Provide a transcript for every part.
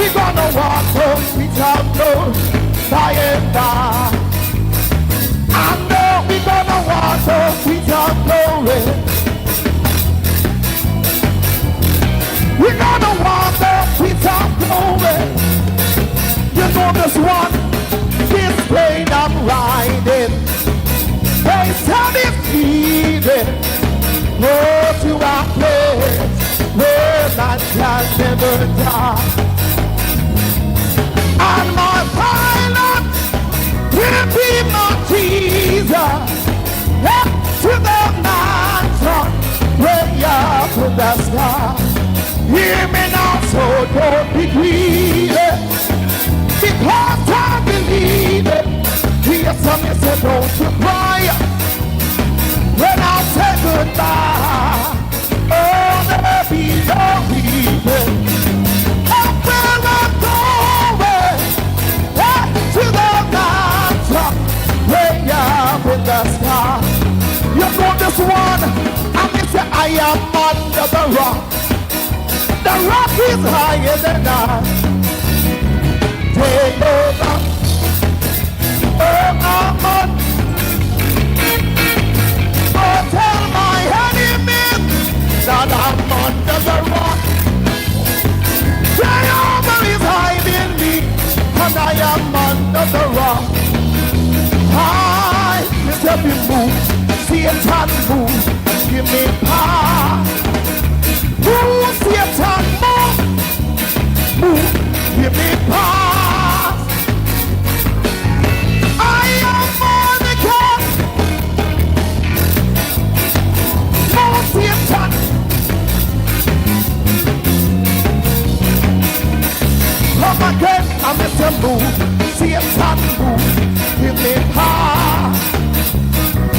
we gonna walk so sweet and low, by and by. I know we gonna walk so sweet and glory. We gonna walk so sweet and glory. You know this one, this plane I'm riding. They tell me feeding. Go to a place where man can never die. And my pilot will be my Jesus. Up to the mountain, way up in the sky. Hear me now, so don't be greedy, because I believe it. Hear something, so don't you cry when I say goodbye. Oh, there be no weeping. Up where I'm going, to the mountain, way up in the sky. You know this one, and they say I am under the rock. The rock is higher than I. Take over. Oh, I'm on. Oh, tell my enemies that I'm under the rock. Jehovah is hiding me, and I am under the rock. I let me move, Satan move, give me power. Move, Satan move, give me power. I am on the cat. Move, Satan. Come again, I'm Mr. Move, Satan move, give me power.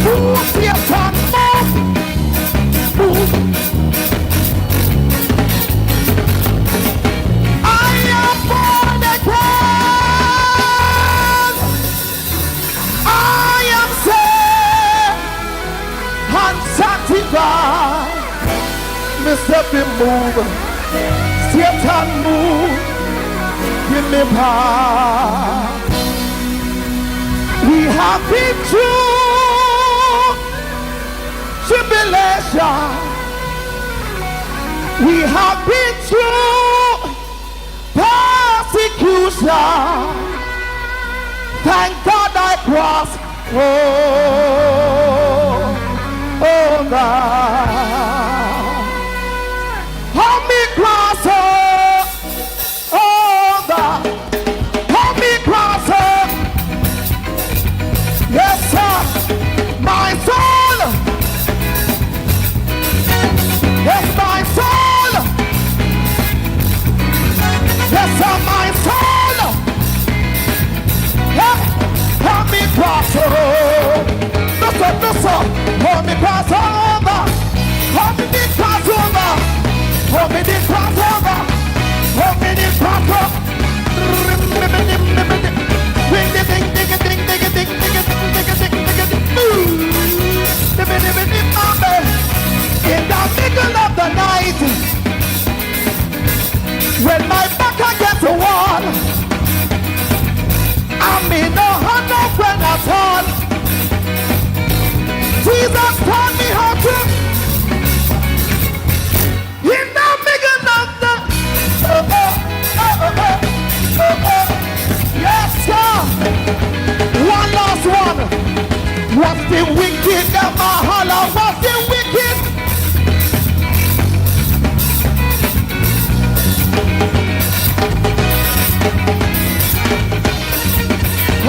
Move, Satan move. I am born again. I am saved and sanctified. Mr. Be move, Satan move, give me power. We have been through tribulation. We have been through persecution. Thank God I crossed. Oh God. Help me cross her. Oh God. Help me cross her. Yes sir. My soul. Yes, my soul. Yes, sir, my soul. Help me cross over. Listen, help me cross over. Help me cross over. Help me cross over. Help me cross over. Ding ding ding ding ding ding ding ding in the middle of the night, when my back against the wall, I'm in no hand no friend at all. Jesus taught me how to. In the middle of the yes sir. One last one. What's the wicked that my holler? What's the wicked?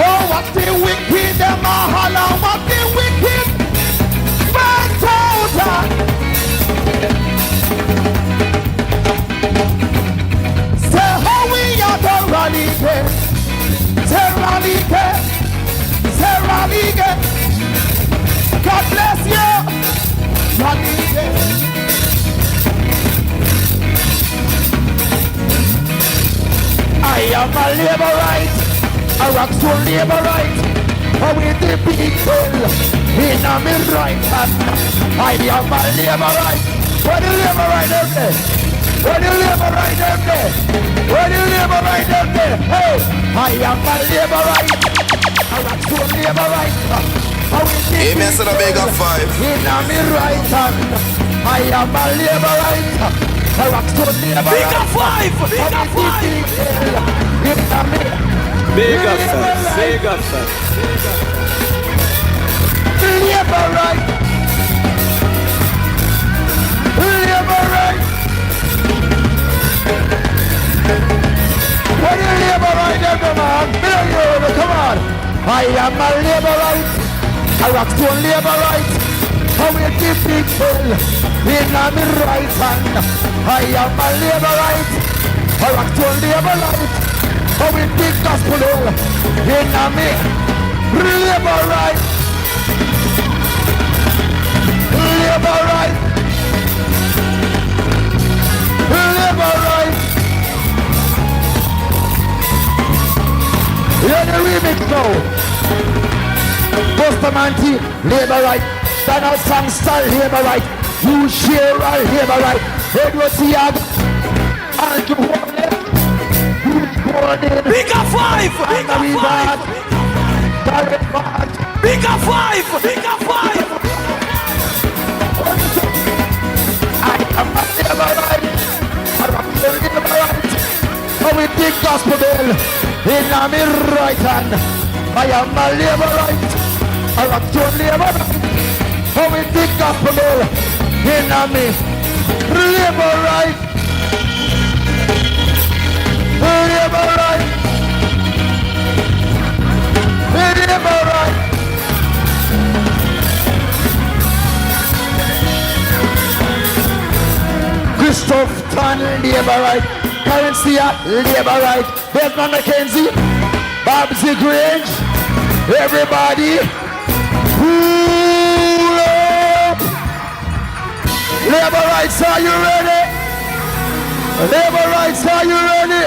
Oh, what's the wicked that my holler? What's the wicked? My total. Say how we are the rally. Say rally. Say rally. God bless you. I am a laborite, a rock soul laborite, with the people in a me right hand. I am a laborite. Where the laborite every day? Where the laborite every day? Where the laborite hey, I am a labor right. I rock to labor right. Hey, me said a big of 5. In me right hand, I am a labor right. I rock to labor right. Big of 5. Big of 5. Big of 5. Big of 5. Labor right. Labor right. When you labor right, man, come on. I am a labor right. I rock to labor right. How we give people in my right hand. I am a labor right. I rock to labor right. How we big gospel in me labor right. Labor right. Labor right. Hear the remix now. Buster Manti, labor right. Donald Sangster, labor right. You share all labor right. Edward Siag, Andrew Holness, Big of 5. Big of 5. Daryl Vaz. Big of 5. Big of 5. I am a labor right. I am a labor right. Oh, we big gospel bell in my right hand. I am a labor right. I am a labor right. Oh, we big gospel bell in me labor right. Labor right. Labor right. Christoph Tan, labor right. Currency, labor right. Desmond McKenzie, Babsy Grange, everybody, pull up. Labor rights, are you ready? Labor rights, are you ready?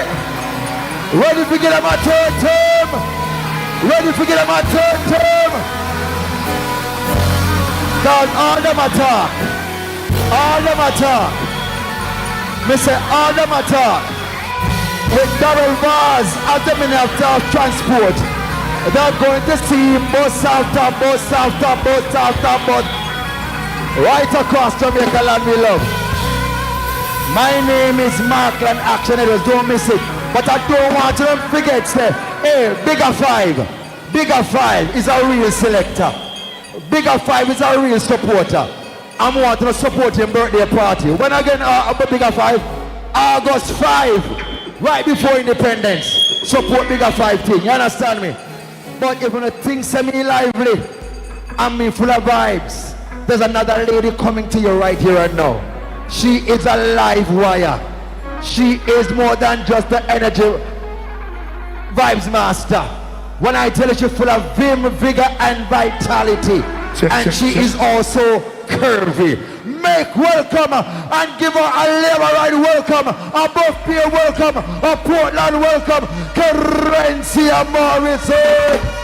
Ready to get my third term? Ready to get my third term? Down all them attack. All them attack. Me say all them attack. With Daryl Vaz as the Minister of Transport. They're going to see bus after bus after bus after bus. Right across Jamaica land we love. My name is Markland Action Edwards, don't miss it. But I don't want you to forget, say, hey, Bigger 5. Bigger 5 is a real selector. Bigger 5 is a real supporter. I'm wanting to support him birthday party. When again, Bigger 5? August 5, right before independence. Support Bigger 5 thing, you understand me? But if you think semi-lively, and me full of vibes, there's another lady coming to you right here and now. She is a live wire. She is more than just the energy vibes master. When I tell you she's full of vim, vigor and vitality. She is also curvy. Make welcome and give her a labor ride welcome, a buff peer welcome, a Portland welcome, Currency Morrison.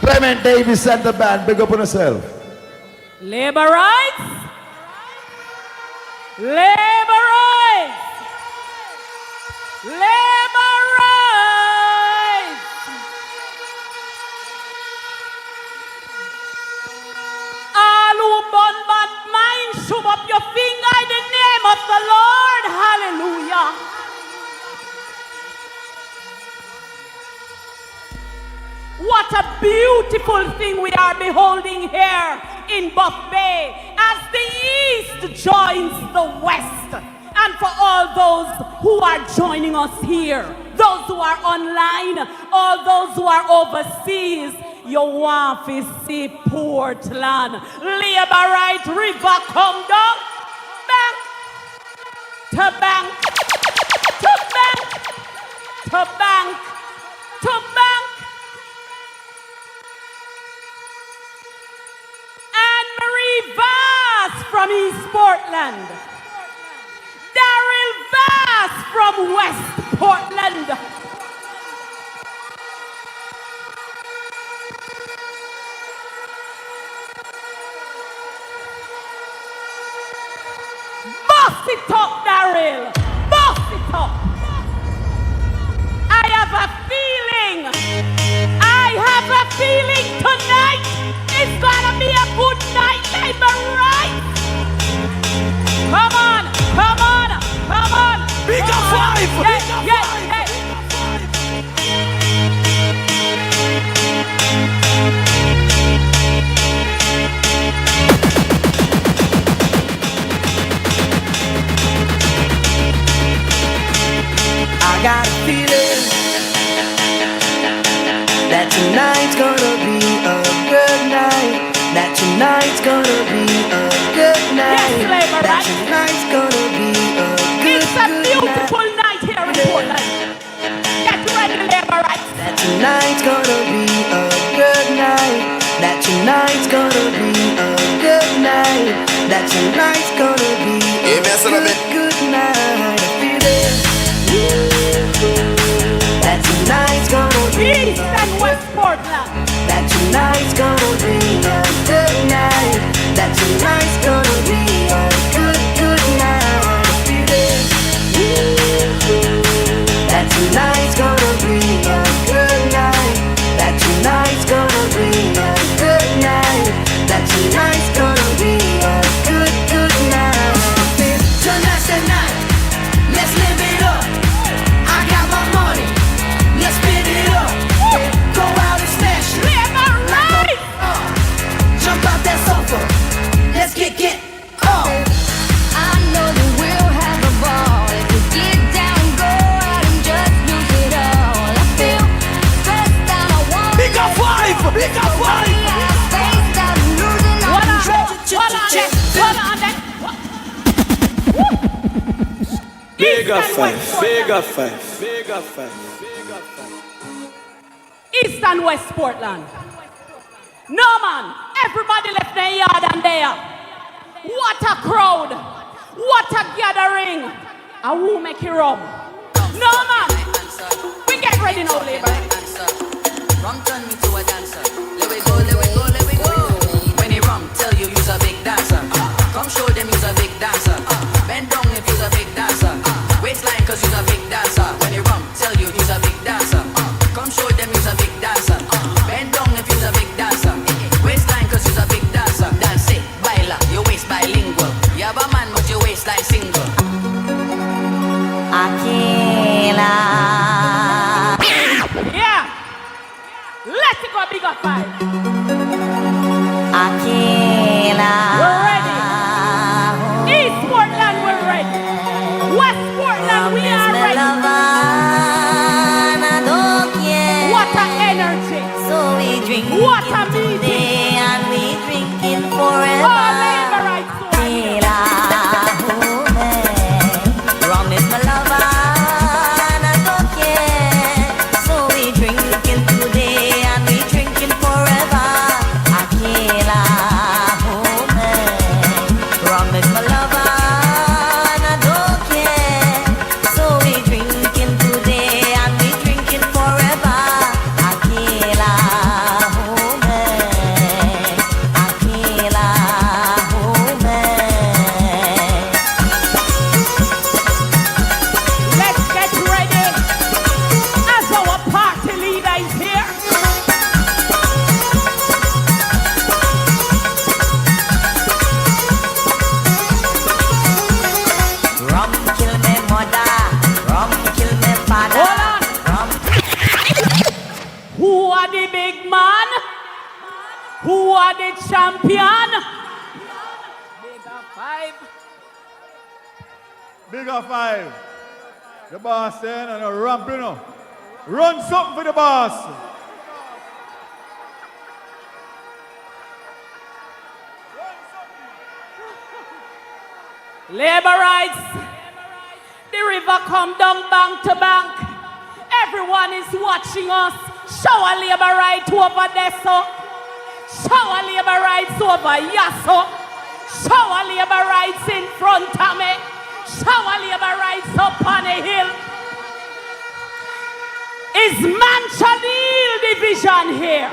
Clement Davis and the band, big up on yourself. Labor rights. Labor rights. Labor rights. All who burn bad mind, shove up your finger in the name of the Lord. Hallelujah. What a beautiful thing we are beholding here in Buff Bay as the East joins the West. And for all those who are joining us here, those who are online, all those who are overseas, you want to see Portland. Labor right river come down, bank to bank, to bank, to bank, to bank. Anmarie Vaz from East Portland. Daryl Vaz from West Portland. Boss it up, Daryl. Boss it up. I have a feeling tonight is gonna be a good night, neighbor, right? Come on, come on, come on. Big up five. Yes. I got a feeling that tonight's gonna be a good night. That tonight's gonna be a good night. Yes, Labor, that right? tonight's gonna be a good, It's a good beautiful night. night here in Portland. Get ready, Labor, right? That tonight's gonna be a good night. That tonight's gonna be a good night. That tonight's gonna be a good night. I feel it. That tonight's gonna be East and West Portland. that tonight's gonna be a good night. That tonight's gonna be a good, good night. I feel it. That tonight's gonna be a good night. That tonight's gonna be a good night. That tonight's gonna be a good, good night. Tonight's the night. Let's live it up. I got my money. Let's spin it up. Go out and smash it. Labor, right? Jump out that sofa. Let's get up. I know that we'll have a ball if we get down, go out and just lose it all. I feel stressed out, I want Big up five. Big up five. spaced out and losing all Hold on, control. hold on then. Big up East and five. West Big up Portland. five. Big up five. Big up five. East and West Portland. No man, everybody left their yard and there. What a crowd. What a gathering. And who make it rum? No man. We get ready now, Labor. Rum turn me to a dancer. Let we go, let we go, let we go. When he rum, tell you you's a big dancer. Come show them you's a big dancer. Bend down if you's a big dancer. Waistline cause you's a big dancer. When he rum, tell you you's a big dancer. Come show them you's a big dancer. Bend down if you's a big dancer. Waistline cause you's a big dancer. Dance it, baila, your waist bilingual. You have a man but your waistline single. Aquila. Yeah. Let's go big up five. Aquila. We're ready. East Portland, we're ready. West Portland, we are ready. What a energy. So we drink What a meeting. today and we drinking Oh, forever. Labor right so right here. Tequila, rum is my lover and I don't care. So we drinking today and we drinking forever. Tequila, rum is my lover and I don't care. So we drinking today and we drinking forever. Tequila, Let's get ready as our party leader is here. rum kill me mother, rum kill me father. Hold on. Rum Who are the big man? Who are the champion? Big up five. Big up five. The boss saying and a ramp, you know. Run something for the boss. Labor rights. The river come down bank to bank. Everyone is watching us. Shower labor rights over there, so. Shower labor rights over Yasso. Shower labor rights in front of me. Shower labor rights up on a hill. Is Manchanil division here?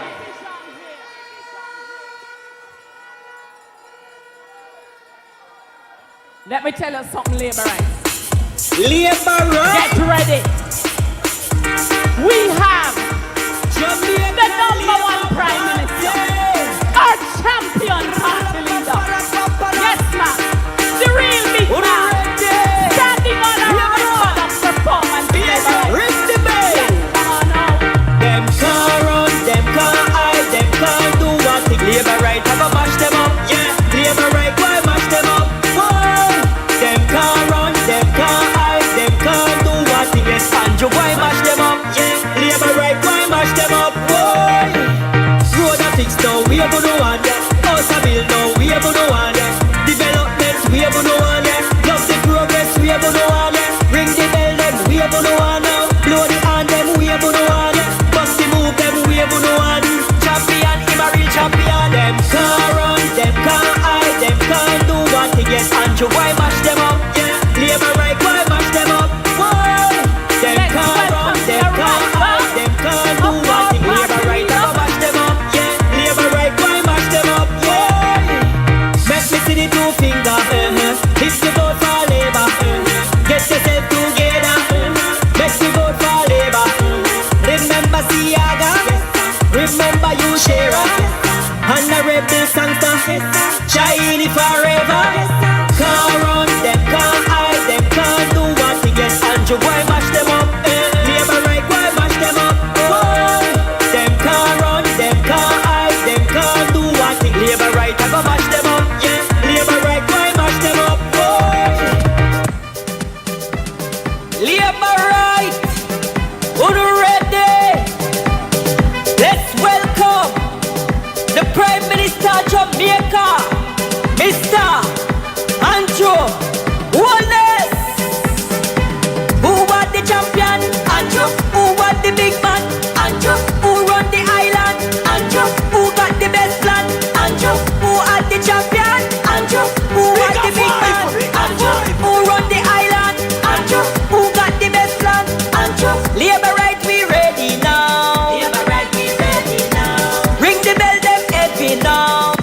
Let me tell you something, labor rights. Labor rights. Get ready. We have the #1 Prime Minister, our champion party leader. Yes, ma'am. The real big man. Standing on a record of performance. Rip the bell. Yes, come on now. Them can't run, them can't hide, them can't do what they labor right. Have a mash them up, yeah. Labor right, why mash them up? Why? Them can't run, them can't hide, them can't do what they yes. Andrew, why mash them up? Yeah. Labor right, why mash them up? Why? Road a fix now, we have no one, yeah. House a build now, we have no one, yeah. Development, we have no one, yeah. Love the progress, we have no one, yeah. Ring the bell, them, we have no one now. Blow the hand, them, we have no one, yeah. Bust the move, them, we have no one. Champion, him a real champion. Them can't run, them can't hide, them can't do what they get. Andrew, why mash them up? Yeah. Labor right, why mash them up? Why? Them can't run, them can't hide, them can't do what they get. Labor right, why mash them up? Yeah. Labor right, why mash them up? Yeah. Make me see the two finger. If you vote for labor, get yourself together. Make me vote for labor. Remember Siaga, remember you Shera, honorable Santa, shiny forever. Can't run, them can't hide, them can't do what they get. Andrew, why mash them up? Labor right, why mash them up? Why? Them can't run, them can't hide, them can't do what they get. Labor right, I go mash them up, yeah. Labor right, why mash them up? Why? Labor right, who ready? Let's welcome the Prime Minister of Jamaica, Mr. Andrew Holness. Who was the champion? Andrew. Who was the big man? Andrew. Who run the island? Andrew. Who got the best plan? Andrew. Who had the champion? Andrew. Who was the big man? Andrew. Who run the island? Andrew. Who got the best plan? Andrew. Labor right, we ready now. Labor right, we ready now. Ring the bell, them heavy now.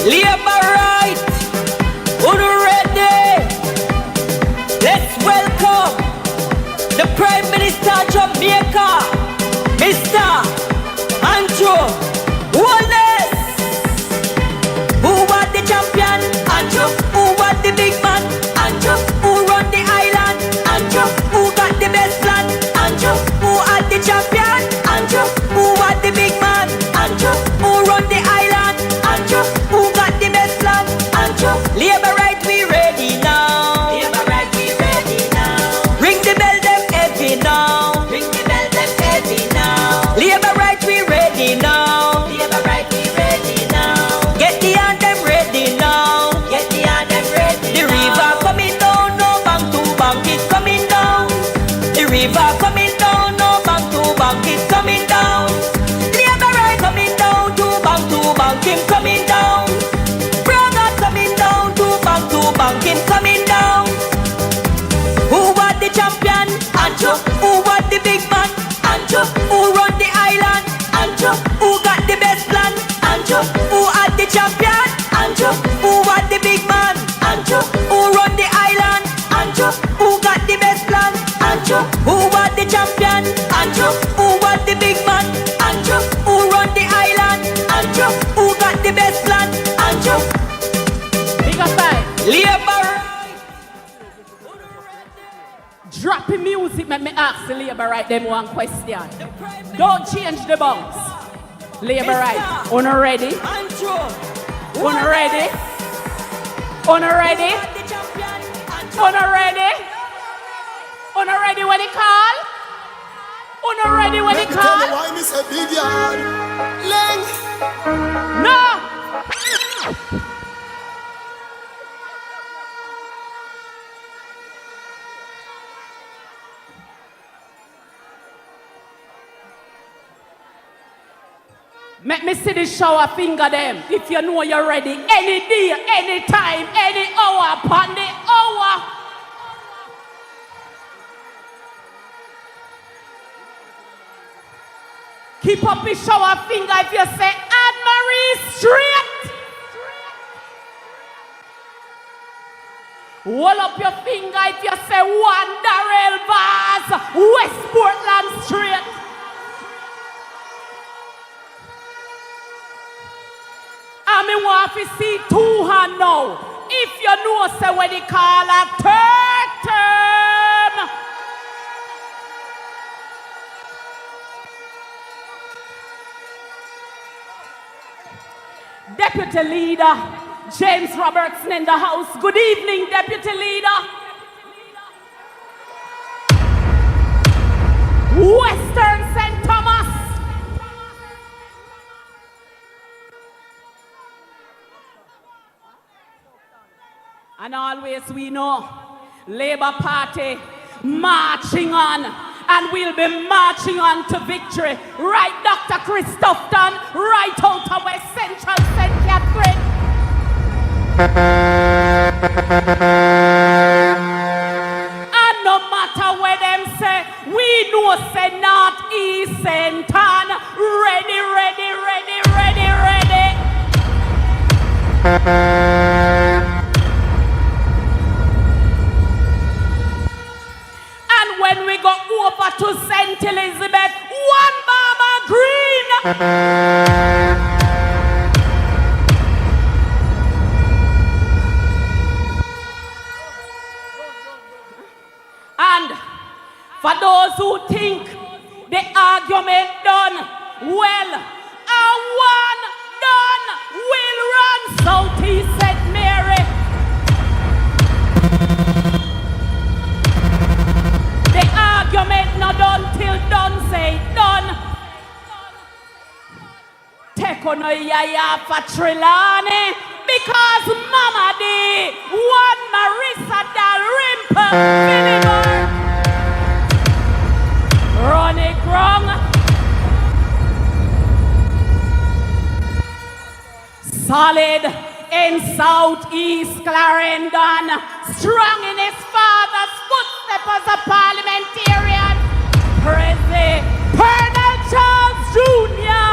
Labor right, who ready? Let's welcome the Prime Minister of Jamaica, Mr. Andrew Holness. Who was the champion? Andrew. Who was the big man? Andrew. Who run the island? Andrew. Who got the best plan? Andrew. Who had the champion? Andrew. Who was the big man? Andrew. Who run the island? Andrew. Who got the best plan? Andrew. Labor right, we ready now. Labor right, we ready now. Ring the bell, them heavy now. Ring the bell, them heavy now. Labor right, we ready now. Labor right, we ready now. Get the anthem ready now. Get the anthem ready. The river coming down, no bank to bank, it's coming down. The river coming down, no bank to bank, it's coming down. Labor right coming down, to bank, him coming down. Brother coming down, to bank, him coming down. Who was the champion? Andrew. Who was the big man? Andrew. Who run the island? Andrew. Who got the best plan? Andrew. Who had the champion? Andrew. Who was the big man? Andrew. Who run the island? Andrew. Who got the best plan? Andrew. Who was the champion? Andrew. Who was the big man? Andrew. Who run the island? Andrew. Who got the best plan? Andrew. Big up five. Labor. Dropping music, make me ask the labor right them one question. Don't change the bounce. Labor right. Una ready? Andrew. Una ready? Una ready? Una ready? Una ready when it call? Una ready when it call? Why me say big yard? Leng. No! Make me see the shower finger them. If you know you're ready. Any day, any time, any hour, upon the hour. keep up his shower finger if you say Anmarie straight. Hold up your finger if you say one Daryl Vaz, West Portland straight. And me want to see two hand now. If you know, say when they call a third term. Deputy Leader James Robertson in the house. Good evening, Deputy Leader. Western St. Thomas. And always we know, Labour Party marching on, and we'll be marching on to victory. Right, Dr. Christopherson, right out of West Central St. Catherine. And no matter where them say, we know say North, East, St. Ann, ready, ready, ready, ready, ready. And when we go over to St. Elizabeth, one Mama Green. And for those who think the argument done, well, a one done will run Southeast St. Mary. The argument not done till done say done. Take on a yaya for Trelawney because Mama D, one Marissa Dalrymple, Philibert, Ronnie Grong, solid in Southeast Clarendon, strong in his father's footsteps as a parliamentarian, President Colonel Charles Jr.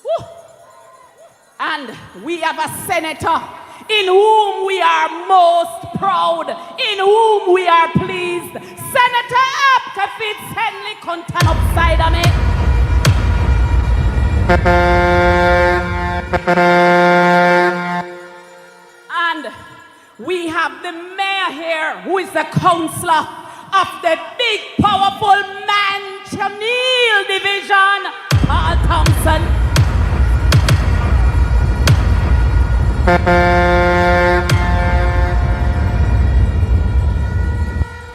Woo. And we have a senator in whom we are most proud, in whom we are pleased. Senator Apka Fitz-Henley Contan upside on it. And we have the mayor here, who is the councillor of the big, powerful Manchonil division, Paul Thompson. And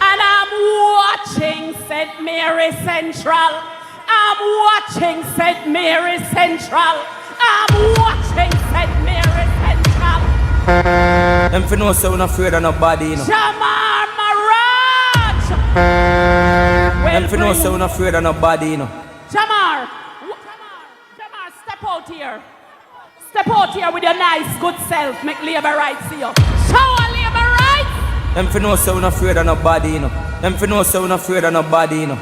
I'm watching St. Mary Central. I'm watching St. Mary Central. I'm watching St. Mary Central. Them for no so not afraid of nobody, you know. Jamar Maraj. Them for no so not afraid of nobody, you know. Jamar, step out here. Step out here with your nice, good self. Make labor rights see you. Show a labor rights. Them for no so not afraid of nobody, you know. Them for no so not afraid of nobody, you know.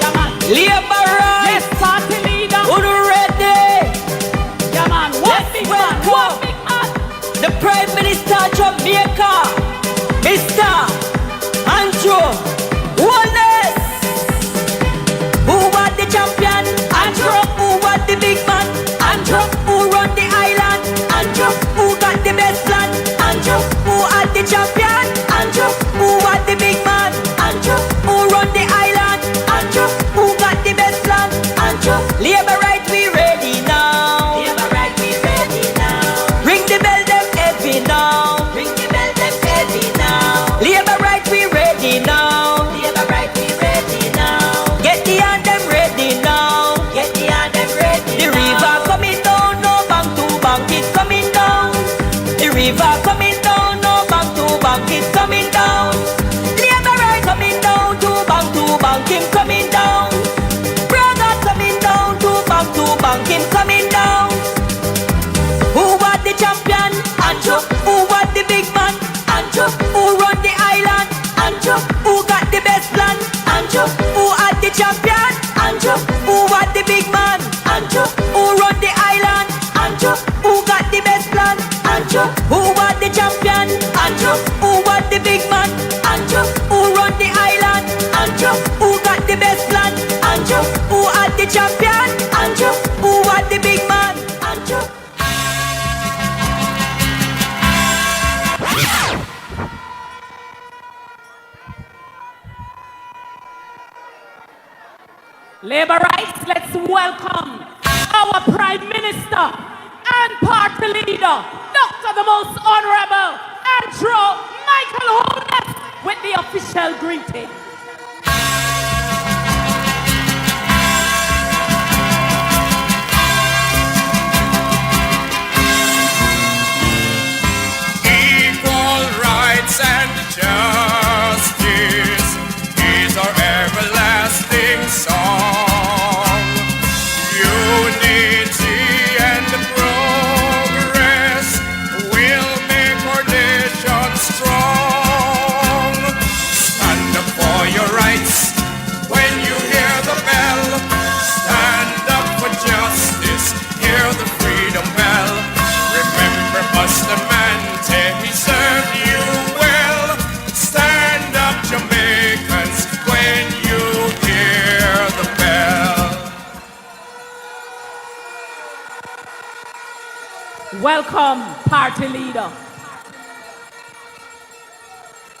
Yeah, man. Labor rights. Yes, party leader. Who ready? Yeah, man. One big man. One big man. The Prime Minister of Jamaica, Mr. Andrew Holness. Who was the champion? Andrew. Who was the big man? Andrew. Who run the island? Andrew. Who got the best land? Andrew. Who had the champion? Andrew. Who was the big man? Andrew. Who run the island? Andrew. Who got the best land? Andrew. Labor right, we ready now. Labor right, we ready now. Ring the bell, them heavy now. Ring the bell, them heavy now. Labor right, we ready now. big man? Andrew. Who run the island? Andrew. Who got the best plan? Andrew. Who was the champion? Andrew. Who was the big man? Andrew. Who run the island? Andrew. Who got the best plan? Andrew. Who had the champion? Andrew. Who was the big man? Andrew. Labor rights, let's welcome our Prime Minister and Party Leader, Dr. the Most Honorable Andrew Michael Holness, with the official greeting. Equal rights and justice is our everlasting song. Unity and progress will make our nation strong. Stand up for your rights when you hear the bell. Stand up for justice, hear the freedom bell. Remember Bustamante, he served you well. Stand up, Jamaicans, when you hear the bell. Welcome, Party Leader.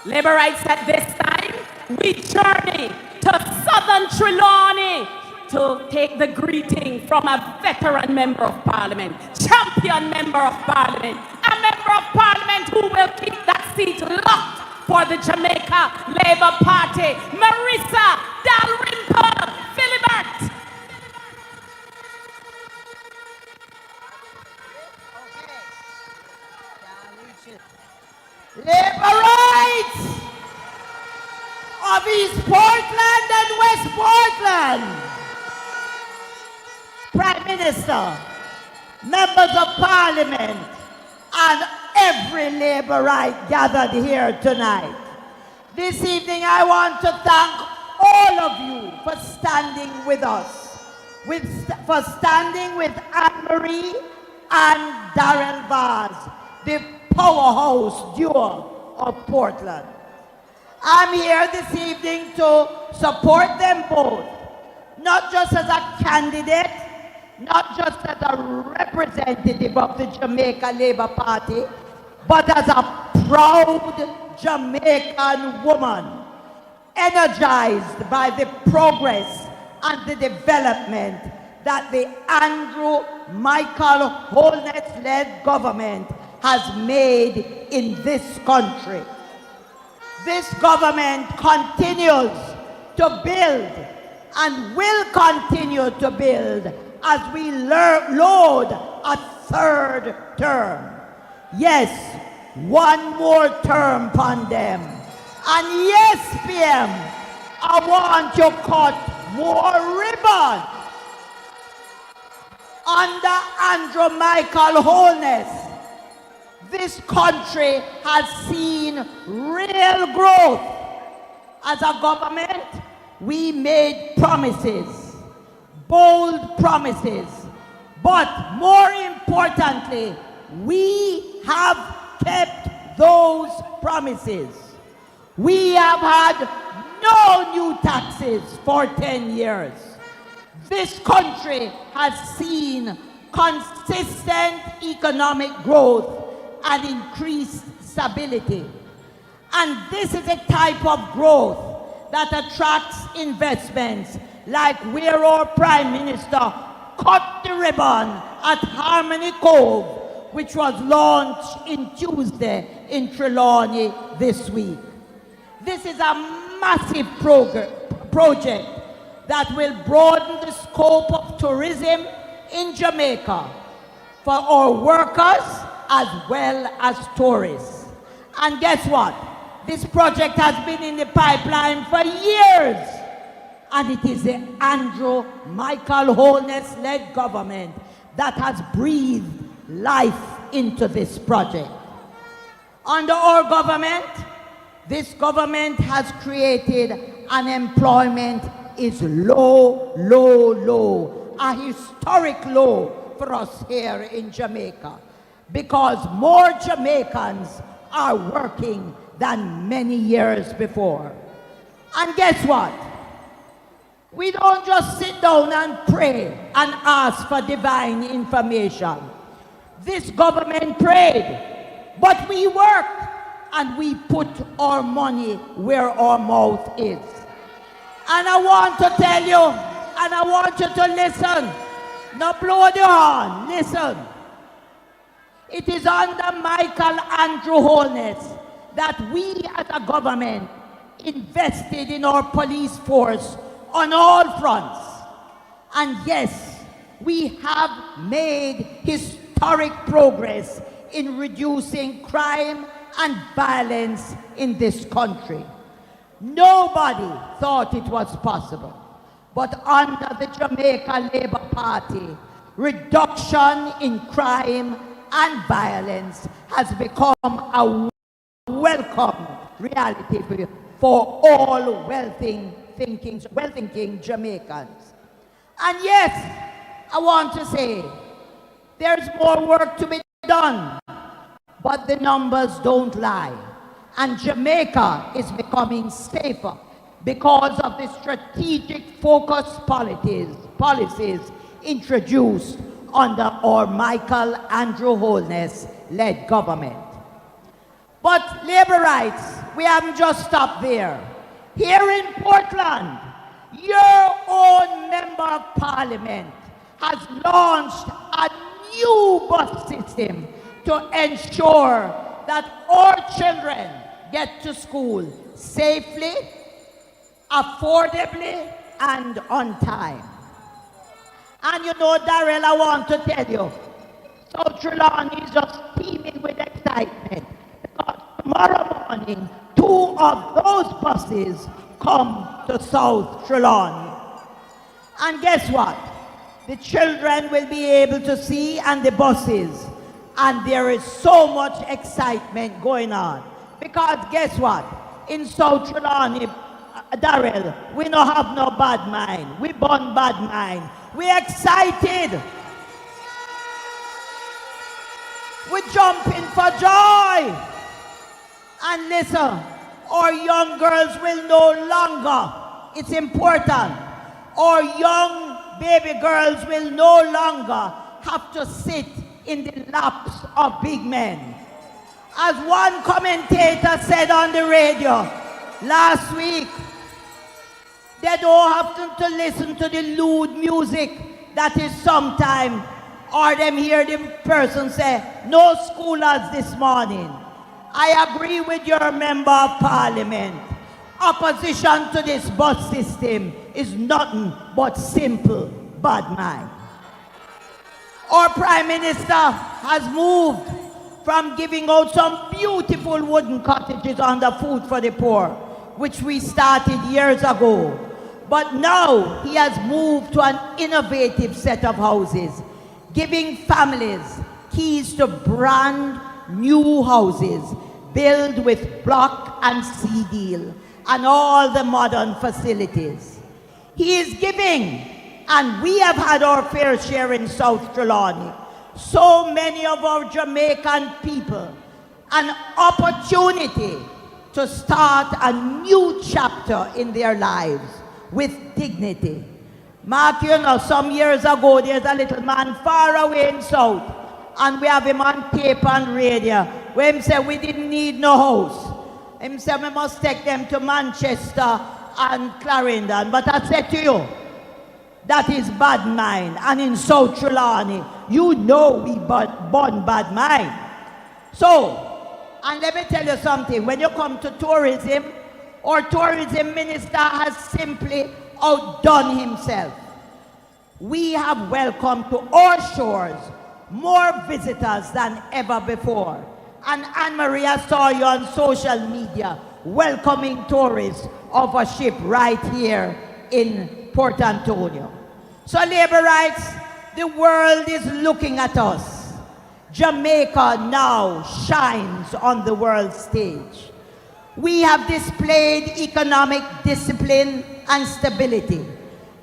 Labor rights at this time, we journey to Southern Trelawney to take the greeting from a veteran member of parliament, champion member of parliament, a member of parliament who will keep that seat locked for the Jamaica Labour Party, Marissa Dalrymple Philibert. Labor rights of East Portland and West Portland. Prime Minister, members of Parliament, and every Labourite gathered here tonight. This evening I want to thank all of you for standing with us, for standing with Anmarie and Daryl Vaz, the powerhouse duo of Portland. I'm here this evening to support them both, not just as a candidate, not just as a representative of the Jamaica Labour Party, but as a proud Jamaican woman, energized by the progress and the development that the Andrew Michael Holness-led government has made in this country. This government continues to build and will continue to build as we load a third term. Yes, one more term upon them. And yes, PM, I want you to cut more ribbon under Andrew Michael Holness. This country has seen real growth. As a government, we made promises, bold promises, but more importantly, we have kept those promises. We have had no new taxes for 10 years. This country has seen consistent economic growth and increased stability. And this is a type of growth that attracts investments, like where our Prime Minister cut the ribbon at Harmony Cove, which was launched in Tuesday in Trelawney this week. This is a massive project that will broaden the scope of tourism in Jamaica for our workers as well as tourists. And guess what? This project has been in the pipeline for years. And it is the Andrew Michael Holness-led government that has breathed life into this project. Under our government, this government has created unemployment is low, low, low, a historic low for us here in Jamaica, because more Jamaicans are working than many years before. And guess what? We don't just sit down and pray and ask for divine information. This government prayed, but we work and we put our money where our mouth is. And I want to tell you, and I want you to listen. Now blow the horn, listen. It is under Michael Andrew Holness that we as a government invested in our police force on all fronts. And yes, we have made historic progress in reducing crime and violence in this country. Nobody thought it was possible. But under the Jamaica Labour Party, reduction in crime and violence has become a welcome reality for all well-thinking Jamaicans. And yes, I want to say, there's more work to be done, but the numbers don't lie. And Jamaica is becoming safer because of the strategic focus policies introduced under our Michael Andrew Holness-led government. But labor rights, we haven't just stopped there. Here in Portland, your own Member of Parliament has launched a new bus system to ensure that our children get to school safely, affordably, and on time. And you know, Daryl, I want to tell you, South Trelawney is just teeming with excitement, because tomorrow morning, 2 of those buses come to South Trelawney. And guess what? The children will be able to see, and the buses, and there is so much excitement going on. Because guess what? In South Trelawney, Daryl, we don't have no bad mind. We born bad mind. We're excited. We're jumping for joy. And listen, our young girls will no longer, it's important, our young baby girls will no longer have to sit in the laps of big men. As one commentator said on the radio last week, they don't have to listen to the lewd music that is sometime, or them hear the person say, no schoolers this morning. I agree with your Member of Parliament. Opposition to this bus system is nothing but simple bad mind. Our Prime Minister has moved from giving out some beautiful wooden cottages under Food for the Poor, which we started years ago. But now he has moved to an innovative set of houses, giving families keys to brand new houses built with block and steel and all the modern facilities. He is giving, and we have had our fair share in South Trelawney, so many of our Jamaican people an opportunity to start a new chapter in their lives with dignity. Mark, you know, some years ago, there's a little man far away in South, and we have him on tape and radio, where he said we didn't need no house. He said we must take them to Manchester and Clarendon. But I said to you, that is bad mind. And in South Trelawney, you know we born bad mind. So, and let me tell you something, when you come to tourism, our tourism minister has simply outdone himself. We have welcomed to our shores more visitors than ever before. And Anmarie, I saw you on social media welcoming tourists of a ship right here in Port Antonio. So labor rights, the world is looking at us. Jamaica now shines on the world stage. We have displayed economic discipline and stability,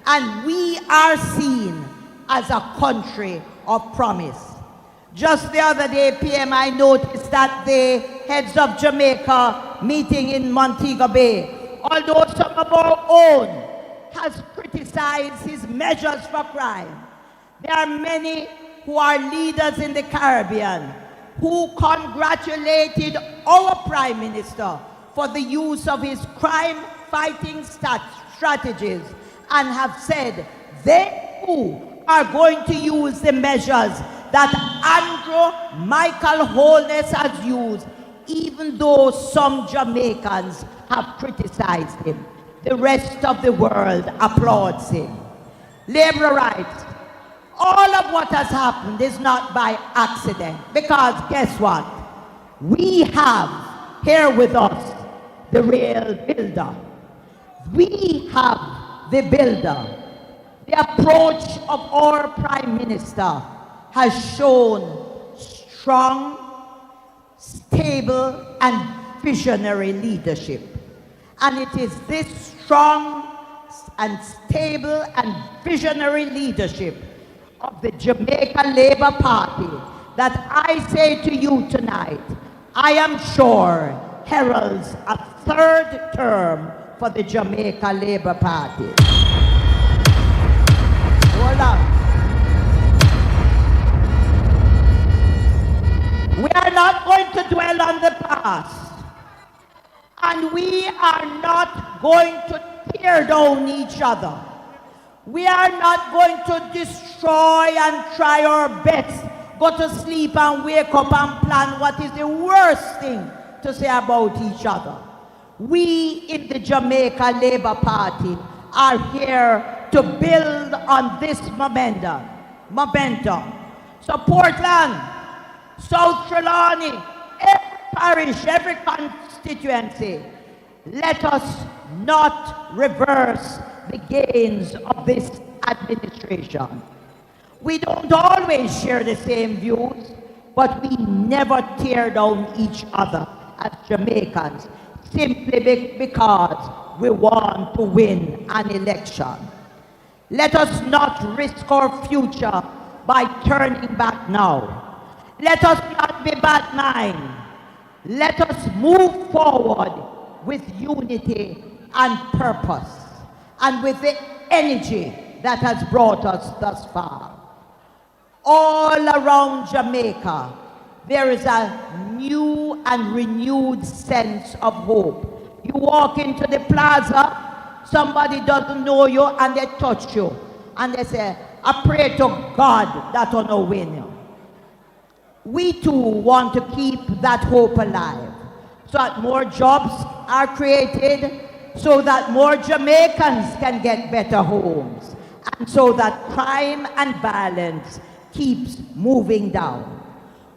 and we are seen as a country of promise. Just the other day, PM, I noticed that the heads of Jamaica meeting in Montego Bay, although some of our own has criticized his measures for crime, there are many who are leaders in the Caribbean who congratulated our Prime Minister for the use of his crime-fighting strategies and have said they too are going to use the measures that Andrew Michael Holness has used, even though some Jamaicans have criticized him. The rest of the world applauds him. Labor rights. All of what has happened is not by accident, because guess what? We have here with us the real builder. We have the builder. The approach of our Prime Minister has shown strong, stable, and visionary leadership. And it is this strong and stable and visionary leadership of the Jamaica Labour Party that I say to you tonight, I am sure heralds a third term for the Jamaica Labour Party. Hold on. We are not going to dwell on the past, and we are not going to tear down each other. We are not going to destroy and try our best, go to sleep and wake up and plan what is the worst thing to say about each other. We in the Jamaica Labour Party are here to build on this momentum. So Portland, South Trelawney, every parish, every constituency, let us not reverse the gains of this administration. We don't always share the same views, but we never tear down each other as Jamaicans, simply because we want to win an election. Let us not risk our future by turning back now. Let us not be bad mind. Let us move forward with unity and purpose, and with the energy that has brought us thus far. All around Jamaica, there is a new and renewed sense of hope. You walk into the plaza, somebody doesn't know you and they touch you, and they say, I pray to God that will not win you. We too want to keep that hope alive, so that more jobs are created, so that more Jamaicans can get better homes, and so that crime and violence keeps moving down.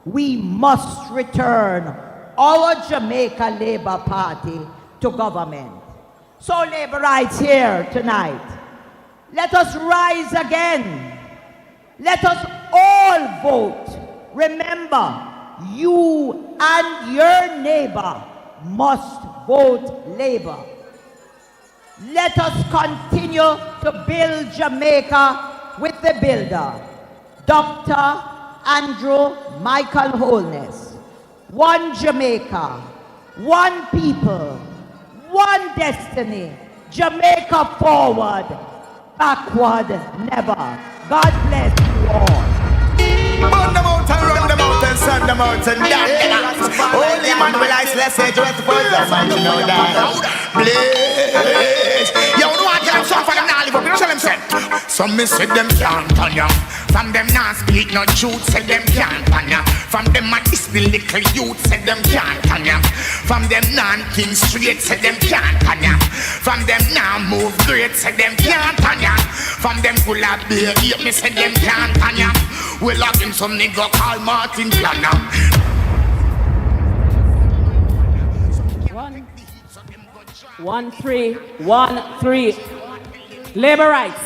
We must return our Jamaica Labour Party to government. So Labourites here tonight, let us rise again. Let us all vote. Remember, you and your neighbor must vote Labour. Let us continue to build Jamaica with the builder, Dr. Andrew Michael Holness. One Jamaica, one people, one destiny. Jamaica forward, backward never. God bless you all. Burn the mountain, run the mountain, sun the mountain, down. Holy man will I bless it, just for the man to know that. Blaze. Yo, no one can song for them now, live up, you know what I'm saying? Some me say them can't on ya. From them not speak no truth, say them can't on ya. From them a is the little youth, say them can't on ya. From them non-king straight, say them can't on ya. From them now move great, say them can't on ya. From them full of beer, me say them can't on ya. We lock him some nigga called Martin Planner. 1 3 1 3. Labor rights.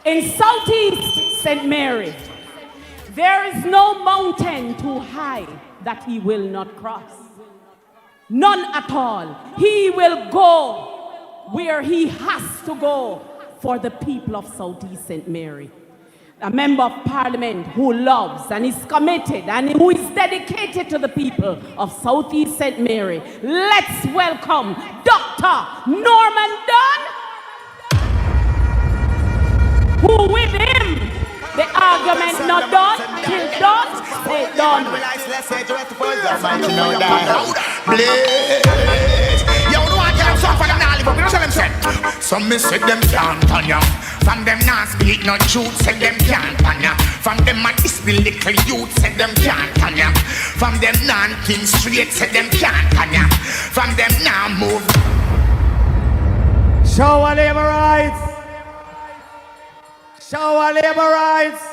In Southeast St. Mary, there is no mountain too high that he will not cross. None at all. He will go where he has to go for the people of Southeast St. Mary. a member of parliament who loves and is committed and who is dedicated to the people of Southeast St. Mary. Let's welcome Dr. Norman Dunn, who with him, the argument not done, till done, say done. Some me say them can't on ya. From them not speak no truth, say them can't on ya. From them a display little youth, say them can't on ya. From them non-king straight, say them can't on ya. From them now move. Show our labor rights. Show our labor rights.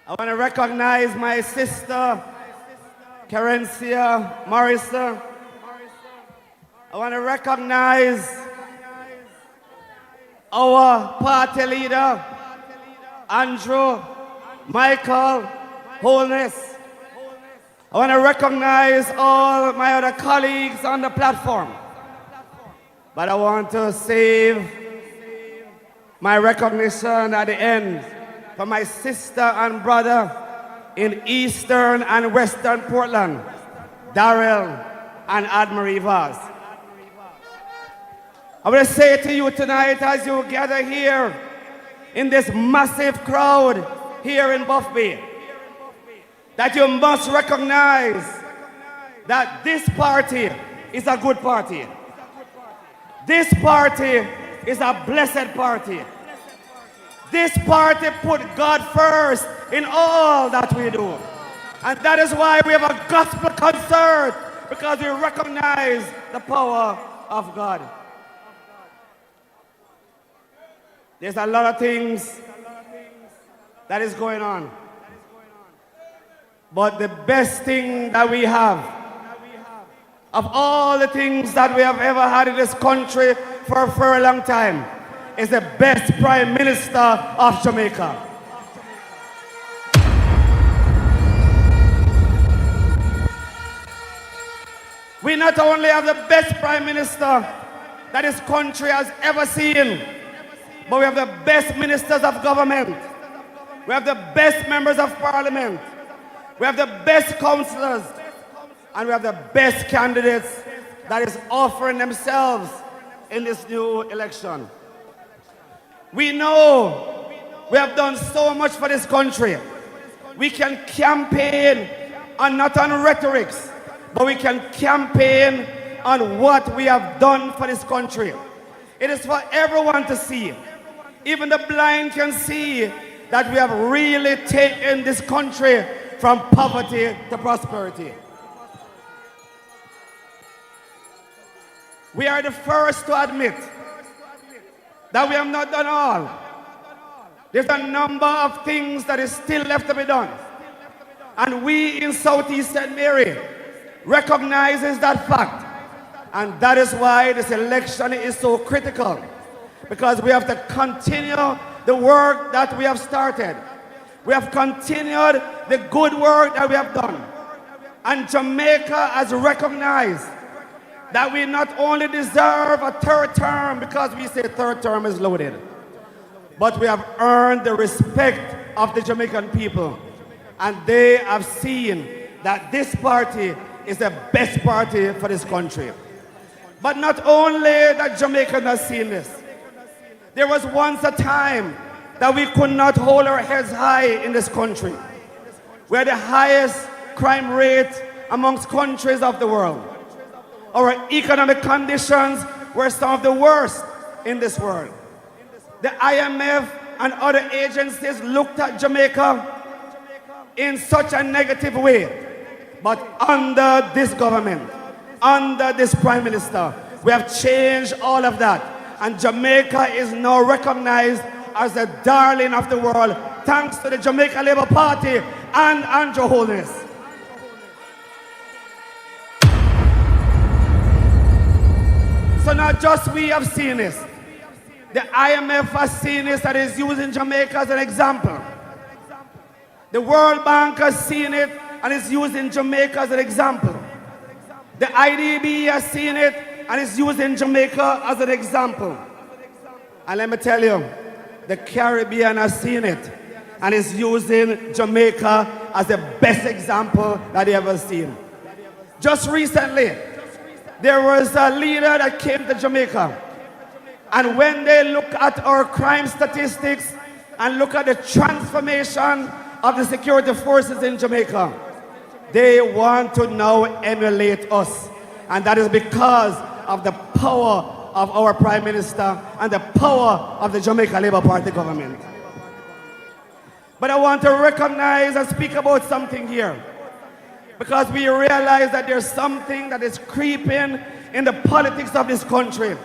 I want to recognize my sister, Carencia Morrison. I want to recognize our party leader, Andrew Holness. I want to recognize all my other colleagues on the platform. But I want to save my recognition at the end for my sister and brother in Eastern and Western Portland, Daryl and Anmarie Vaz. I want to say to you tonight as you gather here in this massive crowd here in Buff Bay, that you must recognize that this party is a good party. This party is a blessed party. This party put God first in all that we do. And that is why we have a gospel concert, because we recognize the power of God. There's a lot of things that is going on. But the best thing that we have, of all the things that we have ever had in this country for a very long time, is the best Prime Minister of Jamaica. We not only have the best Prime Minister that this country has ever seen, but we have the best ministers of government. We have the best members of parliament. We have the best councillors. And we have the best candidates that is offering themselves in this new election. We know we have done so much for this country. We can campaign and not on rhetorics, but we can campaign on what we have done for this country. It is for everyone to see. Even the blind can see that we have really taken this country from poverty to prosperity. We are the first to admit that we have not done all. There's a number of things that is still left to be done. And we in Southeast St. Mary recognizes that fact. And that is why this election is so critical. Because we have to continue the work that we have started. We have continued the good work that we have done. And Jamaica has recognized that we not only deserve a third term, because we say third term is loaded, but we have earned the respect of the Jamaican people. And they have seen that this party is the best party for this country. But not only that Jamaica has seen this. There was once a time that we could not hold our heads high in this country. We had the highest crime rate amongst countries of the world. Our economic conditions were some of the worst in this world. The IMF and other agencies looked at Jamaica in such a negative way. But under this government, under this Prime Minister, we have changed all of that. And Jamaica is now recognized as the darling of the world, thanks to the Jamaica Labour Party and Andrew Holness. So not just we have seen this. The IMF has seen this and is using Jamaica as an example. The World Bank has seen it and is using Jamaica as an example. The IDB has seen it and is using Jamaica as an example. And let me tell you, the Caribbean has seen it and is using Jamaica as the best example that they ever seen. Just recently, there was a leader that came to Jamaica, and when they look at our crime statistics and look at the transformation of the security forces in Jamaica, they want to now emulate us. And that is because of the power of our Prime Minister and the power of the Jamaica Labour Party government. But I want to recognize and speak about something here, because we realize that there's something that is creeping in the politics of this country,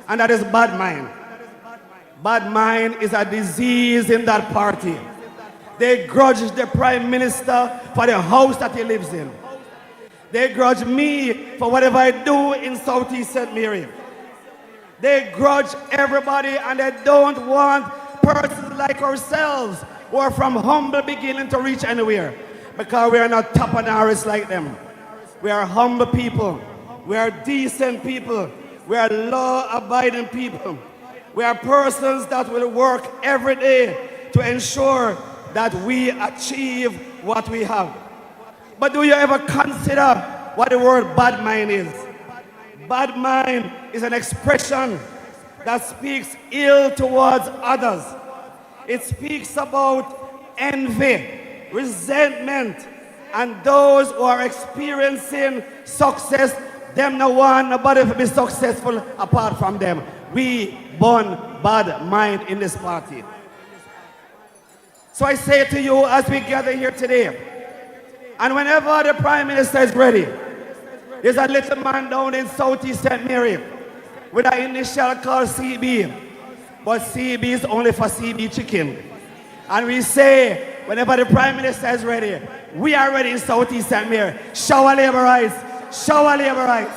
and that is bad mind. Bad mind is a disease in that party. They grudge the Prime Minister for the house that he lives in. They grudge me for whatever I do in Southeast St. Mary. They grudge everybody, and they don't want persons like ourselves who are from humble beginning to reach anywhere, because we are not top and Harris like them. We are humble people. We are decent people. We are law-abiding people. We are persons that will work every day to ensure that we achieve what we have. But do you ever consider what the word bad mind is? Bad mind is an expression that speaks ill towards others. It speaks about envy, resentment, and those who are experiencing success, them no one, nobody will be successful apart from them. We born bad mind in this party. So I say to you as we gather here today, and whenever the Prime Minister is ready, there's a little man down in Southeast St. Mary with an initial called CB. But CB is only for CB chicken. And we say, whenever the Prime Minister is ready, we are ready in Southeast St. Mary. Show our labor rights. Show our labor rights.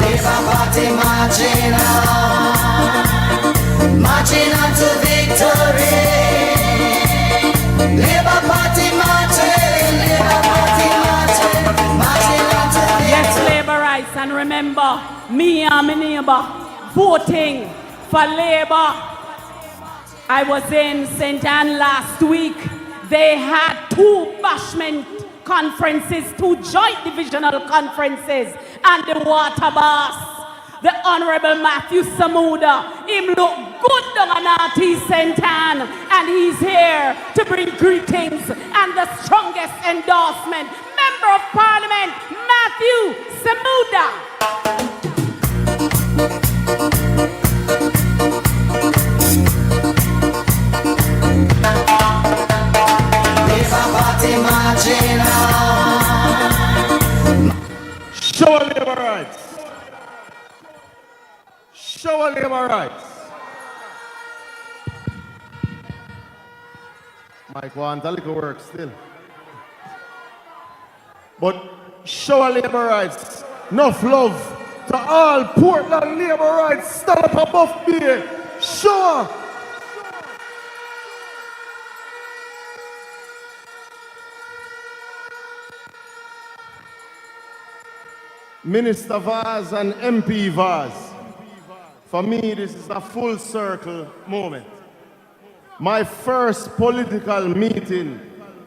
Labour Party marching on to victory. Labour Party marching on to victory. Yes, labor rights, and remember, me and my neighbor voting for labor. I was in St. Anne last week. They had 2 bashment conferences, 2 joint divisional conferences, and the water boss, the Honorable Matthew Samuda, him look good down on Northeast St. Anne, and he's here to bring greetings and the strongest endorsement. Member of Parliament, Matthew Samuda. Labour Party marching on. Show our labor rights. Show our labor rights. Mike want a little work still. But show our labor rights. Enough love to all Portland labor rights. Stand up above me. Show. Minister Vaz and MP Vaz. For me, this is a full circle moment. My first political meeting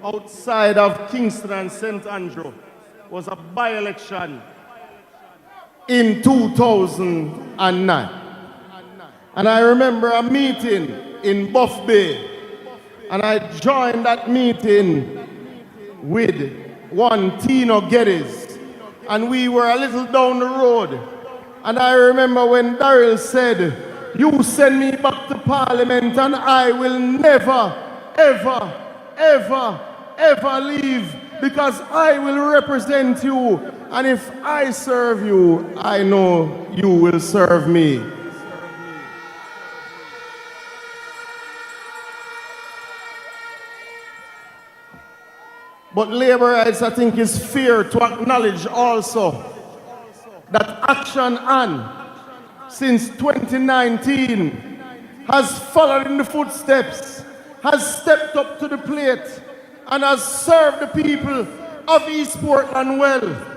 outside of Kingston and St. Andrew was a by-election in 2009. And I remember a meeting in Buff Bay, and I joined that meeting with one Tino Geddes, and we were a little down the road. And I remember when Daryl said, "You send me back to Parliament and I will never, ever, ever, ever leave, because I will represent you. And if I serve you, I know you will serve me." But labor rights, I think, is fair to acknowledge also that Action On, since 2019, has followed in the footsteps, has stepped up to the plate, and has served the people of East Portland well.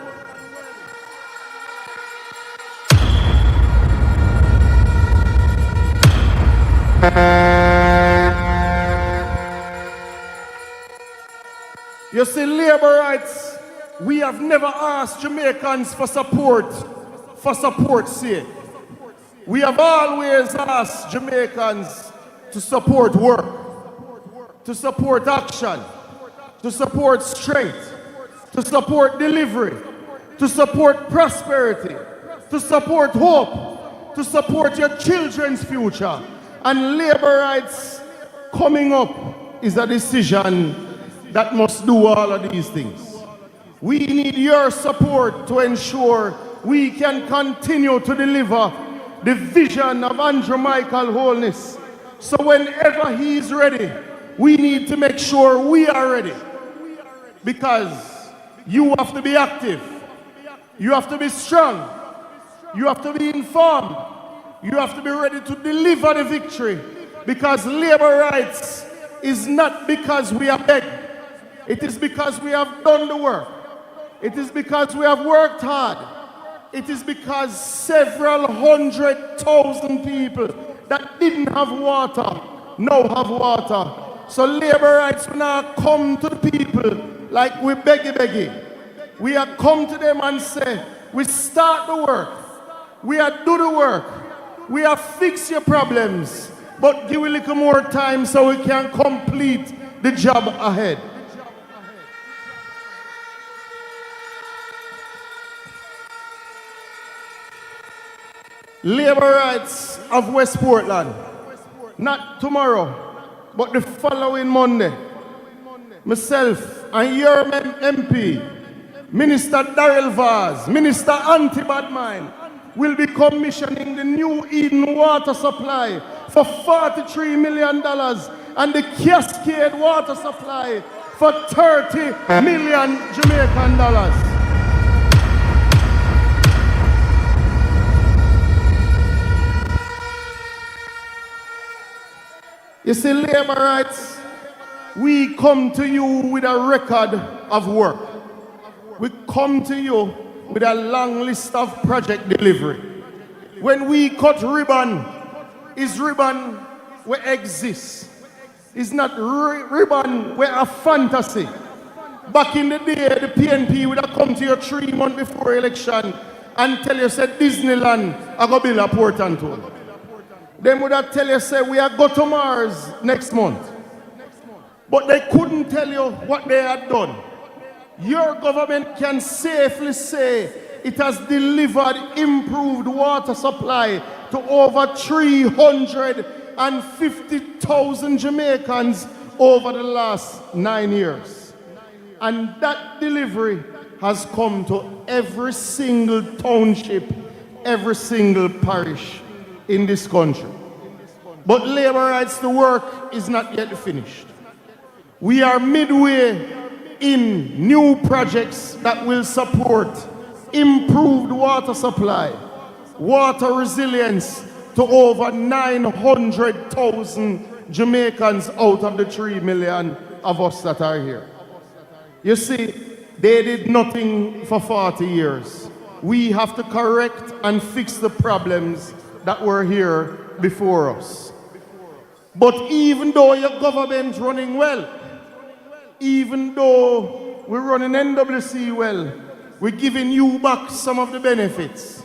You see, labor rights, we have never asked Jamaicans for support's sake. We have always asked Jamaicans to support work, to support action, to support strength, to support delivery, to support prosperity, to support hope, to support your children's future. And labor rights coming up is a decision that must do all of these things. We need your support to ensure we can continue to deliver the vision of Andrew Holness. So whenever he is ready, we need to make sure we are ready. Because you have to be active, you have to be strong, you have to be informed, you have to be ready to deliver the victory. Because labor rights is not because we are begging. It is because we have done the work. It is because we have worked hard. It is because several 100,000 people that didn't have water now have water. So labor rights will not come to the people like we beggy. We have come to them and say, we start the work. We have do the work. We have fixed your problems. But give a little more time so we can complete the job ahead. Labor rights of West Portland, not tomorrow, but the following Monday. Myself and your MP, Minister Daryl Vaz, Minister Anti-Badmine, will be commissioning the new Eden water supply for $43 million and the Cascade water supply for $30 million Jamaican dollars. You see, labor rights, we come to you with a record of work. We come to you with a long list of project delivery. When we cut ribbon, is ribbon where exists. It's not ribbon where a fantasy. Back in the day, the PNP would have come to you 3 months before election and tell you, say, Disneyland, I go build a port and tool. They would have tell you, say, we are go to Mars next month. But they couldn't tell you what they had done. Your government can safely say it has delivered improved water supply to over 350,000 Jamaicans over the last 9 years. And that delivery has come to every single township, every single parish in this country. But labor rights, the work is not yet finished. We are midway in new projects that will support improved water supply, water resilience to over 900,000 Jamaicans out of the 3 million of us that are here. You see, they did nothing for 40 years. We have to correct and fix the problems that were here before us. But even though your government's running well, even though we're running NWC well, we're giving you back some of the benefits.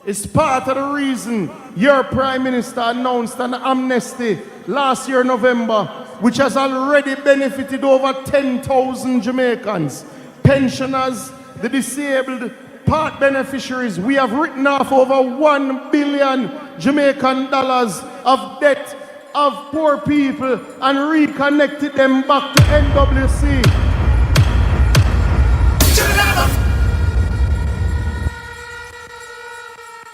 It's part of the reason your Prime Minister announced an amnesty last year, November, which has already benefited over 10,000 Jamaicans, pensioners, the disabled, part beneficiaries. We have written off over $1 billion Jamaican dollars of debt of poor people and reconnected them back to NWC.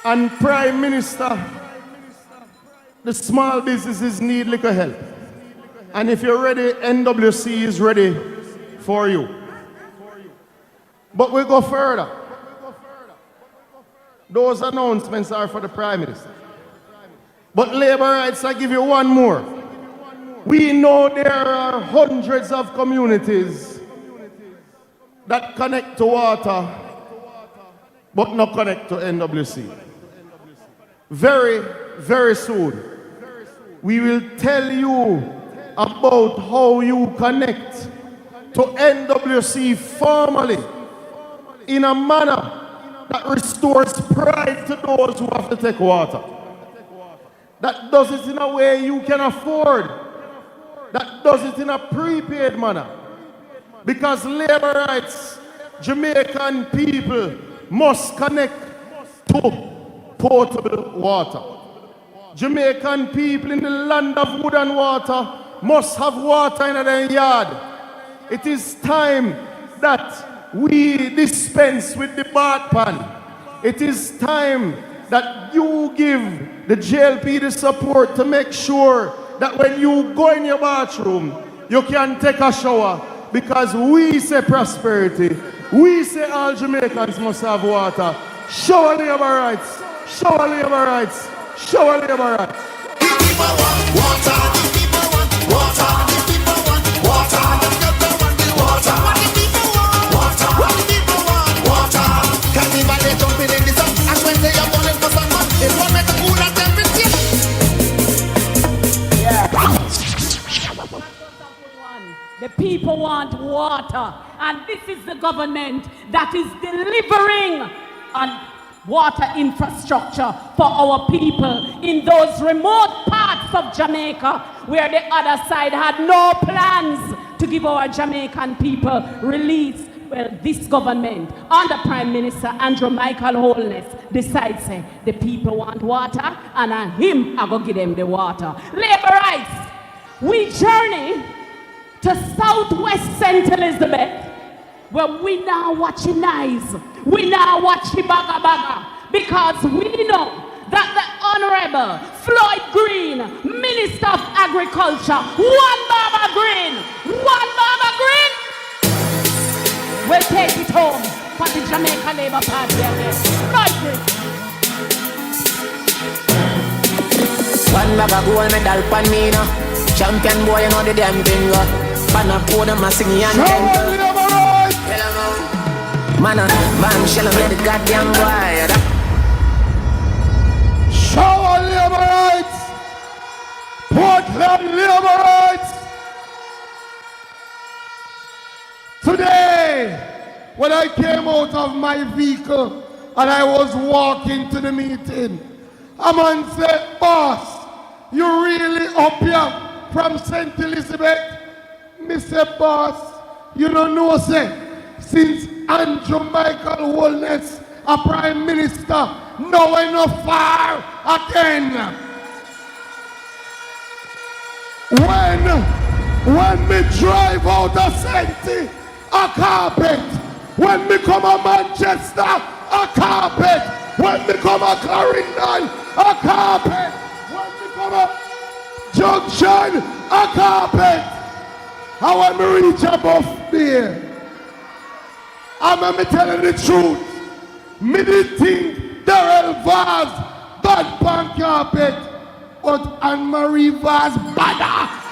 And Prime Minister, the small businesses need little help. And if you're ready, NWC is ready for you. But we go further. Those announcements are for the Prime Minister. But labor rights, I give you one more. We know there are hundreds of communities that connect to water, but not connect to NWC. Very, very soon, we will tell you about how you connect to NWC formally in a manner that restores pride to those who have to take water. That does it in a way you can afford. That does it in a prepaid manner. Because labor rights, Jamaican people must connect to potable water. Jamaican people in the land of wood and water must have water in their yard. It is time that we dispense with the bath pan. It is time that you give the JLP the support to make sure that when you go in your bathroom, you can take a shower, because we say prosperity. We say all Jamaicans must have water. Shower labor rights. Shower labor rights. Shower labor rights. People want water. People want water. People want water. People want water. What the people want? Water. What the people want? Water. Carnival they jumping in the sun. And when they are falling for someone, it won't make a cool at temperature. The people want water, and this is the government that is delivering on water infrastructure for our people in those remote parts of Jamaica where the other side had no plans to give our Jamaican people release. Well, this government, under Prime Minister Andrew Holness, decides say the people want water, and him I go give them the water. Labor rights. We journey to Southwest St. Elizabeth, where we now watching eyes. We now watch the baga baga, because we know that the Honorable Floyd Green, Minister of Agriculture, one Baba Green, will take it home for the Jamaica Labour Party again. Floyd Green. One Baba gold medal pan me now. Champion boy, you know the damn thing. Pan up for them, I sing and temple. Man, man, shall I let the goddamn boy. Shower labor rights. Portland labor rights. Today, when I came out of my vehicle and I was walking to the meeting, a man said, "Boss, you really up here from St. Elizabeth?" Me said, "Boss, you don't know, say, since Andrew Holness, a Prime Minister, no way no far again." When me drive out of St. a carpet. When me come a Manchester, a carpet. When me come a Clarendon, a carpet. When me come a Junction, a carpet. And when me reach above there, I'm me telling the truth. Me did think Daryl Vaz bad pan carpet, but Anmarie Vaz badder.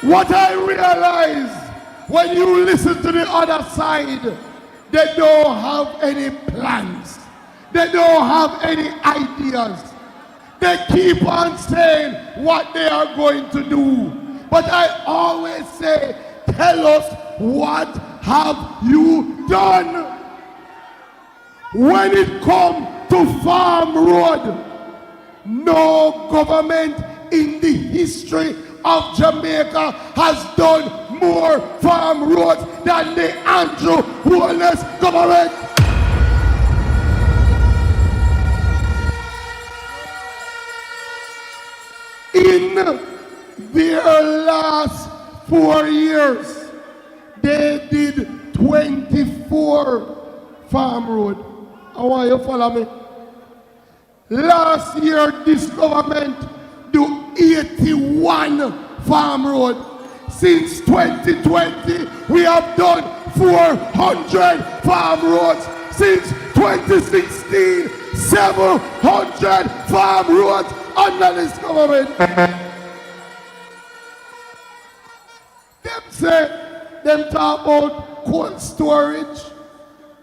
What I realize when you listen to the other side, they don't have any plans. They don't have any ideas. They keep on saying what they are going to do. But I always say, tell us, what have you done? When it comes to Farm Road, no government in the history of Jamaica has done more farm roads than the Andrew Holness government. In their last 4 years, they did 24 farm roads. I want you to follow me. Last year, this government do 81 farm road. Since 2020, we have done 400 farm roads. Since 2016, 700 farm roads under this government. Them say, them talk about cold storage.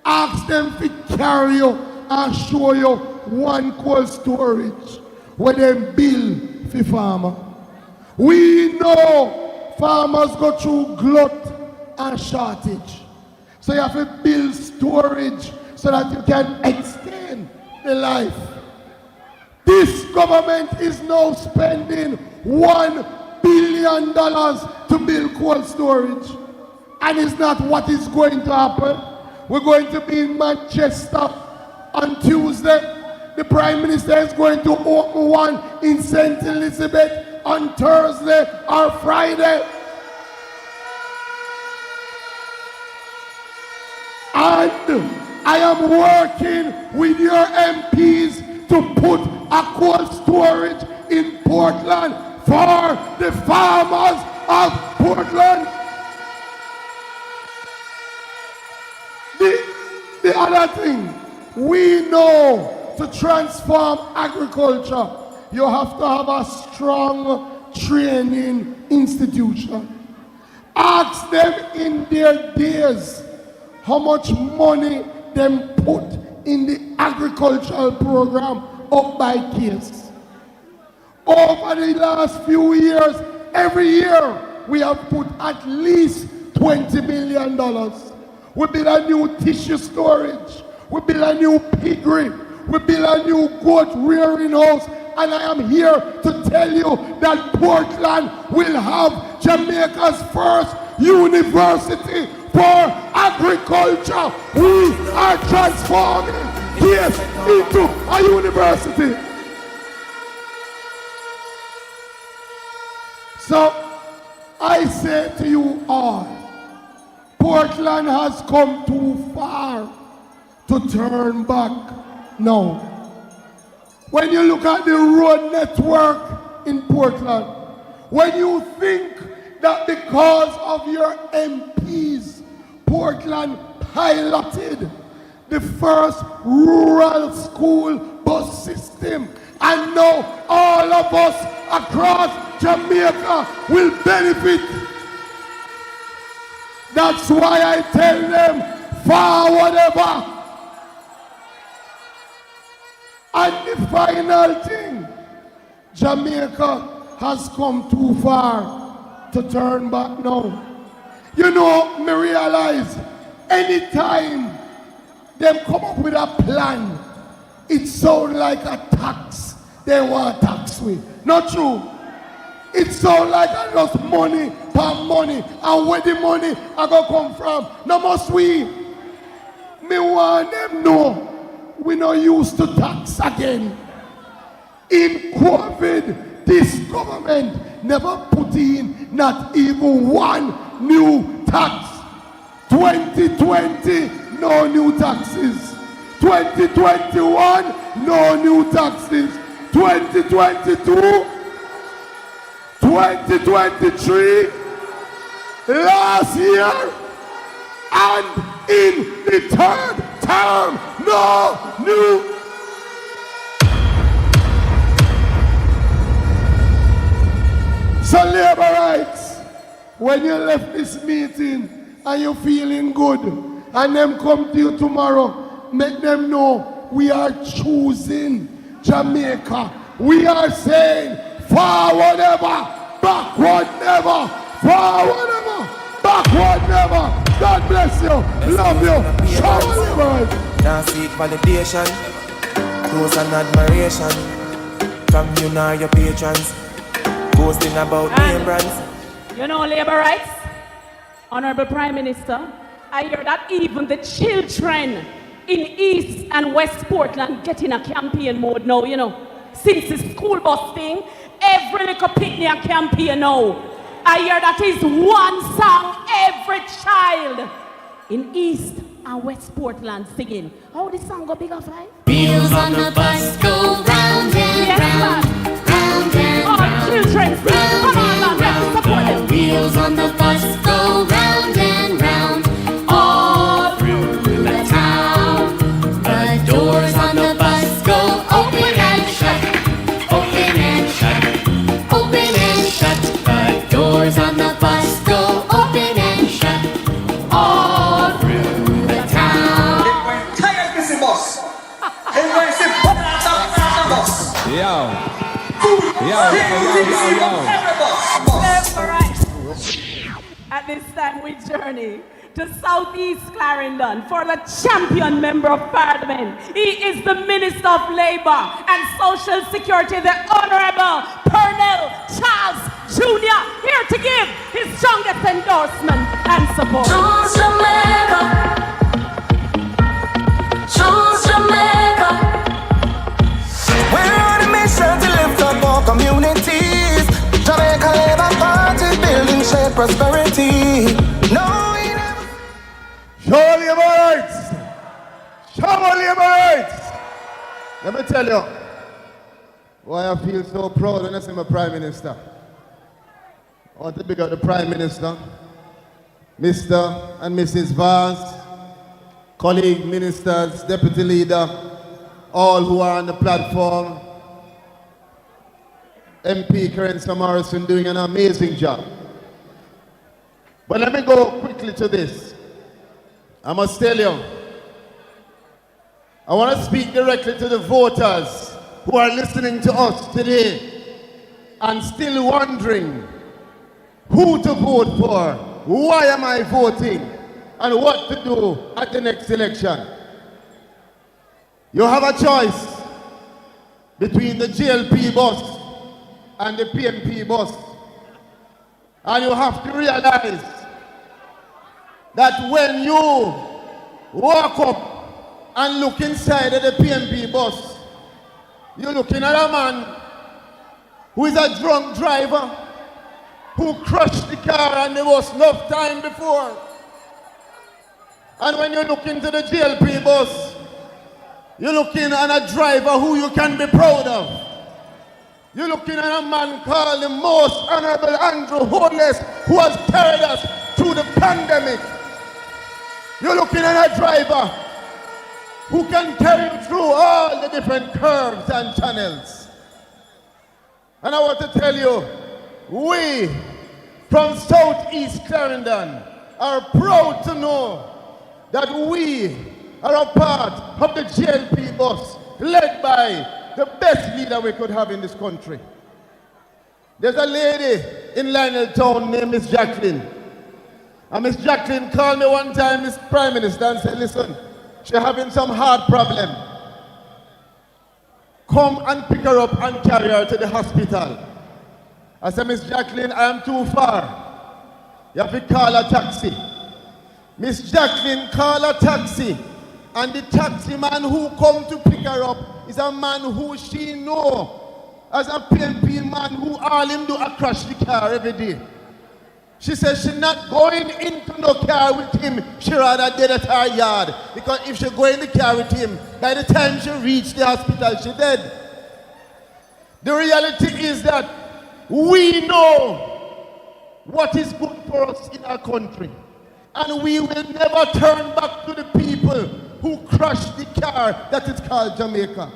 Ask them to carry you and show you one cold storage where them bill for farmer. We know farmers go through glut and shortage. So you have to build storage so that you can extend the life. This government is now spending $1 billion to build cold storage. And it's not what is going to happen. We're going to be in Manchester on Tuesday. The Prime Minister is going to open one in St. Elizabeth on Thursday or Friday. And I am working with your MPs to put a cold storage in Portland for the farmers of Portland. The other thing, we know to transform agriculture, you have to have a strong training institution. Ask them in their days how much money them put in the agricultural program up by case. Over the last few years, every year, we have put at least $20 million. We build a new tissue storage. We build a new piggery. We build a new goat rearing house. And I am here to tell you that Portland will have Jamaica's first university for agriculture. We are transforming here into a university. So I say to you all, Portland has come too far to turn back now. When you look at the road network in Portland, when you think that because of your MPs, Portland piloted the first rural school bus system, and now all of us across Jamaica will benefit. That's why I tell them, forward ever. And the final thing, Jamaica has come too far to turn back now. You know, me realize anytime them come up with a plan, it sounds like a tax. They want to tax me. Not true. It sounds like I lost money per money. And where the money I go come from? No must we. Me want them know we not used to tax again. In COVID, this government never put in not even one new tax. 2020, no new taxes. 2021, no new taxes. 2022, 2023, last year, and in the third term, no new. So labor rights, when you left this meeting and you're feeling good, and them come to you tomorrow, make them know we are choosing Jamaica. We are saying forward ever, backward never, forward ever, backward never. God bless you, love you, shower labor rights. Now seek validation, close and admiration from you now your patrons, boasting about name brands. You know labor rights? Honorable Prime Minister, I hear that even the children in East and West Portland get in a campaign mode now, you know. Since the school bus thing, every little picnic campaign now. I hear that is one song every child in East and West Portland singing. How this song go big of five? Wheels on the bus go round and round, round and all round. children sing. Come on, man, let's support them. Wheels on the bus go round and round, all through the town. The doors on the bus go At this time we journey to Southeast Clarendon for the champion member of parliament. He is the Minister of Labour and Social Security, the Honourable Pernell Charles Jr., here to give his strongest endorsement and support. Choose Jamaica. Choose Jamaica. We're on a mission to lift up our communities. Jamaica Labour Party building shared prosperity. No. Show labor rights! Show labor rights! Let me tell you why I feel so proud when I see my Prime Minister. I want to big up the Prime Minister, Mr. and Mrs. Vaz, colleague ministers, deputy leader, all who are on the platform. MP Karen Morrison doing an amazing job. But let me go quickly to this. I must tell you, I want to speak directly to the voters who are listening to us today and still wondering who to vote for, why am I voting, and what to do at the next election. You have a choice between the GLP bus and the PMP bus, and you have to realize that when you walk up and look inside of the PMP bus, you're looking at a man who is a drunk driver who crashed the car and there was enough time before. And when you look into the GLP bus, you're looking at a driver who you can be proud of. You're looking at a man called the most honorable Andrew Holness, who has carried us through the pandemic. You're looking at a driver who can carry you through all the different curves and channels. And I want to tell you, we from Southeast Clarendon are proud to know that we are a part of the GLP bus led by the best leader we could have in this country. There's a lady in Lionel Town named Miss Jacqueline. And Miss Jacqueline called me one time, Miss Prime Minister, and said, listen, she's having some heart problem. Come and pick her up and carry her to the hospital. I said, Miss Jacqueline, I am too far. You have to call a taxi. Miss Jacqueline called a taxi. And the taxi man who come to pick her up is a man who she know as a PNP man who all him do a crash the car every day. She says she's not going into no car with him. She rather dead at her yard. Because if she go in the car with him, by the time she reach the hospital, she dead. The reality is that we know what is good for us in our country. And we will never turn back to the people who crashed the car that is called Jamaica.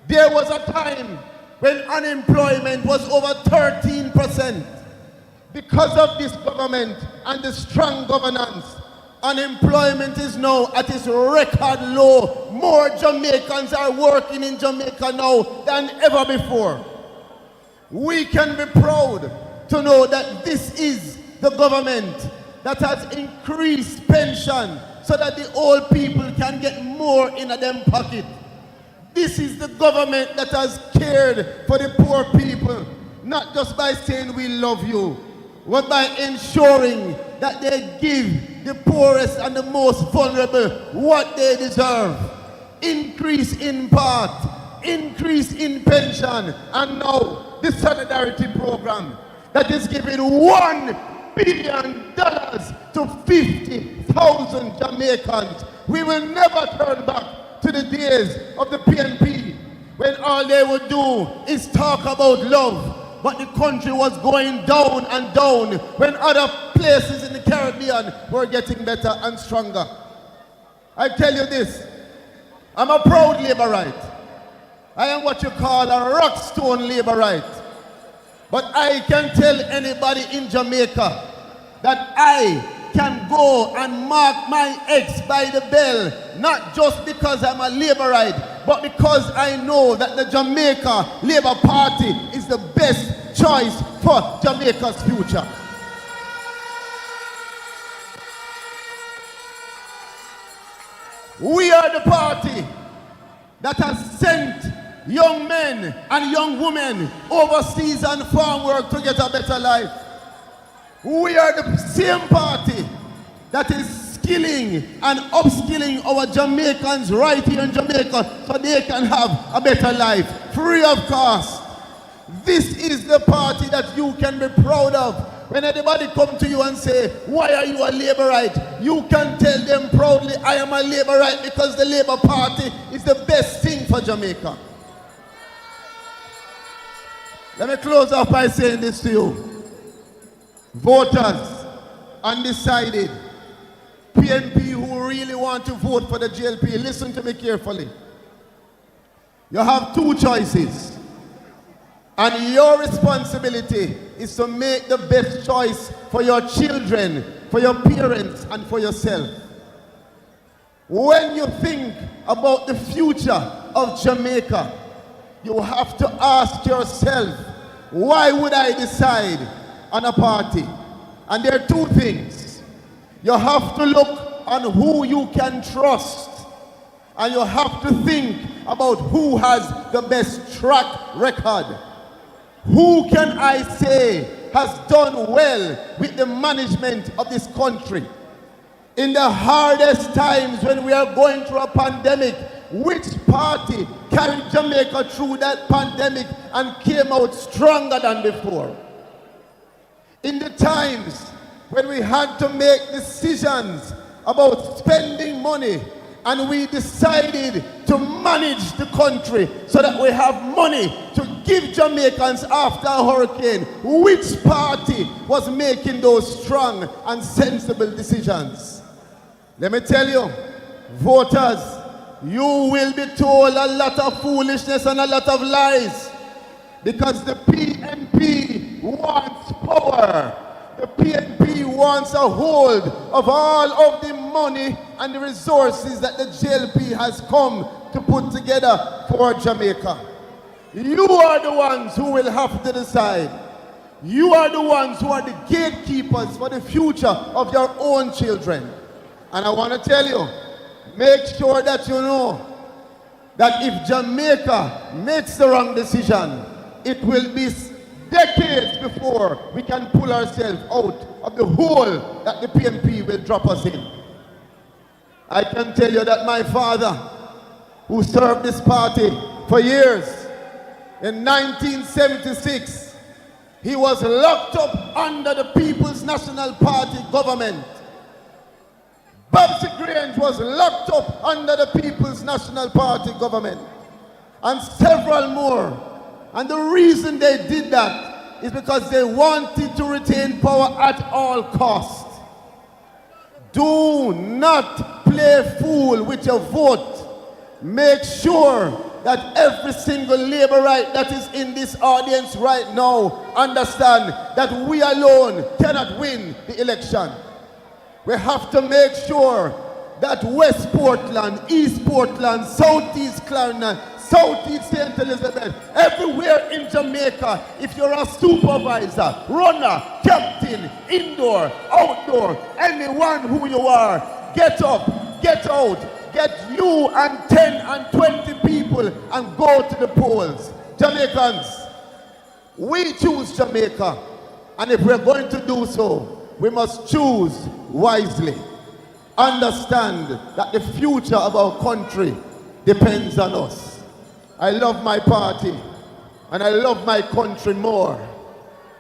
There was a time when unemployment was over 13%. Because of this government and the strong governance, unemployment is now at its record low. More Jamaicans are working in Jamaica now than ever before. We can be proud to know that this is the government that has increased pension so that the old people can get more in them pocket. This is the government that has cared for the poor people, not just by saying we love you, but by ensuring that they give the poorest and the most vulnerable what they deserve. Increase in part, increase in pension, and now the solidarity program that is giving $1 billion to 50,000 Jamaicans. We will never turn back to the days of the PNP when all they would do is talk about love. But the country was going down and down when other places in the Caribbean were getting better and stronger. I tell you this, I'm a proud Labourite. I am what you call a rockstone Labourite. But I can tell anybody in Jamaica that I can go and mark my ex by the bell, not just because I'm a Labourite, but because I know that the Jamaica Labour Party is the best choice for Jamaica's future. We are the party that has sent young men and young women overseas and farm work to get a better life. We are the same party that is skilling and upskilling our Jamaicans right here in Jamaica so they can have a better life, free of cost. This is the party that you can be proud of. When anybody come to you and say, why are you a Labourite? You can tell them proudly, I am a Labourite because the Labour Party is the best thing for Jamaica. Let me close off by saying this to you. Voters, undecided, PNP who really want to vote for the JLP, listen to me carefully. You have two choices. And your responsibility is to make the best choice for your children, for your parents, and for yourself. When you think about the future of Jamaica, you have to ask yourself, why would I decide on a party? And there are two things. You have to look on who you can trust, and you have to think about who has the best track record. Who can I say has done well with the management of this country? In the hardest times when we are going through a pandemic, which party carried Jamaica through that pandemic and came out stronger than before? In the times when we had to make decisions about spending money, and we decided to manage the country so that we have money to give Jamaicans after a hurricane, which party was making those strong and sensible decisions? Let me tell you, voters, you will be told a lot of foolishness and a lot of lies, because the PNP wants power. The PNP wants a hold of all of the money and the resources that the JLP has come to put together for Jamaica. You are the ones who will have to decide. You are the ones who are the gatekeepers for the future of your own children. And I want to tell you, make sure that you know that if Jamaica makes the wrong decision, it will be decades before we can pull ourselves out of the hole that the PNP will drop us in. I can tell you that my father, who served this party for years, in 1976, he was locked up under the People's National Party government. Babsy Grange was locked up under the People's National Party government, and several more. And the reason they did that is because they wanted to retain power at all costs. Do not play fool with your vote. Make sure that every single Labourite that is in this audience right now understand that we alone cannot win the election. We have to make sure that West Portland, East Portland, Southeast Clarendon, Southeast St. Elizabeth, everywhere in Jamaica, if you're a supervisor, runner, captain, indoor, outdoor, anyone who you are, get up, get out, get you and 10 and 20 people and go to the polls. Jamaicans, we choose Jamaica, and if we're going to do so, we must choose wisely. Understand that the future of our country depends on us. I love my party, and I love my country more.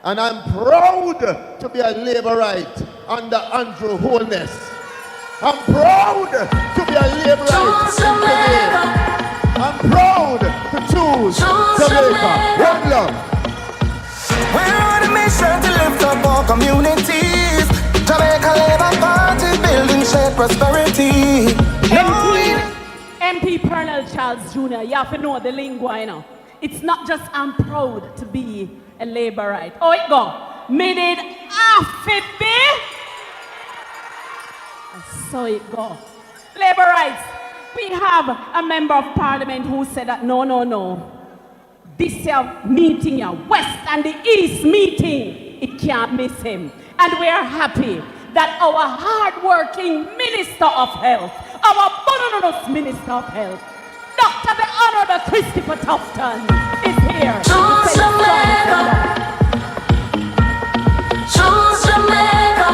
And I'm proud to be a Labourite under Andrew Holness. I'm proud to be a Labourite today. I'm proud to choose Jamaica. One love. We're on a mission to lift up our communities. Jamaica Labour Party building shared prosperity. MP Colonel Charles Jr., you have to know the lingua, you know. It's not just I'm proud to be a Labourite. Oh, it go. Me did half it be. So it go. Labor rights. We have a member of parliament who said that no. This meeting, West and the East meeting, it can't miss him. And we are happy that our hard-working Minister of Health, our bonus Minister of Health, Dr. the Honorable Christopher Tufton, is here. Choose Jamaica. Choose Jamaica.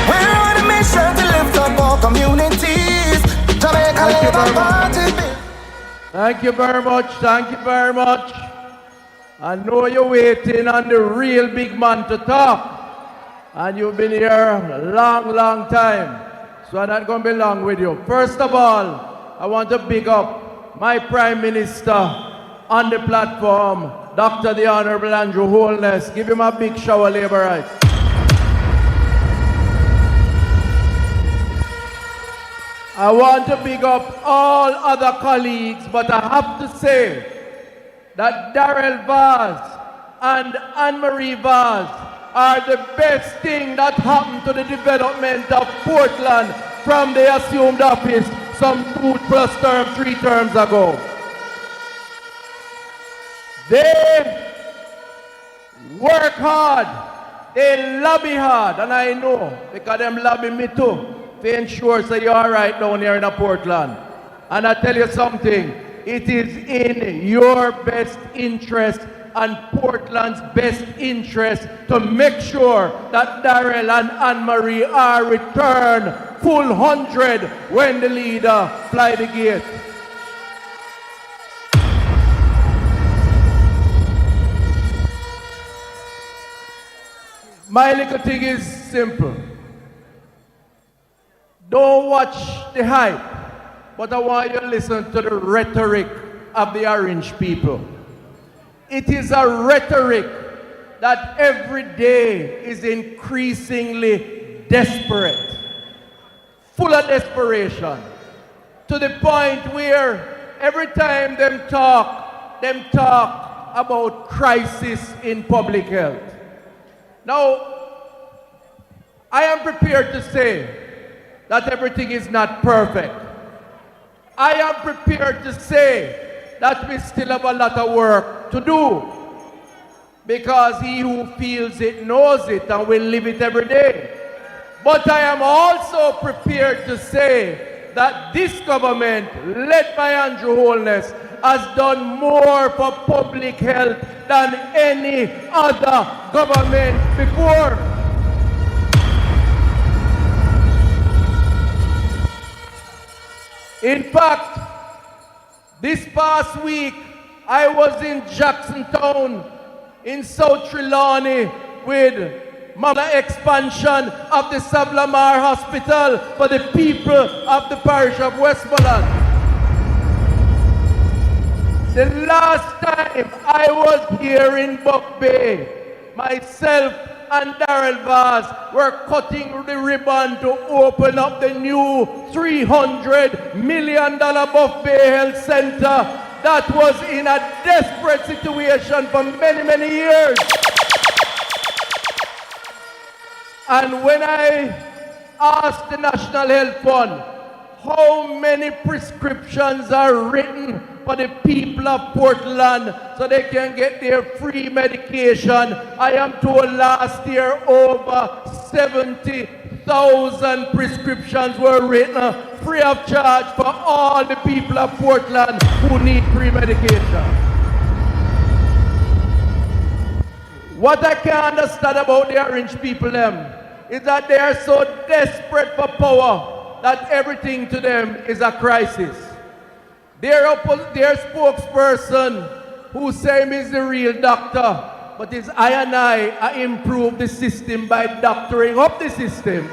We're on a mission to lift up our communities. Jamaica Labour Party. Thank you very much. Thank you very much. I know you're waiting on the real big man to talk. And you've been here a long time. So I'm not going to be long with you. First of all, I want to big up my Prime Minister on the platform, Dr. the Honorable Andrew Holness. Give him a big shower, Labour Rights. I want to big up all other colleagues, but I have to say that Daryl Vaz and Anmarie Vaz are the best thing that happened to the development of Portland from the assumed office some 3 terms ago. They work hard, they lobby hard, and I know because them lobby me too to ensure that you're all right down here in Portland. And I tell you something, it is in your best interest and Portland's best interest to make sure that Daryl and Anmarie are returned full 100 when the leader fly the gate. My little thing is simple. Don't watch the hype, but I want you to listen to the rhetoric of the orange people. It is a rhetoric that every day is increasingly desperate, full of desperation, to the point where every time them talk about crisis in public health. Now, I am prepared to say that everything is not perfect. I am prepared to say that we still have a lot of work to do, because he who feels it knows it and will live it every day. But I am also prepared to say that this government, led by Andrew Holness, has done more for public health than any other government before. In fact, this past week, I was in Jacksontown, in South Trelawney, with the expansion of the Savlamar Hospital for the people of the parish of Westmoreland. The last time I was here in Buck Bay, myself and Daryl Vaz were cutting the ribbon to open up the new $300 million Buck Bay Health Center that was in a desperate situation for many years. And when I asked the National Health Fund how many prescriptions are written for the people of Portland so they can get their free medication, I am told last year over 70,000 prescriptions were written free of charge for all the people of Portland who need free medication. What I can't understand about the orange people is that they are so desperate for power that everything to them is a crisis. Their spokesperson, who say him is the real doctor, but is I improve the system by doctoring up the system.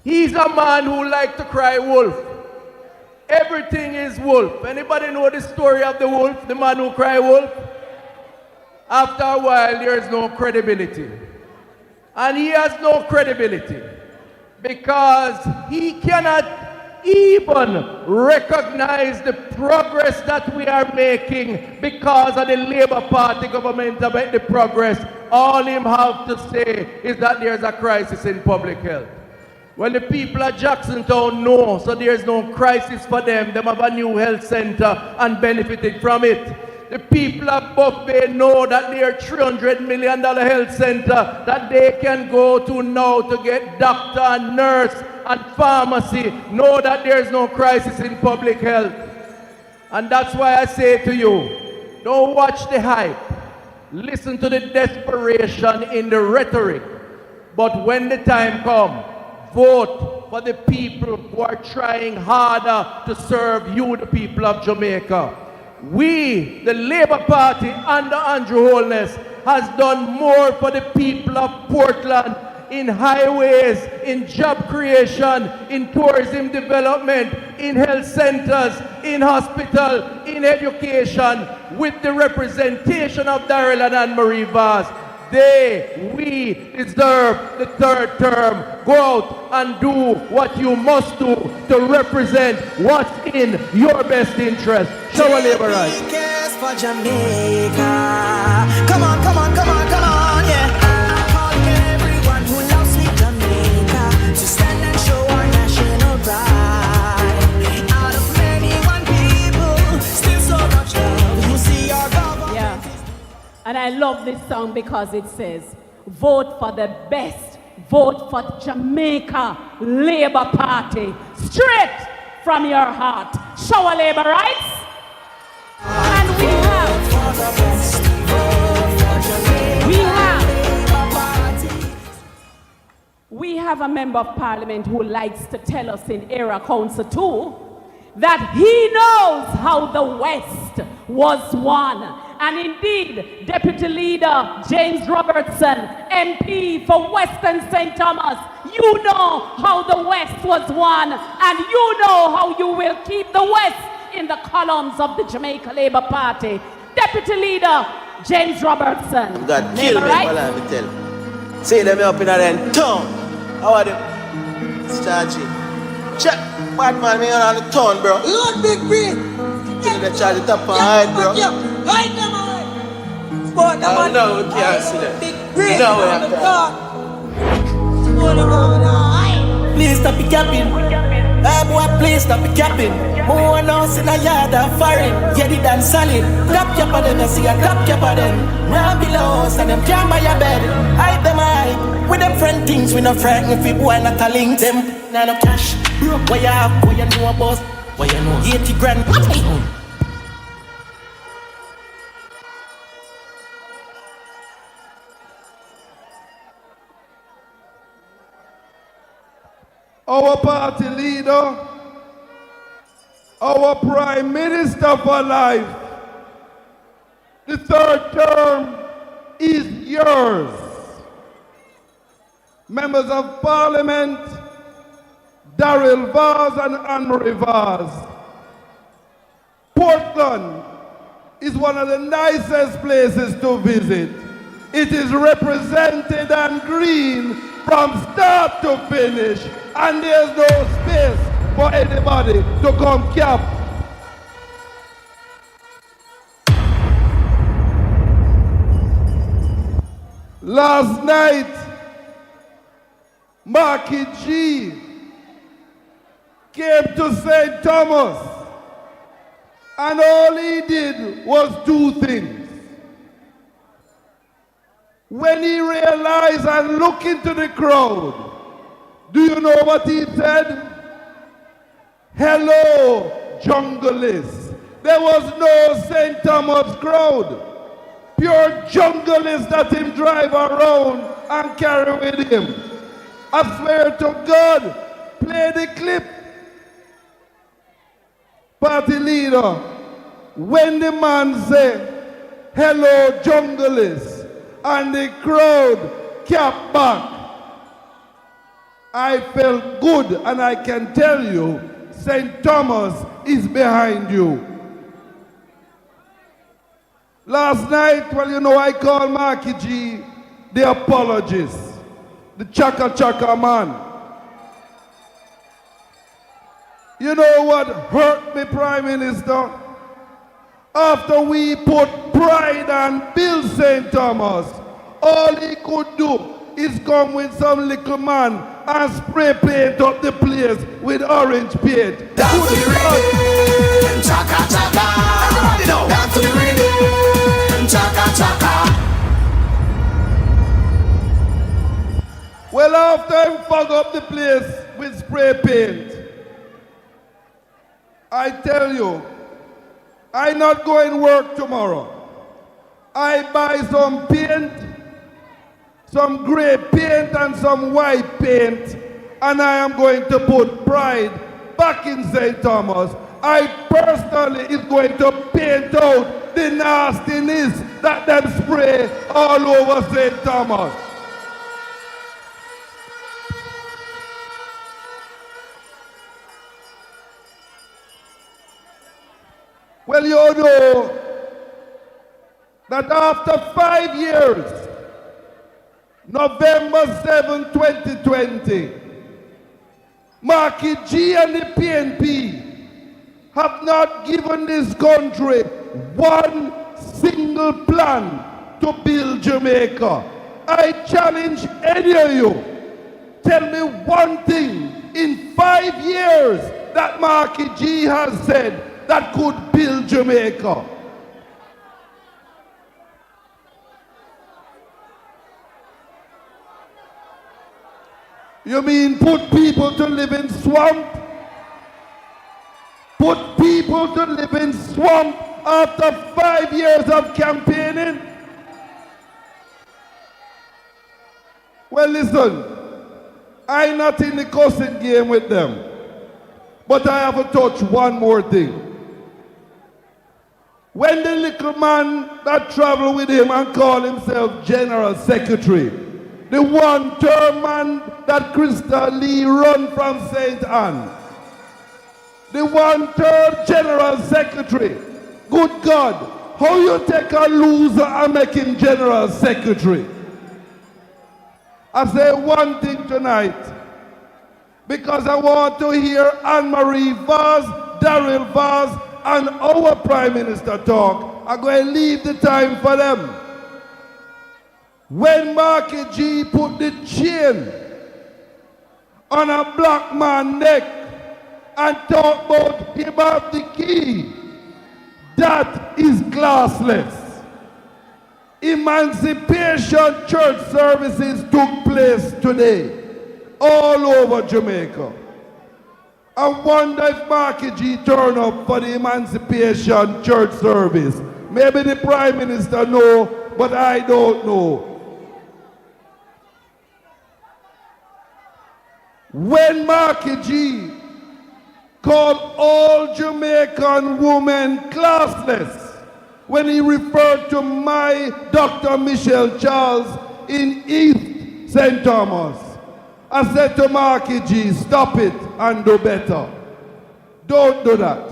He's a man who likes to cry wolf. Everything is wolf. Anybody know the story of the wolf, the man who cry wolf? After a while, there is no credibility. And he has no credibility because he cannot even recognize the progress that we are making because of the Labour Party government about the progress. All him have to say is that there's a crisis in public health. When the people of Jacksontown know, so there's no crisis for them, them have a new health center and benefited from it. The people of Buff Bay know that their $300 million health center that they can go to now to get doctor and nurse and pharmacy, know that there's no crisis in public health. And that's why I say to you, don't watch the hype. Listen to the desperation in the rhetoric. But when the time comes, vote for the people who are trying harder to serve you, the people of Jamaica. We, the Labour Party under Andrew Holness, has done more for the people of Portland in highways, in job creation, in tourism development, in health centers, in hospital, in education, with the representation of Daryl and Anmarie Vaz. We deserve the third term. Go out and do what you must do to represent what's in your best interest. Show a labor right. For Jamaica. Come on, come on, come on, come on, yeah. I'm calling everyone who loves me, Jamaica, to stand and show our national pride. Out of many one people, still so much love. You see our government. Yeah. And I love this song because it says, vote for the best, vote for Jamaica Labour Party, straight from your heart. Show a labor rights. And we have a member of parliament who likes to tell us in Era Council 2 that he knows how the West was won. And indeed, Deputy Leader James Robertson, MP for Western St. Thomas, you know how the West was won, and you know how you will keep the West in the columns of the Jamaica Labour Party. Deputy Leader James Robertson. God kill me, right? I tell. See them up in a town. How are them? Starchy. Check. Bad man, me on the town, bro. Lord, big brain. Kill the charge the top of my head, bro. Hide them away. Oh, no, we can't see them. No, we have to. Please stop the capping. Hey boy, please stop the capping. More house in a yard of foreign. Yeah, the dance solid. Top cap of them, you see a top cap of them. Now below us and them can't buy your bed. Hide them hide. With them friend things, we no frightened if we boy not a link them. Now no cash. Broke what you have, what you know about. What you know? 80 grand. Our party leader, our prime minister for life, the third term is yours. Members of Parliament, Daryl Vaz and Anmarie Vaz. Portland is one of the nicest places to visit. It is represented and green from start to finish, and there's no space for anybody to come cap. Last night, Marky G came to St. Thomas, and all he did was two things. When he realized and looked into the crowd, do you know what he said? Hello, jungleists. There was no St. Thomas crowd. Pure jungleists that him drive around and carry with him. I swear to God, play the clip. Party leader, when the man say, hello, jungleists, and the crowd kept back, I felt good, and I can tell you, St. Thomas is behind you. Last night, well, you know, I called Marky G the apologist, the chaka chaka man. You know what hurt me, Prime Minister? After we put pride and Bill St. Thomas, all he could do is come with some little man and spray paint up the place with orange paint. Dance to the rhythm, chaka chaka. Everybody know. Dance to the rhythm, chaka chaka. Well, after I fog up the place with spray paint, I tell you, I not going work tomorrow. I buy some paint, some gray paint and some white paint, and I am going to put pride back in St. Thomas. I personally is going to paint out the nastiness that them spray all over St. Thomas. Well, you know that after 5 years, November 7, 2020, Marky G and the PNP have not given this country one single plan to build Jamaica. I challenge any of you, tell me one thing in 5 years that Marky G has said that could build Jamaica. You mean put people to live in swamp? Put people to live in swamp after 5 years of campaigning? Well, listen, I'm not in the cussing game with them, but I have to touch one more thing. When the little man that traveled with him and called himself General Secretary, the one-term man that Krista Lee run from St. Anne, the one-term General Secretary, good God, how you take a loser and make him General Secretary? I say one thing tonight, because I want to hear Anmarie Vaz, Daryl Vaz, and our Prime Minister talk. I'm going to leave the time for them. When Marky G put the chain on a black man's neck and talk about him have the key, that is classless. Emancipation church services took place today all over Jamaica. I wonder if Marky G turn up for the Emancipation Church service. Maybe the Prime Minister know, but I don't know. When Marky G called all Jamaican women classless, when he referred to my Dr. Michelle Charles in East St. Thomas, I said to Marky G, stop it and do better. Don't do that.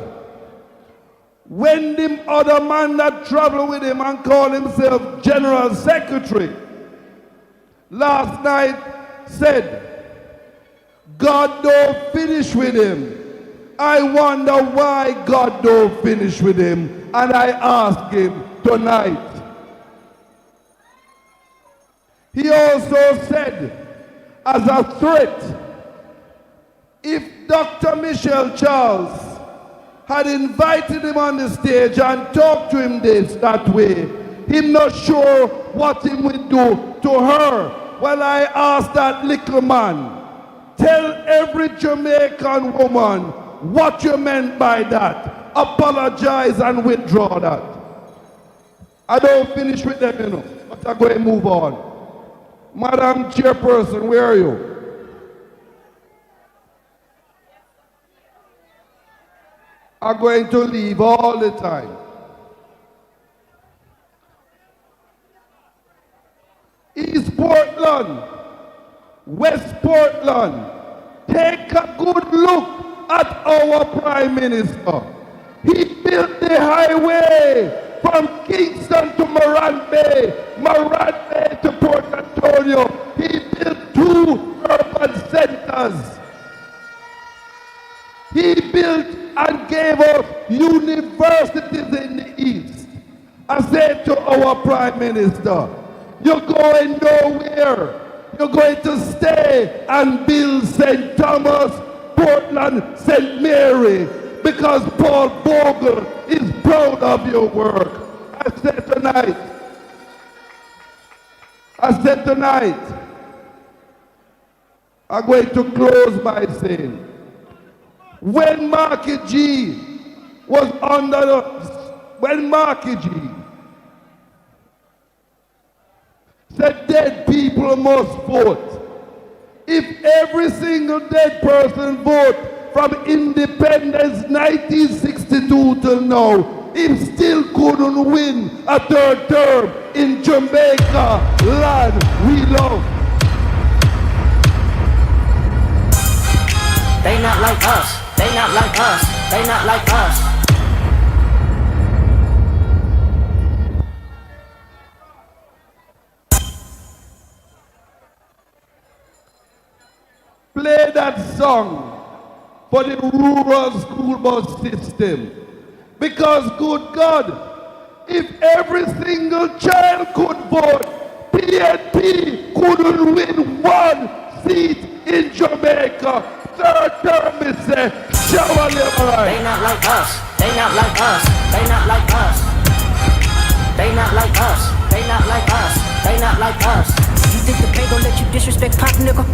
When the other man that traveled with him and called himself General Secretary last night said, God don't finish with him. I wonder why God don't finish with him, and I ask him tonight. He also said, as a threat, if Dr. Michelle Charles had invited him on the stage and talked to him that way, he's not sure what he would do to her. Well, I asked that little man, tell every Jamaican woman what you meant by that. Apologize and withdraw that. I don't finish with them, you know, but I'm going to move on. Madam Chairperson, where are you? I'm going to leave all the time. East Portland, West Portland, take a good look at our Prime Minister. He built the highway from Kingston to Morant Bay to Port Antonio. He built 2 urban centers. He built built and gave us universities in the East. I said to our Prime Minister, you're going nowhere. You're going to stay and build St. Thomas, Portland, St. Mary, because Paul Bogle is proud of your work. I said tonight, I'm going to close by saying, when Marky G was when Marky G said dead people must vote, if every single dead person vote from independence 1962 till now, he still couldn't win a third term in Jamaica, land we love. They not like us, they not like us, they not like us. Play that song for the rural school bus system. Because, good God, if every single child could vote, PNP couldn't win one seat in Jamaica. Third term, me say, shower liberal. They not like us, they not like us, they not like us. They not like us, they not like us, they not like us. You think the pay gon' let you disrespect Pop, nigga?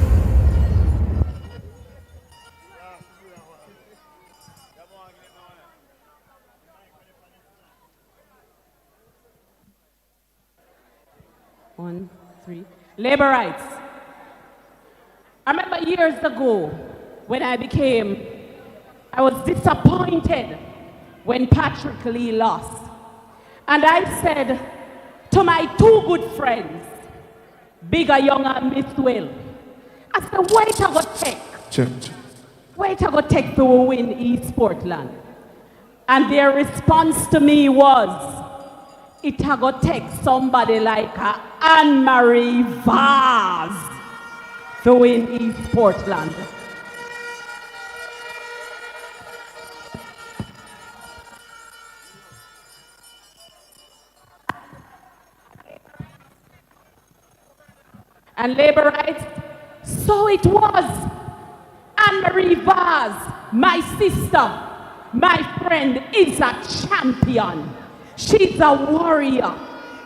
One, three. Labor rights. I remember years ago when I was disappointed when Patrick Lee lost. And I said to my two good friends, Bigger, Young, and Miss Will, I said, wait I go take. Wait I go take to win East Portland. And their response to me was, it a go take somebody like Anmarie Vaz to win East Portland. And labor rights, so it was. Anmarie Vaz, my sister, my friend, is a champion. She's a warrior.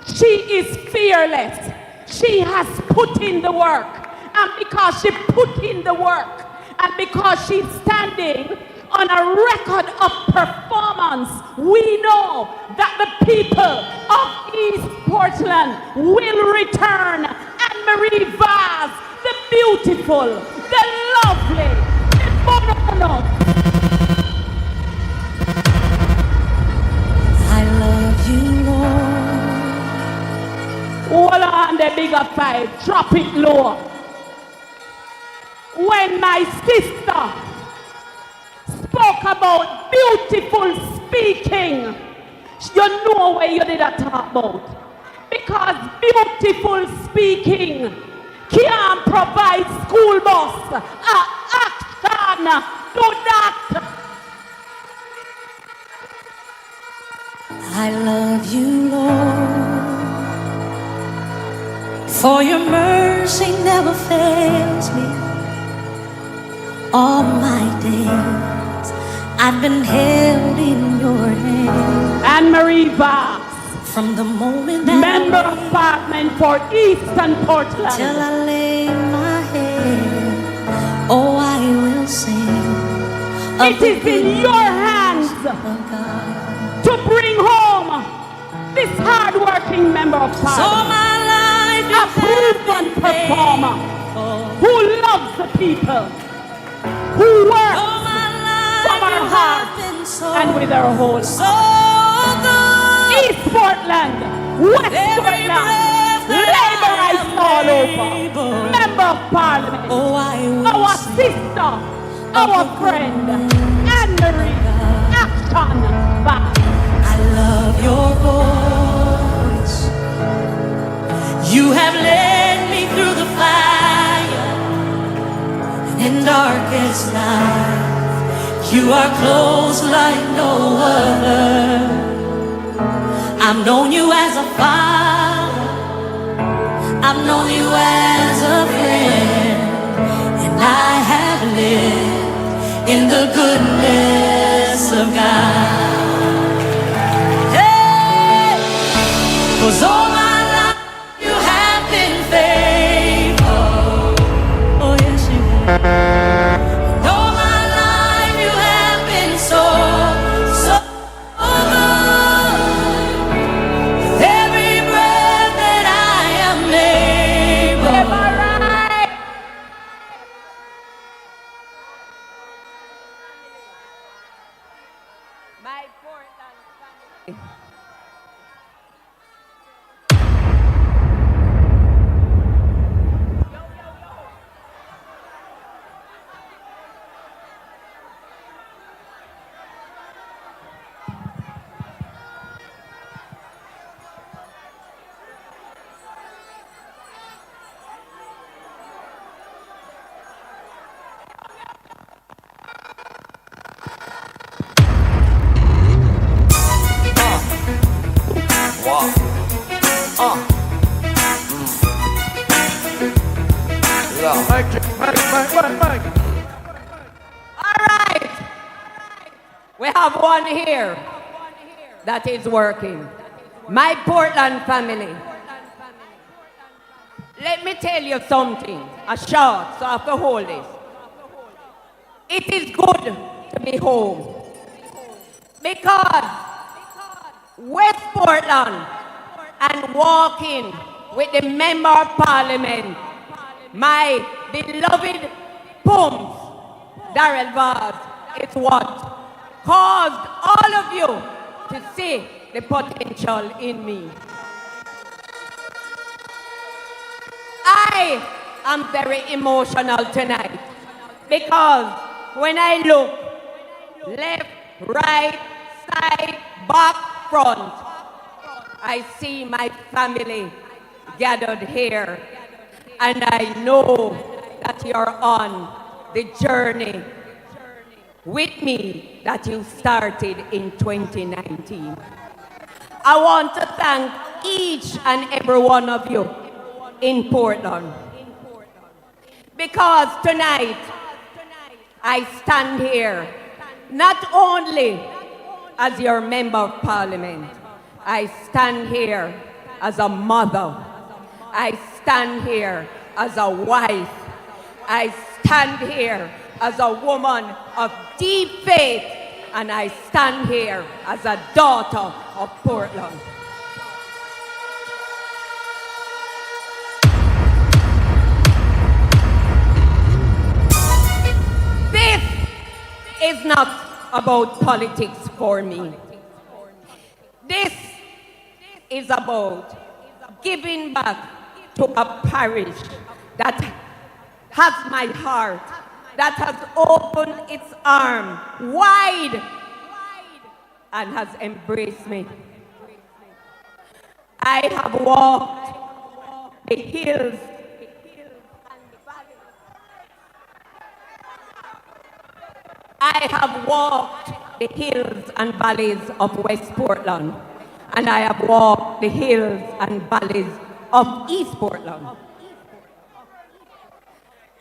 She is fearless. She has put in the work. And because she put in the work, and because she's standing on a record of performance, we know that the people of East Portland will return Anmarie Vaz, the beautiful, the lovely, the monotonous. Hold on the bigger five, drop it low. When my sister spoke about beautiful speaking, you know where you did a talk about. Because beautiful speaking can't provide school bus, action, do that. I love you, Lord, for your mercy never fails me. All my days I've been held in your hand. Anmarie Vaz, from the moment that Member of Parliament for Eastern Portland, till I lay my head, oh, I will sing. It is in your hands to bring home this hard-working Member of Parliament, so my life a proven performer who loves the people, who works from her heart and with her whole heart. East Portland, West Portland, labor rights all over, Member of Parliament, our sister, our friend, Anmarie Action Vaz. I love your voice. You have led me through the fire in darkest night. You are close like no other. I've known you as a father, I've known you as a friend, and I have lived in the goodness of God. Hey! 'Cause all my life you have been faithful. Oh yes you have. And all my life you have been so, so good. With every breath that I am able. Am I right? My Portland family. Mike. All right. We have one here that is working. My Portland family. Let me tell you something, a short, so I have to hold this. It is good to be home because West Portland and walking with the Member of Parliament, my beloved Pums, Daryl Vaz, is what caused all of you to see the potential in me. I am very emotional tonight because when I look left, right, side, back, front, I see my family gathered here, and I know that you're on the journey with me that you started in 2019. I want to thank each and every one of you in Portland, because tonight I stand here not only as your Member of Parliament, I stand here as a mother, I stand here as a wife, I stand here as a woman of deep faith, and I stand here as a daughter of Portland. This is not about politics for me. This is about giving back to a parish that has my heart, that has opened its arm wide and has embraced me. I have walked the hills I have walked the hills and valleys of West Portland, and I have walked the hills and valleys of East Portland.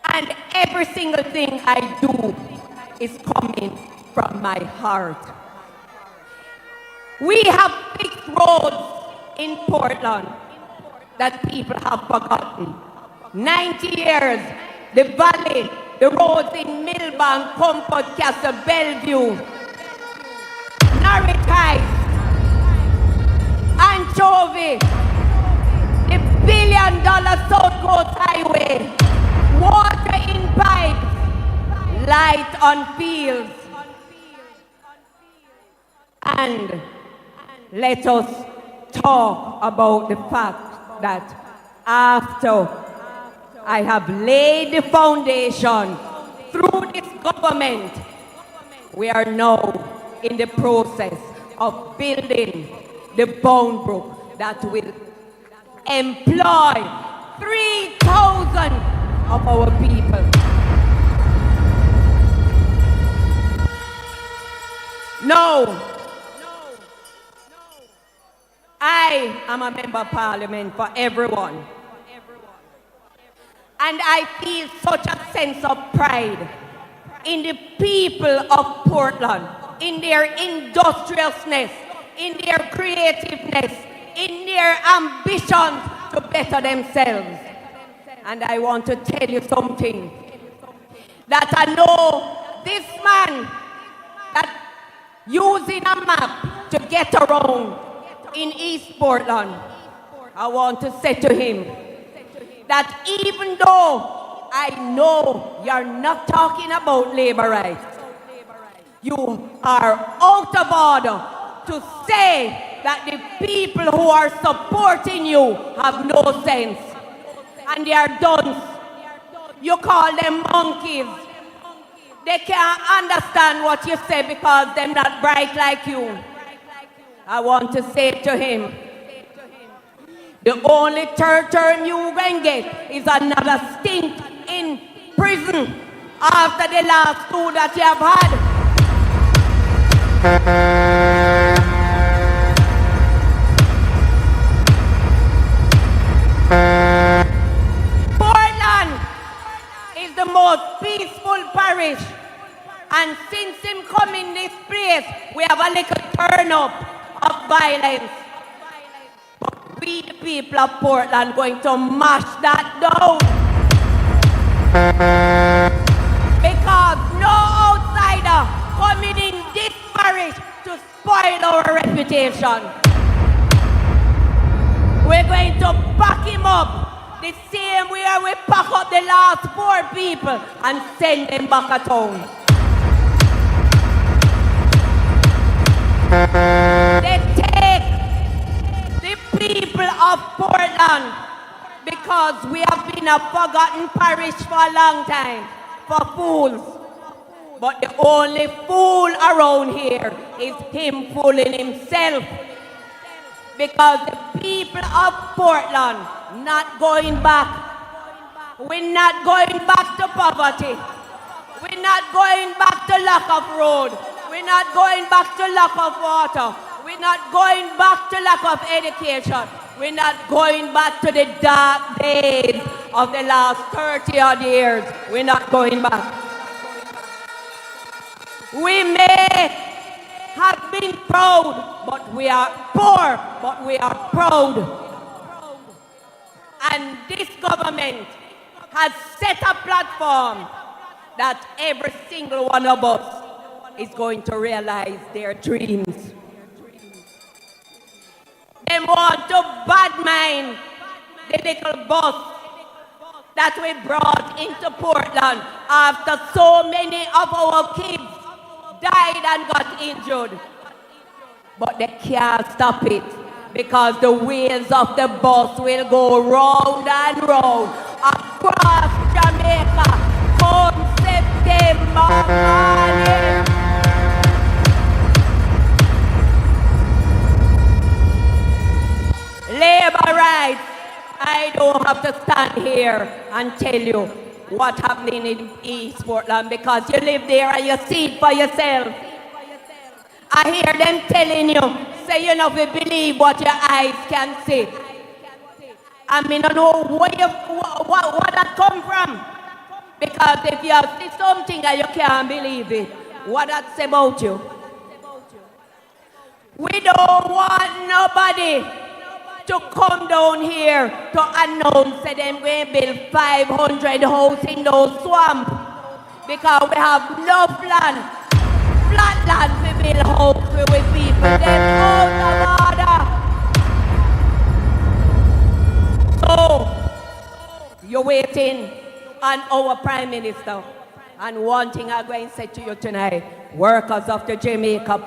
And every single thing I do is coming from my heart. We have fixed roads in Portland that people have forgotten. 90 years, the valley, the roads in Millbank, Comfort, Castle, Bellevue, Norwich Heights, Anchovy, the $1 billion South Coast Highway, water in pipes, light on fields. And let us talk about the fact that after I have laid the foundation through this government, we are now in the process of building the bone brook that will employ 3,000 of our people. No. I am a member of parliament for everyone. And I feel such a sense of pride in the people of Portland, in their industriousness, in their creativeness, in their ambition to better themselves. And I want to tell you something, that I know this man that using a map to get around in East Portland, I want to say to him that even though I know you're not talking about labor rights, you are out of order to say that the people who are supporting you have no sense and they are dunce. You call them monkeys. They can't understand what you say because they're not bright like you. I want to say to him, the only third term you can get is another stint in prison after the last two that you have had. Portland is the most peaceful parish, and since him come in this place, we have a little turn up of violence. But we, the people of Portland, going to mash that down. Because no outsider coming in this parish to spoil our reputation. We're going to back him up the same way we pack up the last 4 people and send them back at home. They take the people of Portland because we have been a forgotten parish for a long time, for fools. But the only fool around here is him fooling himself. Because the people of Portland not going back. We're not going back to poverty. We're not going back to lack of road. We're not going back to lack of water. We're not going back to lack of education. We're not going back to the dark days of the last 30 odd years. We're not going back. We may have been proud, but we are poor, but we are proud. And this government has set a platform that every single one of us is going to realize their dreams. They want to badmine the little bus that we brought into Portland after so many of our kids died and got injured. But they can't stop it because the wheels of the bus will go round and round across Jamaica come September morning. Labor rights. I don't have to stand here and tell you what's happening in East Portland because you live there and you see it for yourself. I hear them telling you, say you know, if you believe what your eyes can see. I mean, I don't know where what that come from. Because if you see something and you can't believe it, what that say about you? We don't want nobody to come down here to announce that they're going to build 500 houses in those swamps. Because we have enough land, flat land to build houses with people. They're out of order. So, you're waiting on our Prime Minister. And one thing I'm going to say to you tonight, workers of the Jamaica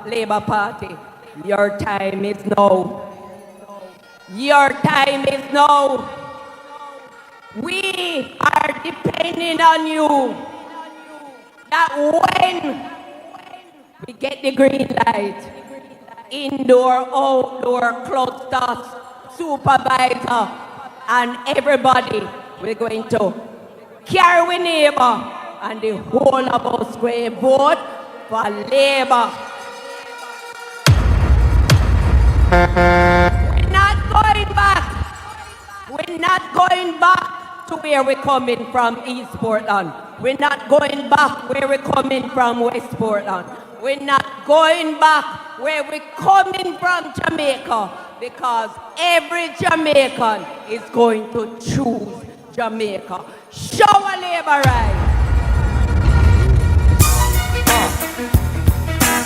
Labour Party, your time is now. Your time is now. We are depending on you. That when we get the green light, indoor, outdoor, clusters, supervisor, and everybody, we're going to carry with neighbor, and the whole of us will vote for Labour. We're not going back. We're not going back to where we're coming from, East Portland. We're not going back where we're coming from, West Portland. We're not going back where we're coming from, Jamaica, because every Jamaican is going to choose Jamaica. Shower labor right.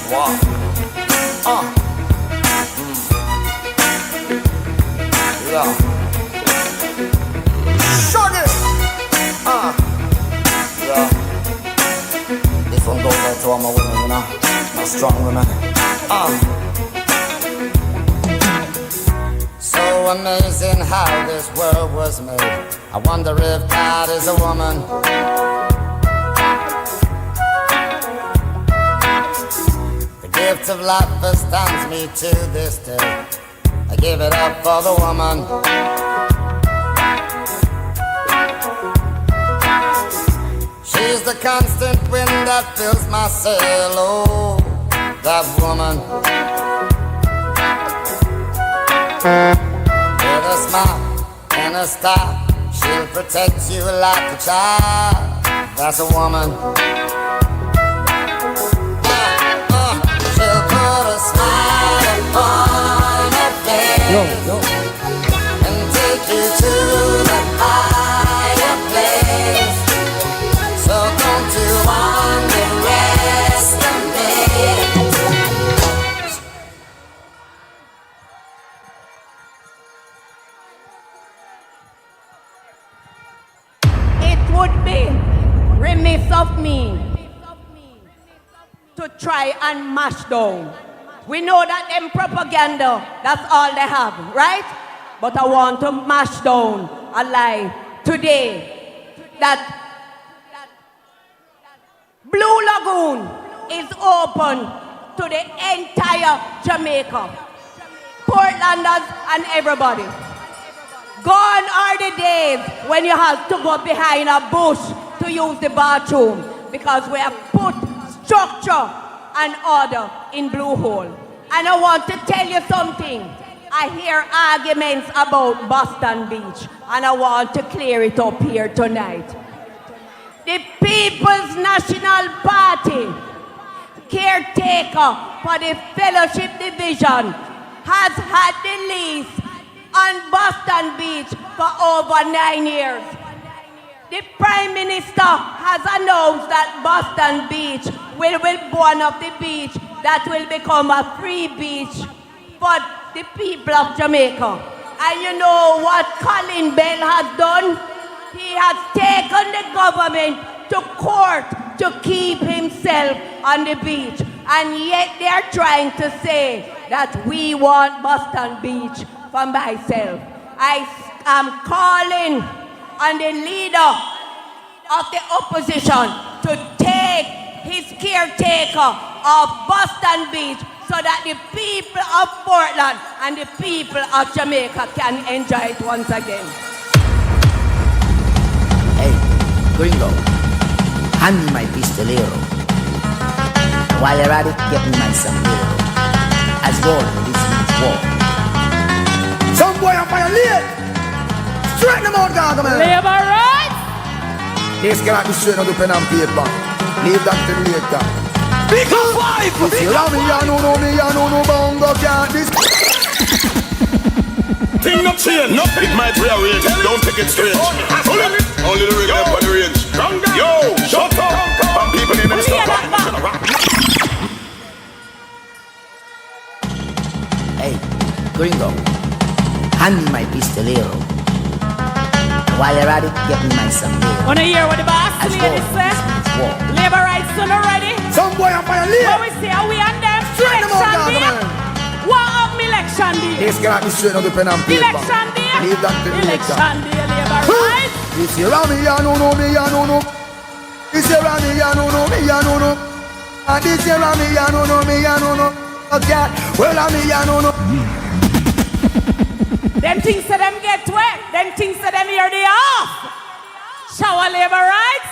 Wow. Yeah. Shaggy. Yeah. This one goes out to all my women, you know, my strong women. So amazing how this world was made. I wonder if God is a woman. The gift of life astounds me to this day. I give it up for the woman. She's the constant wind that fills my sail. Oh, that woman. With a smile and a star, she'll protect you like a child. That's a woman. She'll put a smile upon her face and take you to the higher place. So don't you underestimate. It would be remiss of me to try and mash down. We know that them propaganda, that's all they have, right? But I want to mash down a lie today that Blue Lagoon is open to the entire Jamaica, Portlanders and everybody. Gone are the days when you have to go behind a bush to use the bathroom, because we have put structure and order in Blue Hole. And I want to tell you something. I hear arguments about Boston Beach, and I want to clear it up here tonight. The People's National Party caretaker for the Fellowship Division has had the lease on Boston Beach for over 9 years. The Prime Minister has announced that Boston Beach will be one of the beach that will become a free beach for the people of Jamaica. And you know what Colin Bell has done? He has taken the government to court to keep himself on the beach. And yet they are trying to say that we want Boston Beach for myself. I am calling on the leader of the opposition to take his caretaker of Boston Beach so that the people of Portland and the people of Jamaica can enjoy it once again. Hey, gringo, hand me my pistolero. While you're at it, get me my sombrero. As war, this means war. Some boy on fire, late. Straighten them out, Gargamel. Labor rights. This cannot be straight on the pen and paper. Leave that till later. Big up five! If you love me, you know me, you know bongo can't this. Thing not change, no it might rearrange. Don't take it strange. Only the regular for the range. Yo, shut up! Some people in the stop. Hey, gringo, hand me my pistolero. While you're at it, get me my sombrero. Wanna hear what the boss lady say? Labor rights soon already? Some boy on fire, late. What we say, are we on them? Straighten them out, Gargamel. What of me election day? This cannot be straight on the pen and paper. Election day? Leave that till later. Election day, labor rights. This year on me, you know me, you know. This year on me, you know me, you know. And this year on me, you know me, you know. Okay, well on me, you know. Them things that them get wet. Them things that them hear they off. Shower labor rights.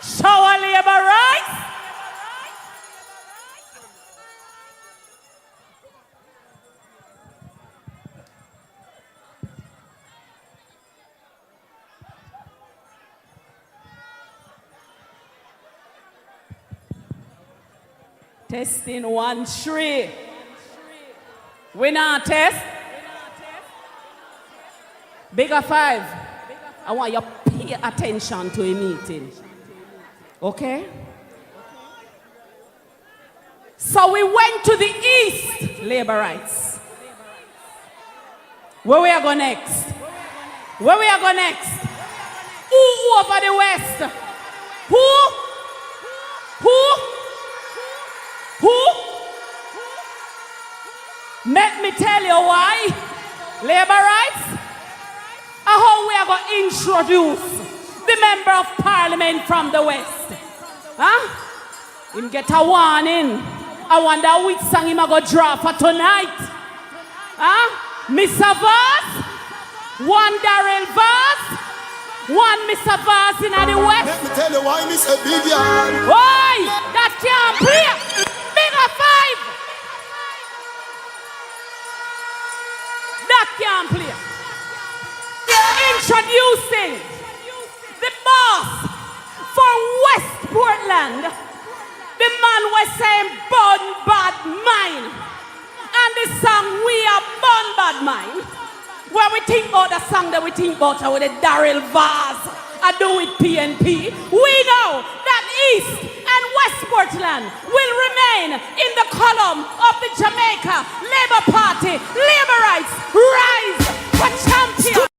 Shower labor rights. Testing 1, 3. We not test. Bigger 5. I want you to pay attention to a meeting. Okay? So we went to the east, labor rights. Where we are going next? Where we are going next? Who over the west? Who? Let me tell you why. Labor rights? How we are going to introduce the member of parliament from the west. Huh? Him get a warning. I wonder which song him going to draw for tonight. Huh? Mr. Vaz, one Daryl Vaz, one Mr. Vaz in the west. Let me tell you why Mr. Big Yard. Why? That can't play. Bigger 5. That can't play. Introducing the boss for West Portland. The man was saying Bun Bad Mind. And the song We Are Bun Bad Mind. When we think about the song that we think about with the Daryl Vaz, I do with PNP, we know that East and West Portland will remain in the column of the Jamaica Labour Party. Labour rights, rise for champion.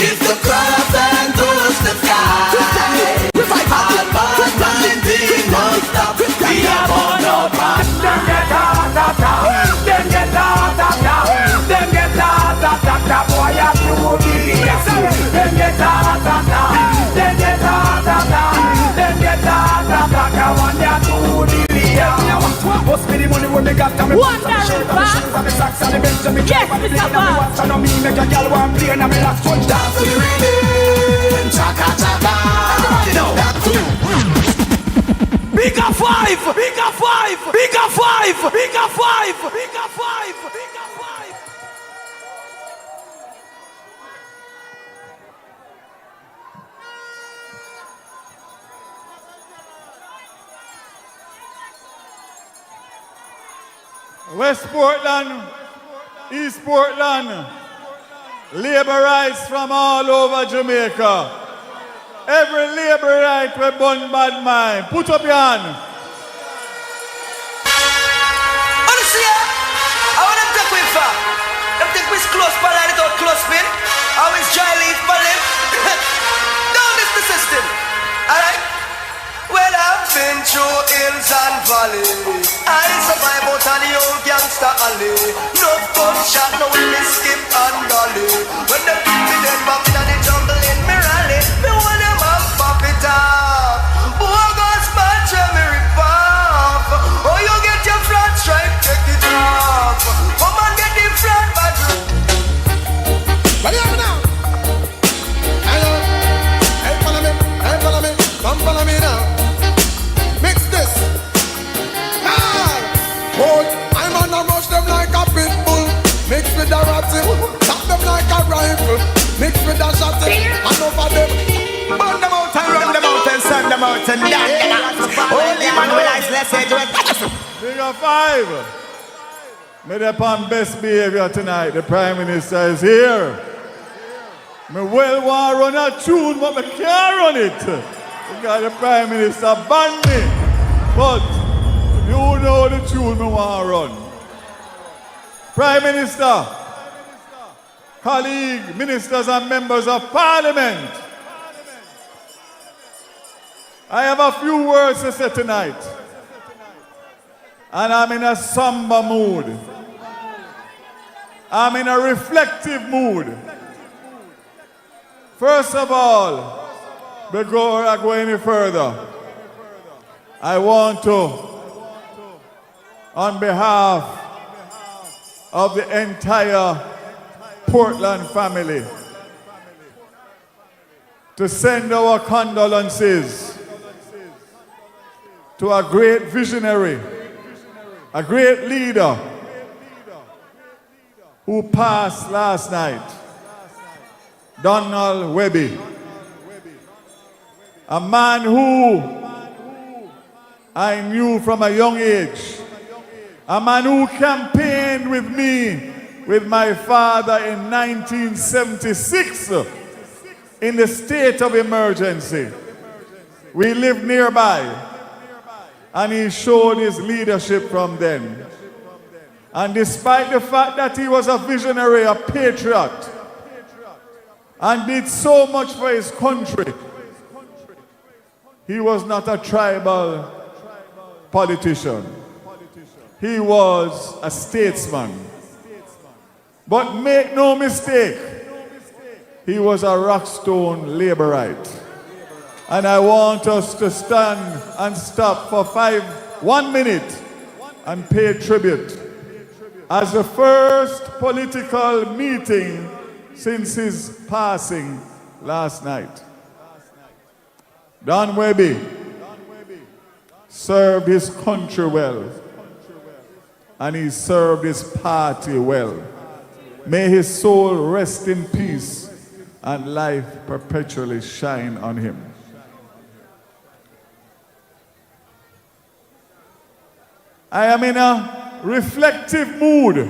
If the cross and towards the sky, all bad mind we must stop. We are born of man. Them get out, them get out, them get out, boy, I do believe. Them get out, them get out, them get out, I want you to believe. Must be the money when me got coming. One Daryl Vaz. Yes, Mr. Vaz. I know me make a girl want play and I me last one dance to the rhythm. Chaka chaka. You know that too. Bigger 5. Bigger 5. Bigger 5. Bigger 5. Bigger 5. Bigger 5. West Portland, East Portland, labor rights from all over Jamaica. Every labor right with Bun Bad Mind. Put up your hand. Honestly, I want to take with her. Them take with close pan and without close pin. Always dry leaf for them. Down this the system. Alright? Well, I've been through hills and valleys. I survive out of the old gangster alley. No gunshot, no we skip and dolly. When the people dead back in the jungle in me rally, me want them up, pop it up. Bogus match me rip off. Oh, you get your front stripe, take it off. Come and get the front battery. Ready up now? Hello. Hey, follow me. Hey, follow me. Come follow me now. Mix this. Boy, I'm on a rush them like a pit bull. Mix with a ratty. Tap them like a rifle. Mix with a shotty. And over them. Burn them out and run them out and send them out and down them out. Holy man will I let's say to it. Bigger 5. Me dey on best behavior tonight. The Prime Minister is here. Me well want run a tune, but me can't run it. Because the Prime Minister banned me. But you know the tune me want to run. Prime Minister, colleague, ministers and members of Parliament, I have a few words to say tonight. And I'm in a somber mood. I'm in a reflective mood. First of all, before I go any further, I want to, on behalf of the entire Portland family, to send our condolences to a great visionary, a great leader who passed last night, Donald Webby, a man who I knew from a young age, a man who campaigned with me, with my father in 1976 in the state of emergency. We lived nearby, and he showed his leadership from then. And despite the fact that he was a visionary, a patriot, and did so much for his country, he was not a tribal politician. He was a statesman. But make no mistake, he was a rockstone laborite. And I want us to stand and stop for 1 minute and pay tribute as the first political meeting since his passing last night. Don Webby served his country well, and he served his party well. May his soul rest in peace and life perpetually shine on him. I am in a reflective mood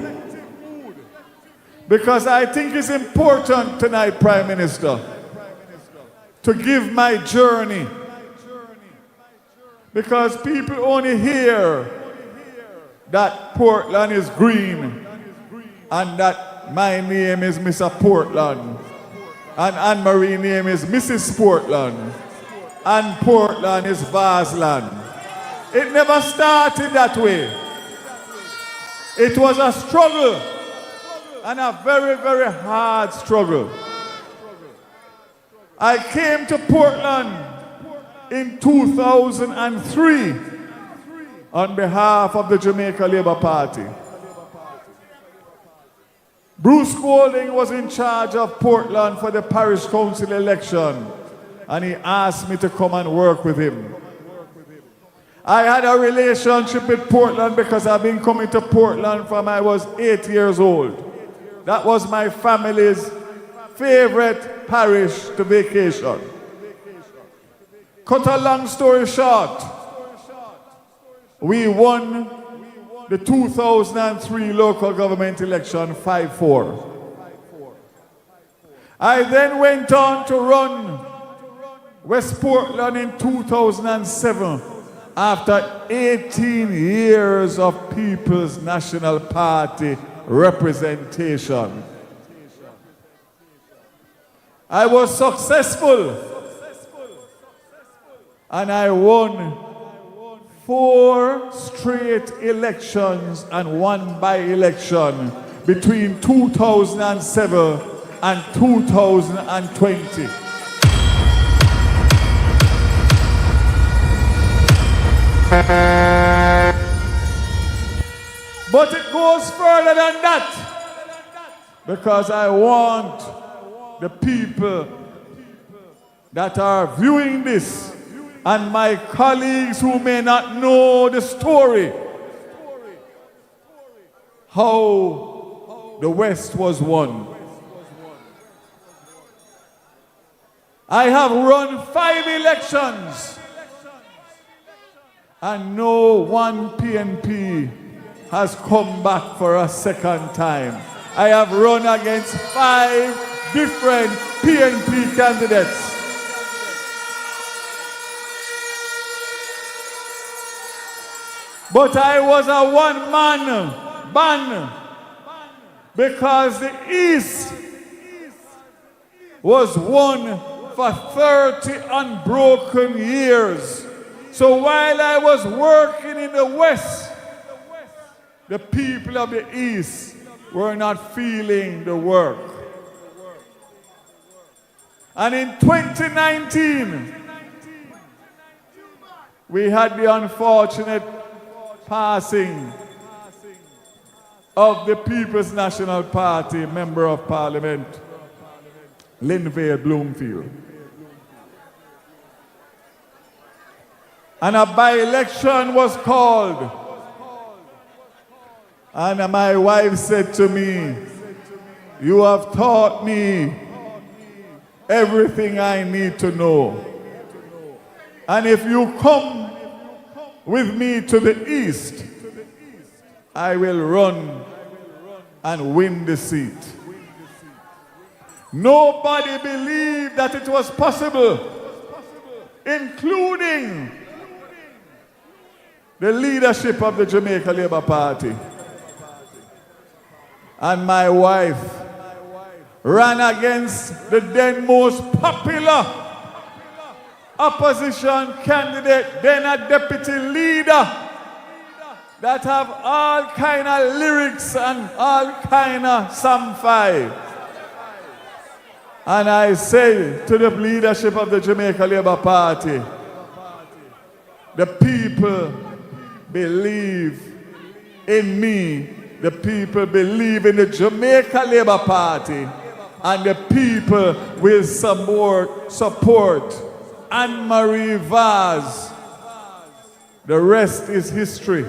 because I think it's important tonight, Prime Minister, to give my journey, because people only hear that Portland is green and that my name is Mr. Portland and Anmarie name is Mrs. Portland and Portland is Vazland. It never started that way. It was a struggle, and a very, very hard struggle. I came to Portland in 2003 on behalf of the Jamaica Labour Party. Bruce Golding was in charge of Portland for the parish council election, and he asked me to come and work with him. I had a relationship with Portland because I've been coming to Portland from I was 8 years old. That was my family's favorite parish to vacation. Cut a long story short, we won the 2003 local government election 5-4. I then went on to run West Portland in 2007 after 18 years of People's National Party representation. I was successful, and I won 4 straight elections and 1 by-election between 2007 and 2020. But it goes further than that, because I want the people that are viewing this and my colleagues who may not know the story, how the West was won. I have run 5 elections and no one PNP has come back for a second time. I have run against 5 different PNP candidates. But I was a one-man band because the East was won for 30 unbroken years. So while I was working in the West, the people of the East were not feeling the work. And in 2019, we had the unfortunate passing of the People's National Party Member of Parliament, Linville Bloomfield. And a by-election was called. And my wife said to me, "You have taught me everything I need to know. And if you come with me to the east, I will run and win the seat." Nobody believed that it was possible, including the leadership of the Jamaica Labour Party. And my wife ran against the then most popular opposition candidate, then a deputy leader, that have all kind of lyrics and all kind of Psalm 5. And I say to the leadership of the Jamaica Labour Party, the people believe in me, the people believe in the Jamaica Labour Party, and the people will support Anmarie Vaz. The rest is history.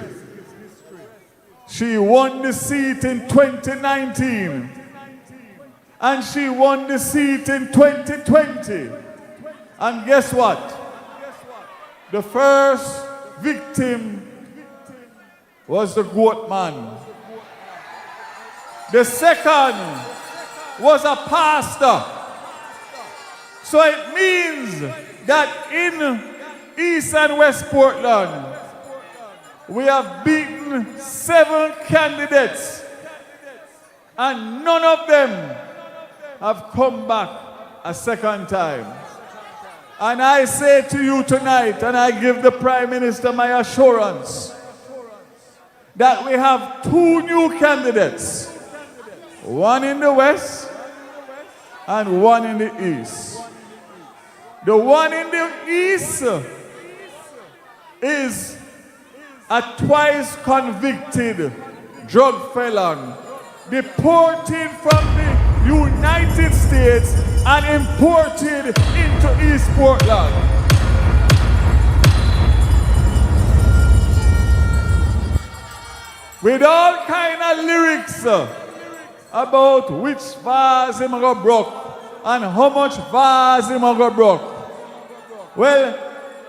She won the seat in 2019, and she won the seat in 2020. And guess what? The first victim was the goat man. The second was a pastor. So it means that in East and West Portland, we have beaten 7 candidates, and none of them have come back a second time. And I say to you tonight, and I give the Prime Minister my assurance, that we have 2 new candidates, one in the West and one in the East. The one in the East is a twice convicted drug felon, deported from the United States and imported into East Portland. With all kind of lyrics about which vase him go broke and how much vase him go broke. Well,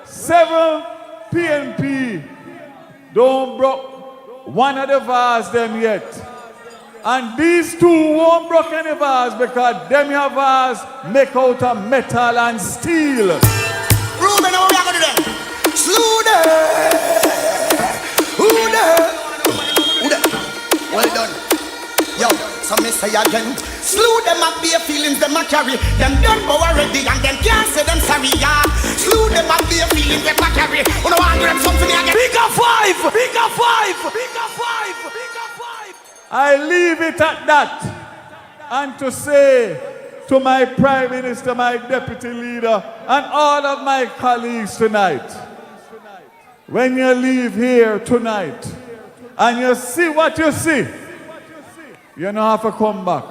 7 PNP don't broke one of the vase them yet. And these 2 won't broke any vase because them have vase make out of metal and steel. Ruben, how we are going to do that? Slew them. Who the? Well done. Yo, so me say again. Slew them up bare feelings, them a carry. Them done bow already and them can't say them sorry, yeah. Slew them up bare feelings, them a carry. You know want them something again. Bigger 5, bigger 5, bigger 5, bigger 5. I leave it at that. And to say to my Prime Minister, my Deputy Leader, and all of my colleagues tonight, when you leave here tonight and you see what you see, you don't have to come back.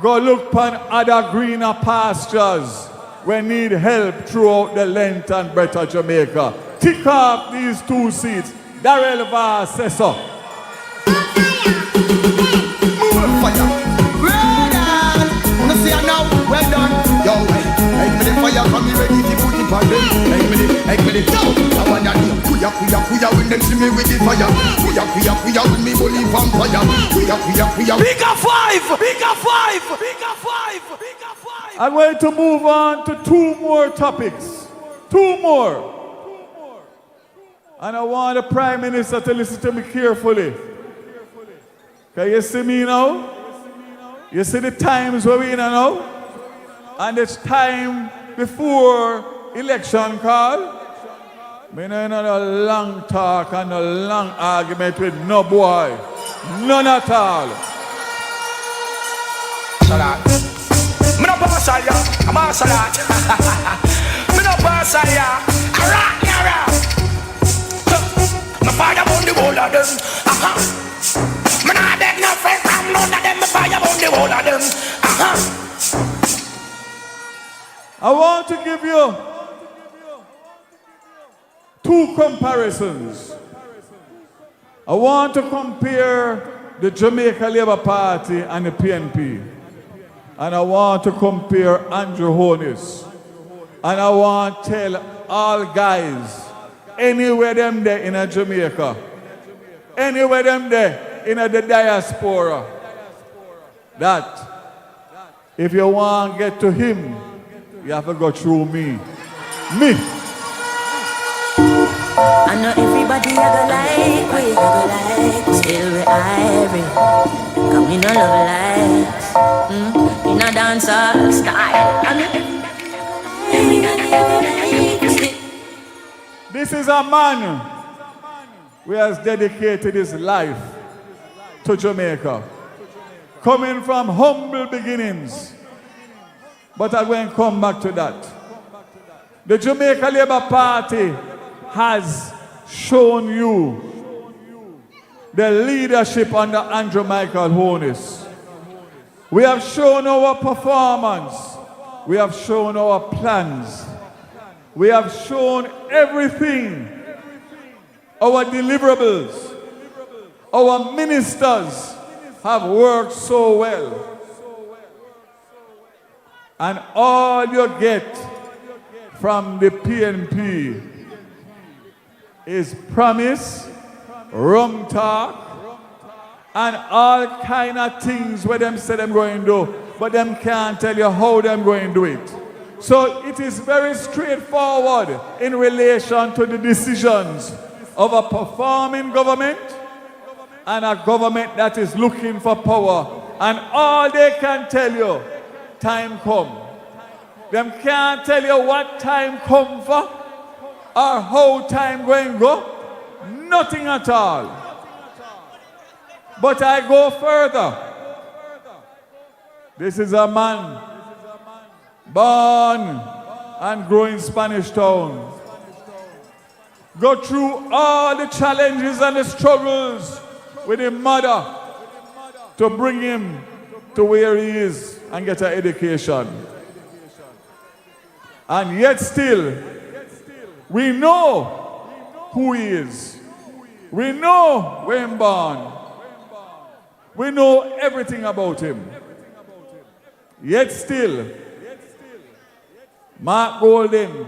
Go look upon other greener pastures where need help throughout the length and breadth of Jamaica. Tick off these 2 seats. Daryl Vaz says so. Well done, yo, hey, me the fire coming ready to put it on them. Hey, me the, yo, I wanna do kuya when them see me with the fire. Kuya when me bully vampire. Kuya. Bigger 5, bigger 5, bigger 5, bigger 5. I'm going to move on to 2 more topics. 2 more. And I want the Prime Minister to listen to me carefully. Can you see me now? You see the times where we in now? And it's time before election call. Me no a long talk and a long argument with no boy. None at all. Shut up. Me no partial, yeah. I'm partial, that. Me no partial, yeah. Alright, yeah. Me fire on the whole of them. Me nah beg no friend from none of them. Me fire on the whole of them. I want to give you two comparisons. I want to compare the Jamaica Labour Party and the PNP. And I want to compare Andrew Holness. And I want to tell all guys, anywhere them there in a Jamaica, anywhere them there in a the diaspora, that if you want to get to him, you have to go through me. Me. I know everybody a go like we, still we irie. Cause we no love life, we no dance all style. I know everybody a go like. This is a man who has dedicated his life to Jamaica, coming from humble beginnings. But I'm going to come back to that. The Jamaica Labour Party has shown you the leadership under Andrew Michael Holness. We have shown our performance. We have shown our plans. We have shown everything. Our deliverables. Our ministers have worked so well. And all you get from the PNP is promise, rum talk, and all kind of things where them say them going to do, but them can't tell you how them going to do it. So it is very straightforward in relation to the decisions of a performing government and a government that is looking for power. And all they can tell you, time come. Them can't tell you what time come for or how time going go. Nothing at all. But I go further. This is a man born and grew in Spanish Town. Go through all the challenges and the struggles with his mother to bring him to where he is and get an education. And yet still, we know who he is. We know where he born. We know everything about him. Yet still, Mark Golden,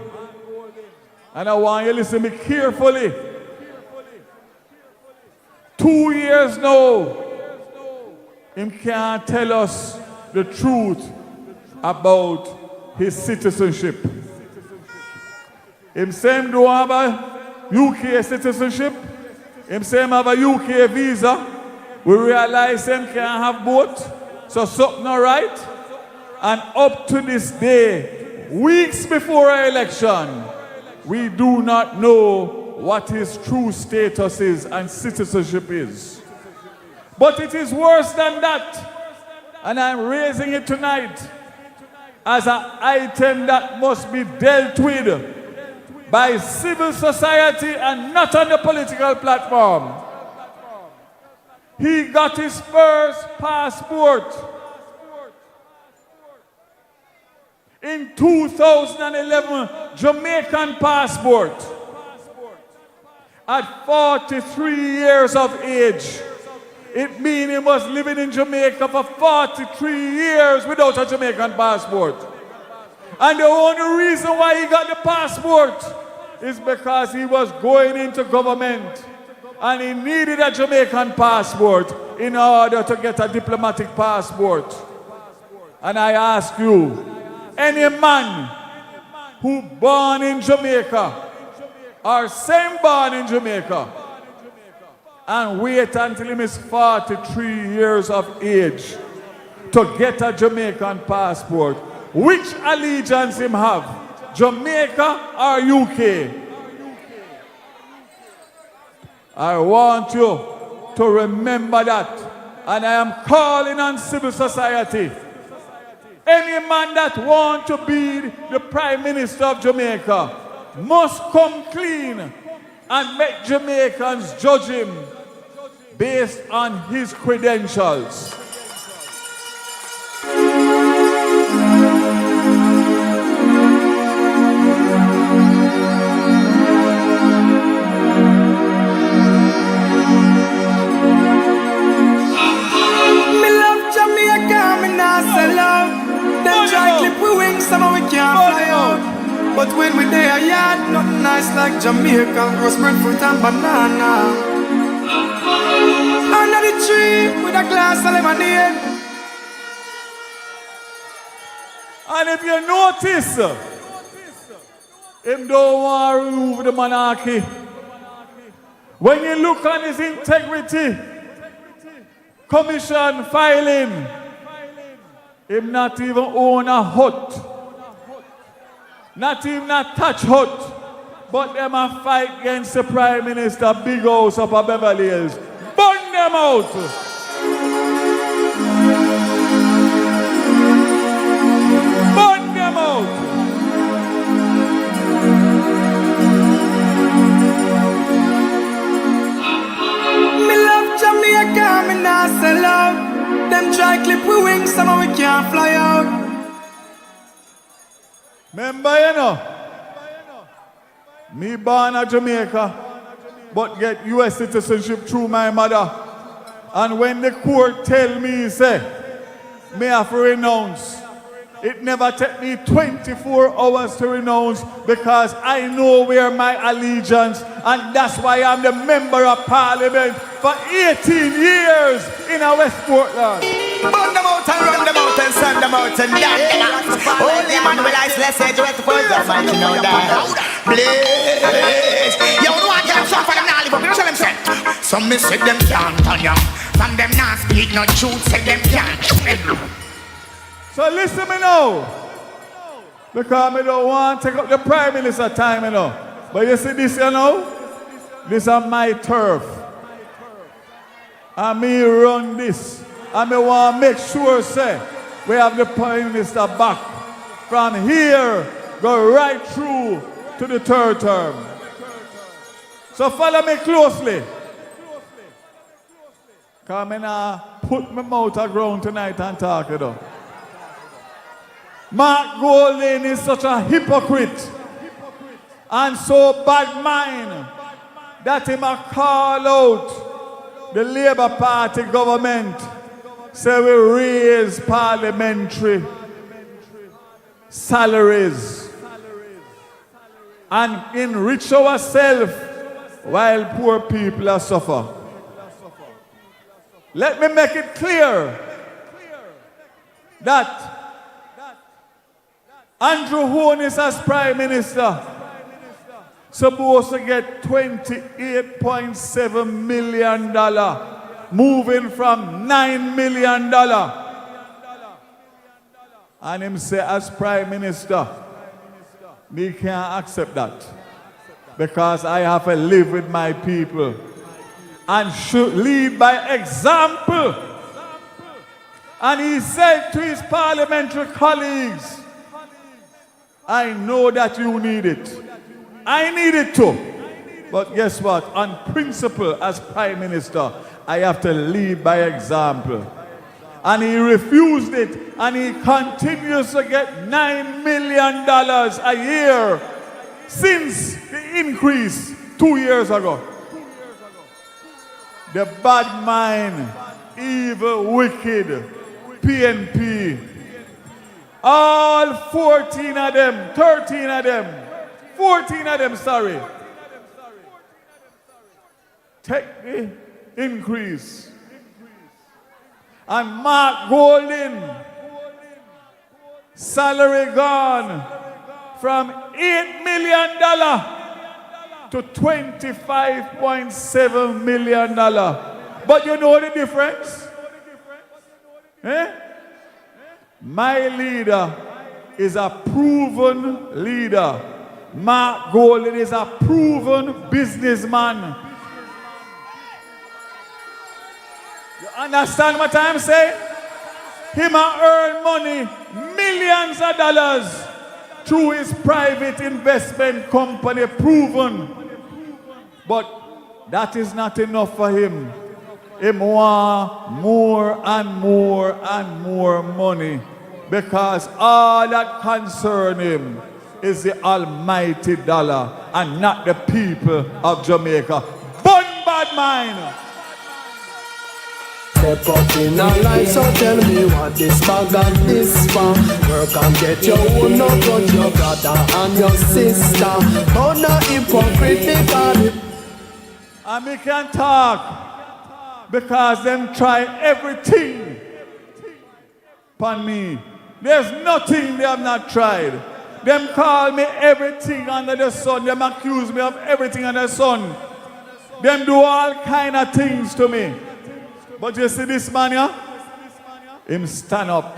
and I want you to listen to me carefully. 2 years now, him can't tell us the truth about his citizenship. Him say him don't have a UK citizenship. Him say him have a UK visa. We realize him can't have both. So something not right. And up to this day, weeks before our election, we do not know what his true status is and citizenship is. But it is worse than that. And I'm raising it tonight as an item that must be dealt with by civil society and not on the political platform. He got his first passport in 2011, Jamaican passport, at 43 years of age. It means he was living in Jamaica for 43 years without a Jamaican passport. And the only reason why he got the passport is because he was going into government and he needed a Jamaican passport in order to get a diplomatic passport. And I ask you, any man who born in Jamaica or same born in Jamaica and wait until he is 43 years of age to get a Jamaican passport, which allegiance him have? Jamaica or UK? I want you to remember that. And I am calling on civil society Any man that wants to be the Prime Minister of Jamaica must come clean and make Jamaicans judge him based on his credentials. Me love Jamaica, me not sell out. Them try clip we wings, somehow we can't fly out. But when we there, yard, nothing nice like Jamaica. Roast bread, fruit and banana. Under the tree with a glass of lemonade. And if you notice, him don't want to remove the monarchy. When you look on his integrity, commission filing, him not even own a hut. Not even a touch hut. But them a fight against the Prime Minister, big house up at Beverly Hills. Burn them out! Burn them out! Me love Jamaica, me not sell out. Them try clip we wings, somehow we can't fly out. Remember, you know, me born in Jamaica, but get US citizenship through my mother. And when the court tell me, say, me have to renounce, it never take me 24 hours to renounce because I know where my allegiance, and that's why I'm the member of parliament for 18 years in a West Portland. Burn them out and run them out and send them out and damn them out. Holy man will I let's say to it for the mighty know that. Blaze. You know what you have some for them now live up. You know what I'm saying? Some me say them can't turn you. Some them not speak no truth. Say them can't. So listen me now. Because I don't want to take up the Prime Minister time, you know. But you see this, you know? This is my turf. And me run this. And me want to make sure, say, we have the Prime Minister back. From here, go right through to the third term. So follow me closely. Because I now put my mouth on ground tonight and talk, you know. Mark Golding is such a hypocrite and so bad mind that he might call out the Labour Party government, say we raise parliamentary salaries and enrich ourselves while poor people are suffer. Let me make it clear that Andrew Holness as Prime Minister supposed to get $28.7 million, moving from $9 million. And him say as Prime Minister, me can't accept that because I have to live with my people and should lead by example. And he said to his parliamentary colleagues, I know that you need it. I need it too. But guess what? On principle, as Prime Minister, I have to lead by example. And he refused it, and he continues to get $9 million a year since the increase 2 years ago. The bad mind, evil, wicked, PNP, all 14 of them, 13 of them, 14 of them, sorry, take the increase. And Mark Golding, salary gone from $8 million to $25.7 million. But you know the difference? Eh? My leader is a proven leader. Mark Golding is a proven businessman. You understand what I'm saying? Him a earn money millions of dollars through his private investment company, proven. But that is not enough for him. He wants more and more and more money, because all that concerns him is the almighty dollar and not the people of Jamaica. Bun bad mind. Step up in a life, so tell me what this bag and this for. Work and get your own, not got your brother and your sister. But not hypocrite because and we can talk because them try everything upon me. There's nothing they have not tried. Them call me everything under the sun. Them accuse me of everything under the sun. Them do all kind of things to me. But you see this man here? Him stand up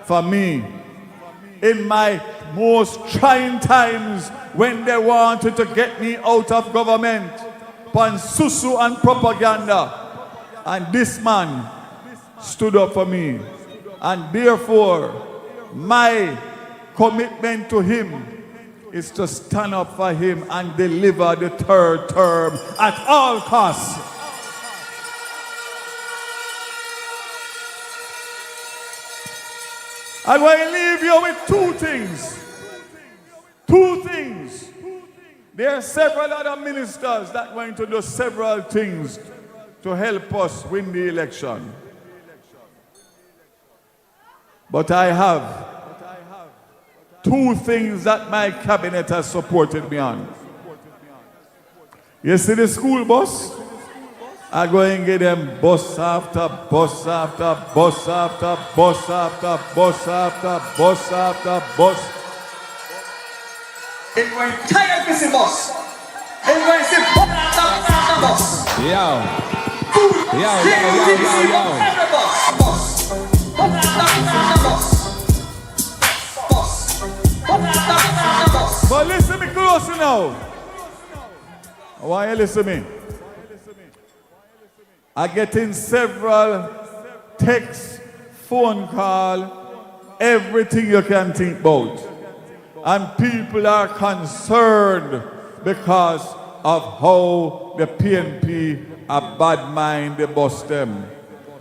for me in my most trying times when they wanted to get me out of government upon susu and propaganda. And this man stood up for me. And therefore, my commitment to him is to stand up for him and deliver the third term at all costs. I'm going to leave you with two things. Two things. There are several other ministers that are going to do several things to help us win the election. But I have two things that my cabinet has supported me on. You see the school bus? I go and get them bus after bus after bus after bus after bus after bus after bus. It's going tired busy bus. It's going to say bus after bus. Yo. Yo. Every bus. Bus after bus. But listen me close now. Why you listen to me? I get in several texts, phone call, everything you can think about. And people are concerned because of how the PNP are bad mind they bust them.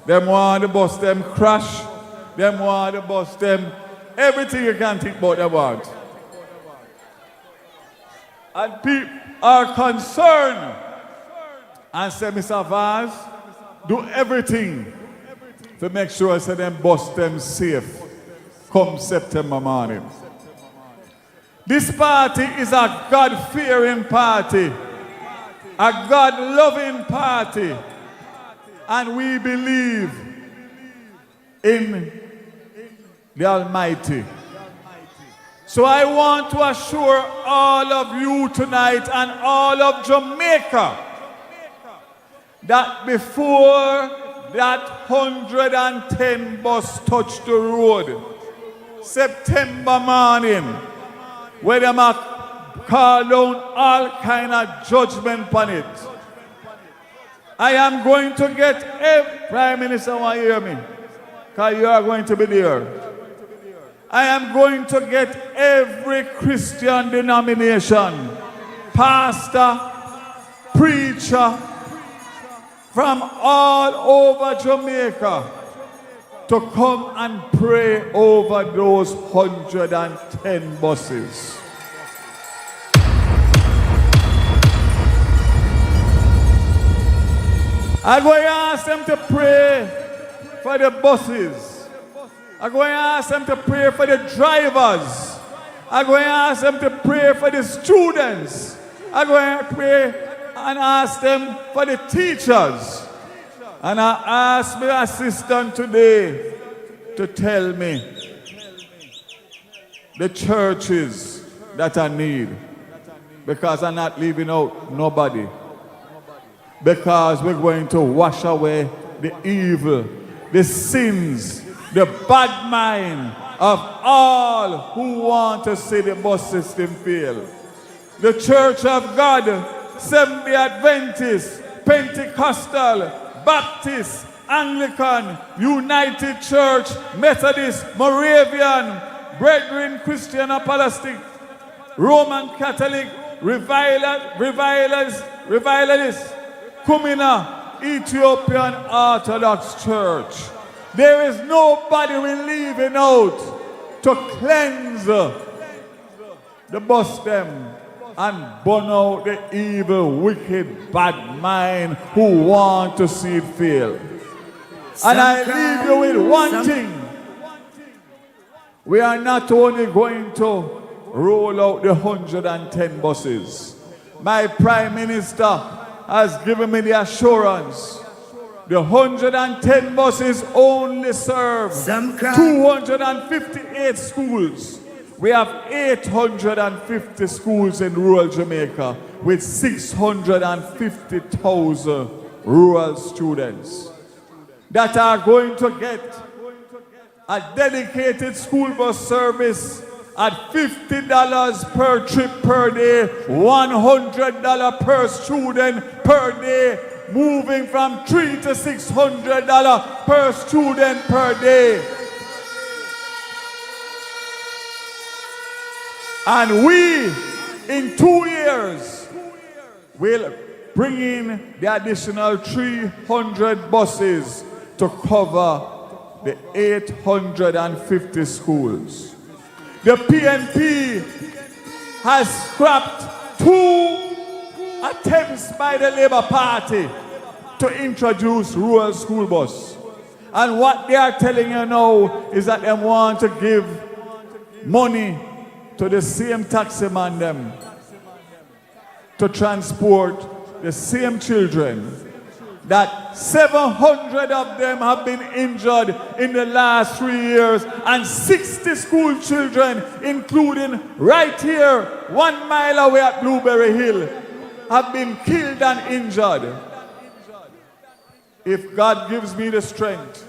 Them want to bust them crash. Them want to bust them. Everything you can think about they want. And people are concerned. And say, Mr. Vaz, do everything to make sure so them bust them safe come September morning. This party is a God-fearing party, a God-loving party, and we believe in the Almighty. So I want to assure all of you tonight and all of Jamaica that before that 110 bus touch the road, September morning, where them call down all kind of judgment on it, I am going to get every Prime Minister want to hear me, because you are going to be there. I am going to get every Christian denomination, pastor, preacher, from all over Jamaica to come and pray over those 110 buses. I'm going to ask them to pray for the buses. I'm going to ask them to pray for the drivers. I'm going to ask them to pray for the students. I'm going to pray and ask them for the teachers. And I asked my assistant today to tell me the churches that I need, because I'm not leaving out nobody. Because we're going to wash away the evil, the sins, the bad mind of all who want to see the bus system fail. The Church of God, Seventh-day Adventist, Pentecostal, Baptist, Anglican, United Church, Methodist, Moravian, brethren, Christian Apostolic, Roman Catholic, revilers, Kumina, Ethiopian Orthodox Church. There is nobody we're leaving out to cleanse the bust them and burn out the evil, wicked, bad mind who want to see it fail. And I leave you with one thing. We are not only going to roll out the 110 buses. My Prime Minister has given me the assurance the 110 buses only serve 258 schools. We have 850 schools in rural Jamaica with 650,000 rural students that are going to get a dedicated school bus service at $50 per trip per day, $100 per student per day, moving from $300 to $600 per student per day. And we, in 2 years, will bring in the additional 300 buses to cover the 850 schools. The PNP has scrapped 2 attempts by the Labour Party to introduce rural school bus. And what they are telling you now is that they want to give money to the same taxi man them to transport the same children. That 700 of them have been injured in the last 3 years, and 60 school children, including right here, 1 mile away at Blueberry Hill, have been killed and injured. If God gives me the strength,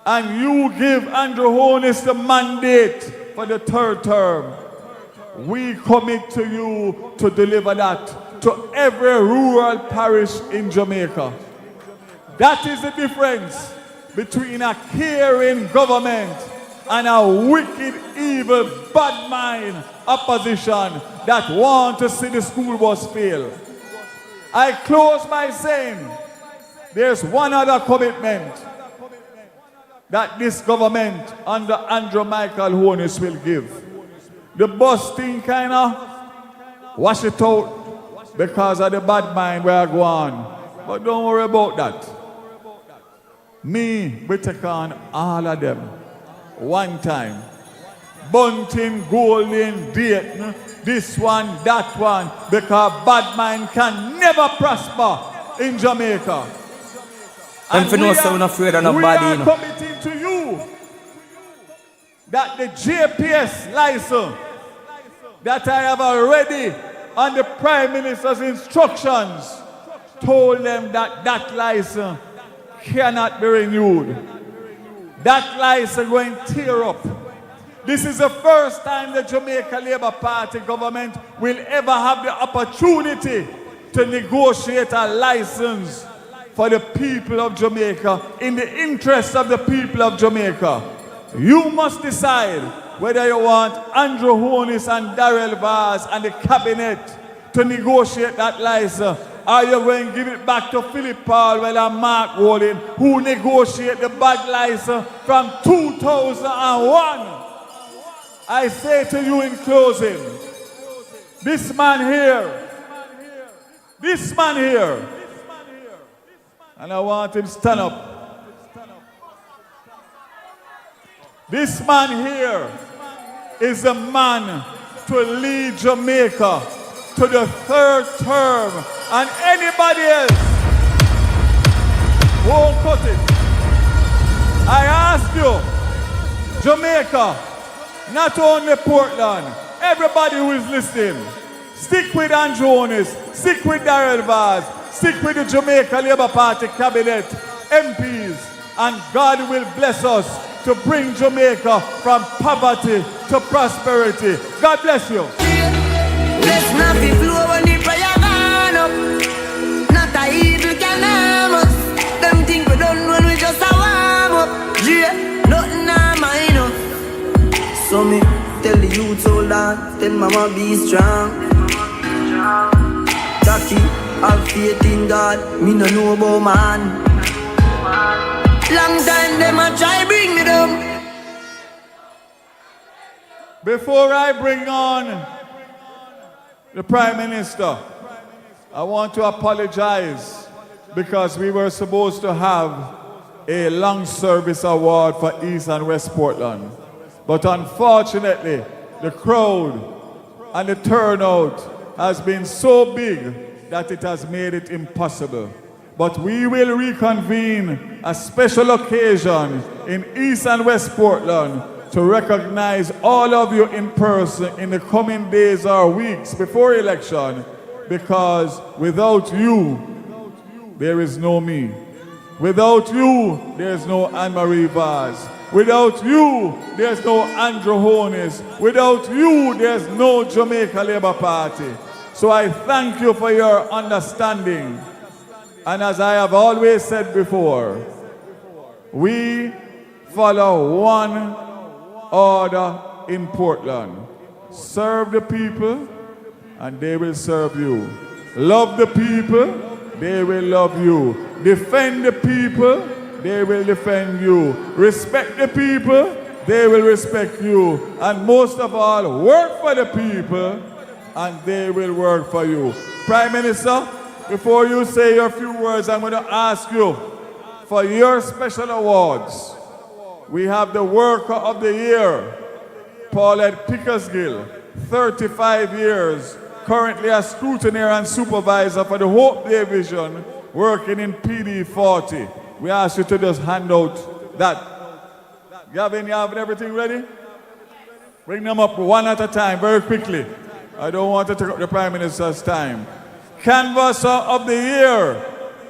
and you give Andrew Holness the mandate for the 3rd term, we commit to you to deliver that to every rural parish in Jamaica. That is the difference between a caring government and a wicked, evil, bad mind opposition that want to see the school bus fail. I close by saying there's one other commitment that this government under Andrew Michael Holness will give. The bus thing kind of wash it out because of the bad mind where I go on. But don't worry about that. Me, we take on all of them one time. Bunting, Golden, Dayton, this one, that one, because bad mind can never prosper in Jamaica. And we are committing to you that the JPS license that I have already on the Prime Minister's instructions told them that that license cannot be renewed. That license going to tear up. This is the first time the Jamaica Labour Party government will ever have the opportunity to negotiate a license for the people of Jamaica in the interest of the people of Jamaica. You must decide whether you want Andrew Holness and Daryl Vaz and the cabinet to negotiate that license. Are you going to give it back to Philip Paul and Mark Rowling, who negotiate the bad license from 2001? I say to you in closing, this man here, and I want him to stand up. This man here is the man to lead Jamaica to the 3rd term, and anybody else won't cut it. I ask you, Jamaica, not only Portland, everybody who is listening, stick with Andrew Holness, stick with Daryl Vaz, stick with the Jamaica Labour Party cabinet, MPs, and God will bless us to bring Jamaica from poverty to prosperity. God bless you. Let's not be flow when the prayer burn up. Not a evil can harm us. Them think we done when we just a warm up. Yeah, nothing harm enough. So me Tell mama be strong. Jackie, have faith in God. Me no know about man. Long time them a try bring me down. Before I bring on the Prime Minister, I want to apologize because we were supposed to have a long service award for East and West Portland. But unfortunately, the crowd and the turnout has been so big that it has made it impossible. But we will reconvene a special occasion in East and West Portland to recognize all of you in person in the coming days or weeks before election, because without you, there is no me. Without you, there's no Anmarie Vaz. Without you, there's no Andrew Holness. Without you, there's no Jamaica Labour Party. So I thank you for your understanding. And as I have always said before, we follow one order in Portland. Serve the people and they will serve you. Love the people, they will love you. Defend the people, they will defend you. Respect the people, they will respect you. And most of all, work for the people and they will work for you. Prime Minister, before you say your few words, I'm going to ask you for your special awards. We have the Worker of the Year, Paulette Pickersgill, 35 years, currently a scrutineer and supervisor for the Hope Division, working in PD 40. We ask you to just hand out that. Gavin, you have everything ready? Bring them up one at a time, very quickly. I don't want to take up the Prime Minister's time. Canvasser of the Year,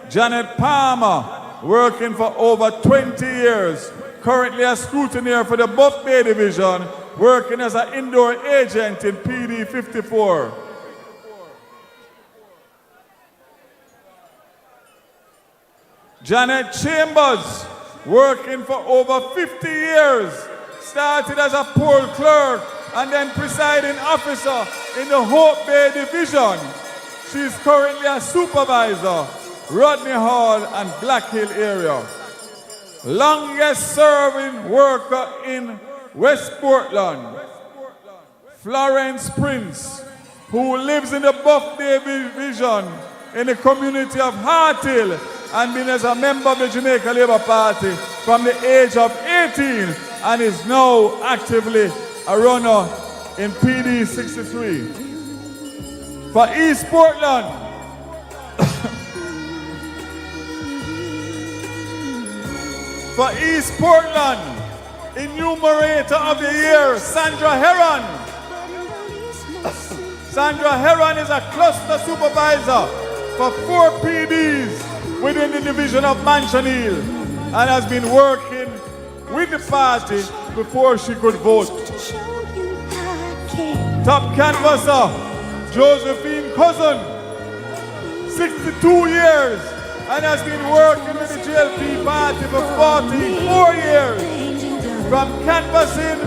Janet Palmer, working for over 20 years, currently a scrutineer for the Buff Bay Division, working as an indoor agent in PD 54. Janet Chambers, working for over 50 years, started as a poll clerk and then presiding officer in the Hope Bay Division. She's currently a supervisor, Rodney Hall and Black Hill area. Longest serving worker in West Portland, Florence Prince, who lives in the Buff Day Division in the community of Harthill and been as a member of the Jamaica Labour Party from the age of 18 and is now actively a runner in PD 63. For East Portland, for East Portland, Enumerator of the Year, Sandra Heron. Sandra Heron is a cluster supervisor for 4 PDs within the division of Mansion Hill and has been working with the party before she could vote. Top canvasser, Josephine Cousin, 62 years and has been working with the GLP party for 44 years, from canvassing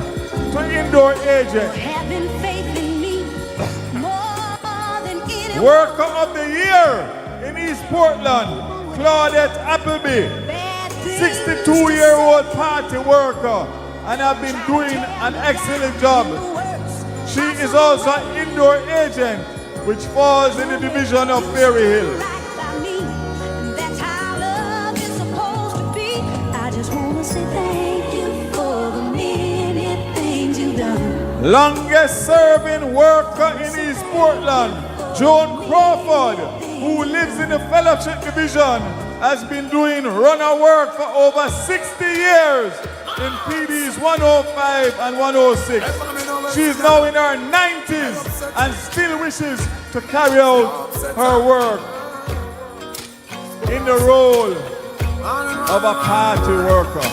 to indoor agent. Worker of the Year in East Portland, Claudette Appleby, 62-year-old party worker and have been doing an excellent job. She is also an indoor agent, which falls in the division of Berry Hill. Longest serving worker in East Portland, Joan Crawford, who lives in the Fellowship Division, has been doing runner work for over 60 years in PDs 105 and 106. She's now in her 90s and still wishes to carry out her work in the role of a party worker.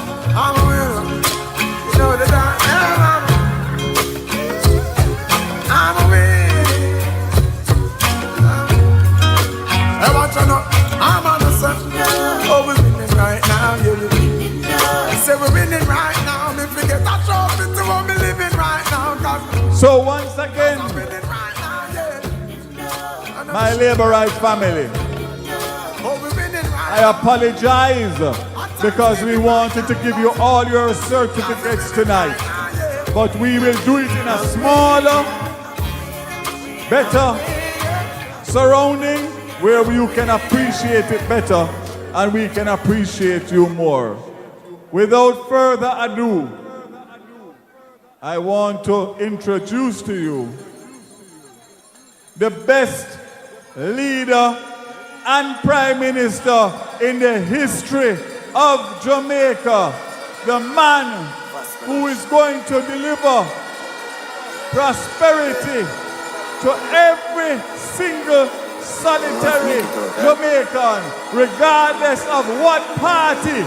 I'm on the sun. Oh, we're winning right now. You're winning. Say we're winning right now. If we get that trophy to what we're living right now. So once again, my labor rights family. I apologize because we wanted to give you all your certificates tonight. But we will do it in a smaller, better surrounding where you can appreciate it better and we can appreciate you more. Without further ado, I want to introduce to you the best leader and Prime Minister in the history of Jamaica, the man who is going to deliver prosperity to every single solitary Jamaican, regardless of what party,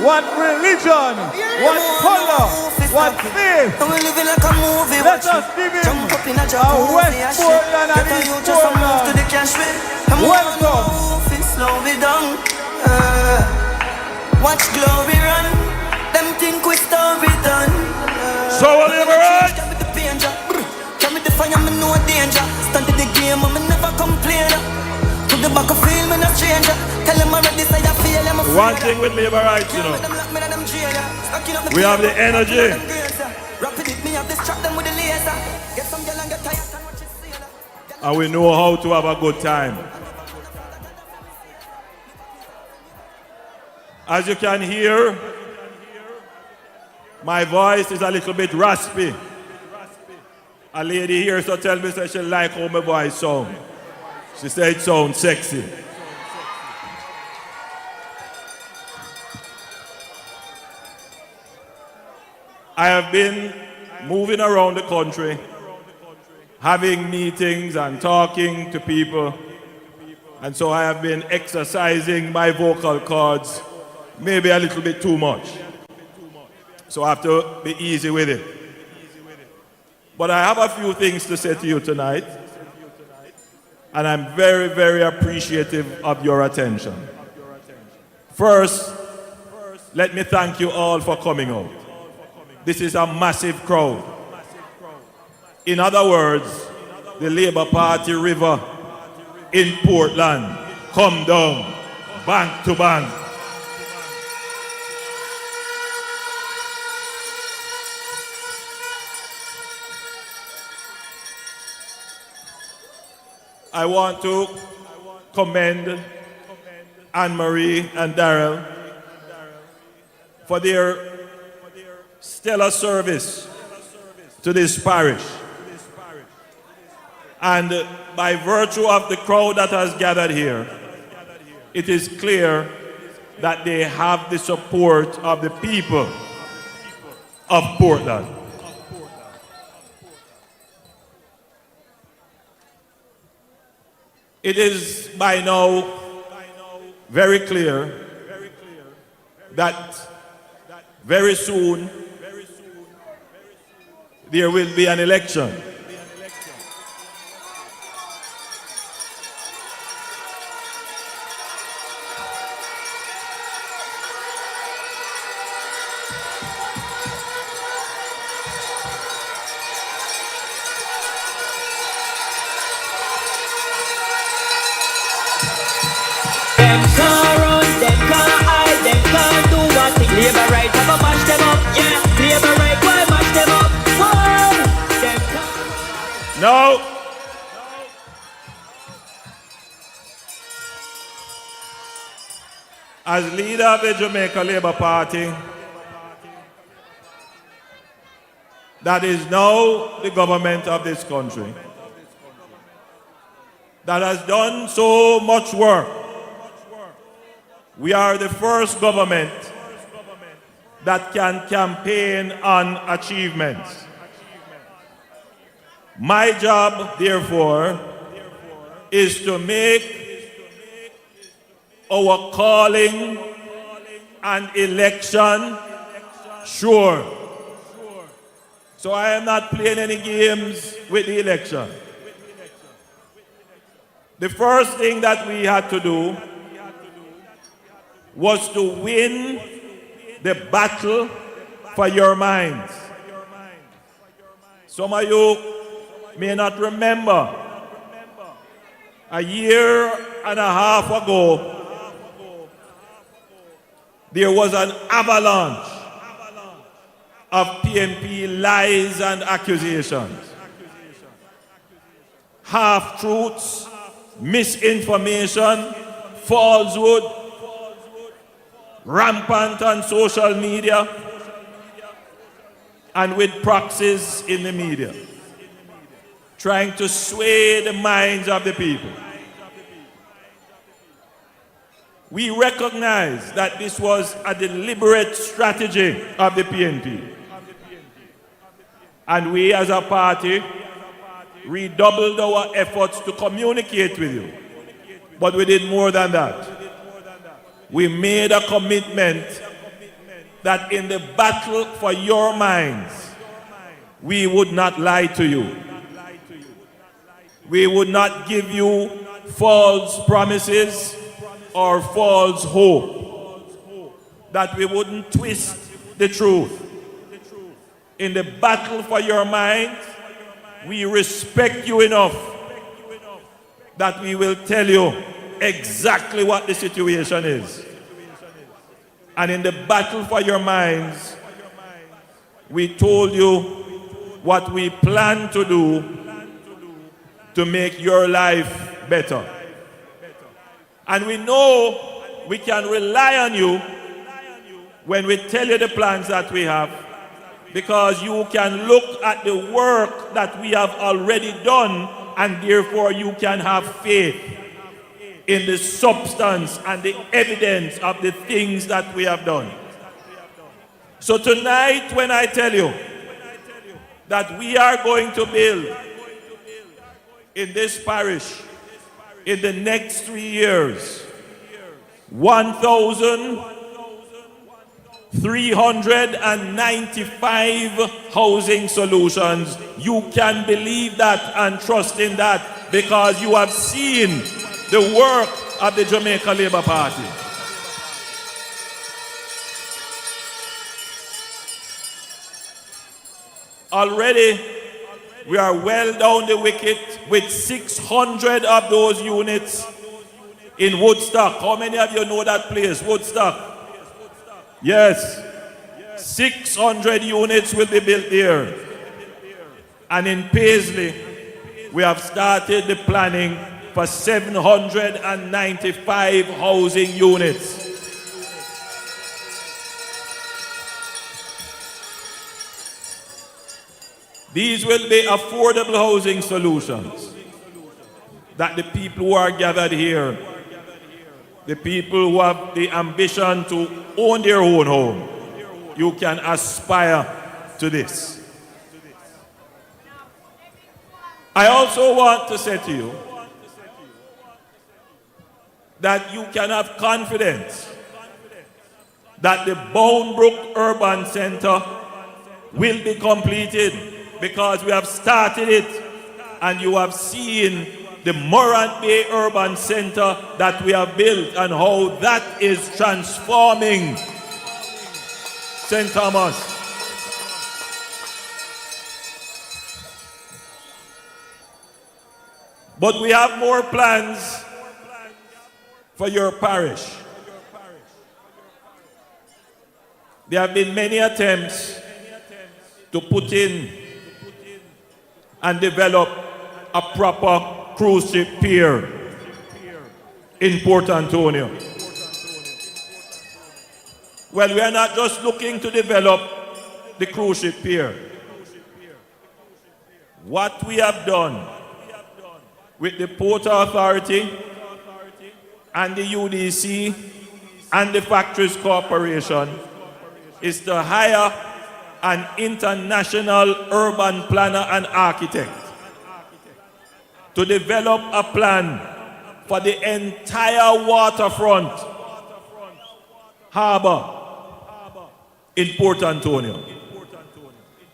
what religion, what color, what faith. Let us give him a West Portland and East Portland. Welcome. Watch glory run. Them think we story done. So will you be right? Come with the fire, me no danger. Stand in the game, me never complain. To the back of field, me no stranger. Tell them already say I feel them. One thing with labor rights, you know, we have the energy. And we know how to have a good time. As you can hear, my voice is a little bit raspy. A lady here so tell me that she like how my voice sounds. She said it sounds sexy. I have been moving around the country, having meetings and talking to people, and so I have been exercising my vocal cords maybe a little bit too much. So I have to be easy with it. But I have a few things to say to you tonight, and I'm very, very appreciative of your attention. First, let me thank you all for coming out. This is a massive crowd. In other words, the Labour Party river in Portland come down bank to bank. I want to commend Anmarie and Daryl for their stellar service to this parish. And by virtue of the crowd that has gathered here, it is clear that they have the support of the people of Portland. It is by now very clear that very soon there will be an election. Labor right, have a mash them up, yeah. Labor right, why mash them up? Whoa. No. As leader of the Jamaica Labour Party, that is now the government of this country, that has done so much work. We are the first government that can campaign on achievements. My job, therefore, is to make our calling and election sure. So I am not playing any games with the election. The first thing that we had to do was to win the battle for your minds. Some of you may not remember A year and a half ago, there was an avalanche of PNP lies and accusations. Half-truths, misinformation, falsehood, rampant on social media, and with proxies in the media, trying to sway the minds of the people. We recognize that this was a deliberate strategy of the PNP. And we as a party redoubled our efforts to communicate with you. But we did more than that. We made a commitment that in the battle for your minds, we would not lie to you. We would not give you false promises or false hope. That we wouldn't twist the truth. In the battle for your minds, we respect you enough that we will tell you exactly what the situation is. And in the battle for your minds, we told you what we plan to do to make your life better. And we know we can rely on you when we tell you the plans that we have, because you can look at the work that we have already done, and therefore you can have faith in the substance and the evidence of the things that we have done. So tonight, when I tell you that we are going to build in this parish in the next 3 years 1,395 housing solutions, you can believe that and trust in that, because you have seen the work of the Jamaica Labour Party. Already, we are well down the wicket with 600 of those units in Woodstock. How many of you know that place, Woodstock? Yes. 600 units will be built there. And in Paisley, we have started the planning for 795 housing units. These will be affordable housing solutions that the people who are gathered here, the people who have the ambition to own their own home, you can aspire to this. I also want to say to you that you can have confidence that the Boundbrook Urban Center will be completed, because we have started it, and you have seen the Morant Bay Urban Center that we have built and how that is transforming St. Thomas. But we have more plans for your parish. There have been many attempts to put in and develop a proper cruise ship pier in Port Antonio. Well, we are not just looking to develop the cruise ship pier. What we have done with the Port Authority and the UDC and the Factories Corporation is to hire an international urban planner and architect to develop a plan for the entire waterfront harbor in Port Antonio.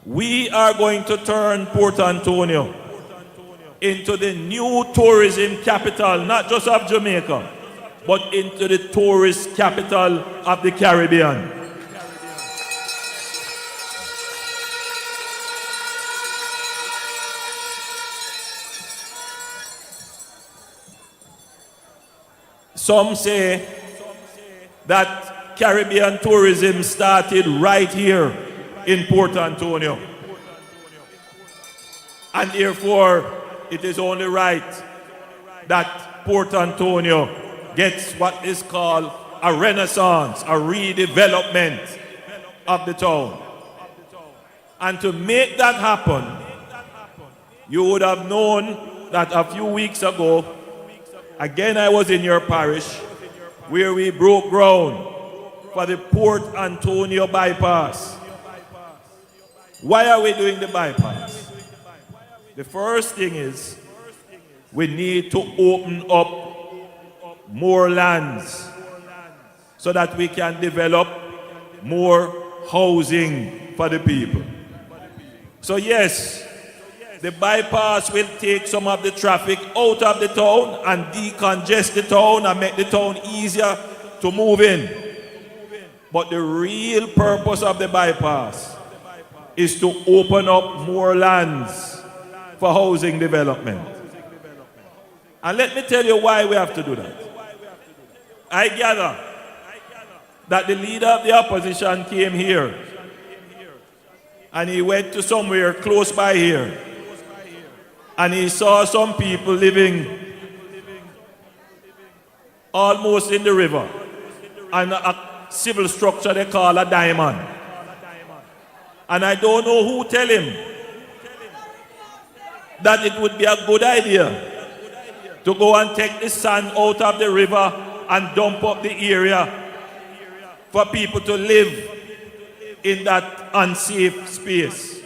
We are going to turn Port Antonio into the new tourism capital, not just of Jamaica, but into the tourist capital of the Caribbean. Some say that Caribbean tourism started right here in Port Antonio. And therefore, it is only right that Port Antonio gets what is called a renaissance, a redevelopment of the town. And to make that happen, you would have known that a few weeks ago, again I was in your parish, where we broke ground for the Port Antonio bypass. Why are we doing the bypass? The first thing is we need to open up more lands so that we can develop more housing for the people. So yes, the bypass will take some of the traffic out of the town and decongest the town and make the town easier to move in. But the real purpose of the bypass is to open up more lands for housing development. And let me tell you why we have to do that. I gather that the leader of the opposition came here and he went to somewhere close by here and he saw some people living almost in the river and a civil structure they call a diamond. And I don't know who tell him that it would be a good idea to go and take the sand out of the river and dump up the area for people to live in that unsafe space.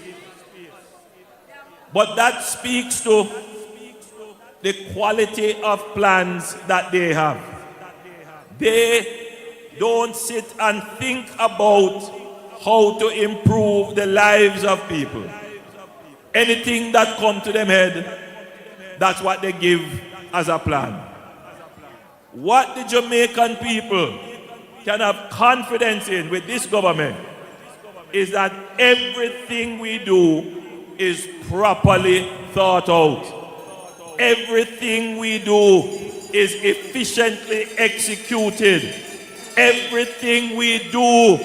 But that speaks to the quality of plans that they have. They don't sit and think about how to improve the lives of people. Anything that comes to them head, that's what they give as a plan. What the Jamaican people can have confidence in with this government is that everything we do is properly thought out. Everything we do is efficiently executed. Everything we do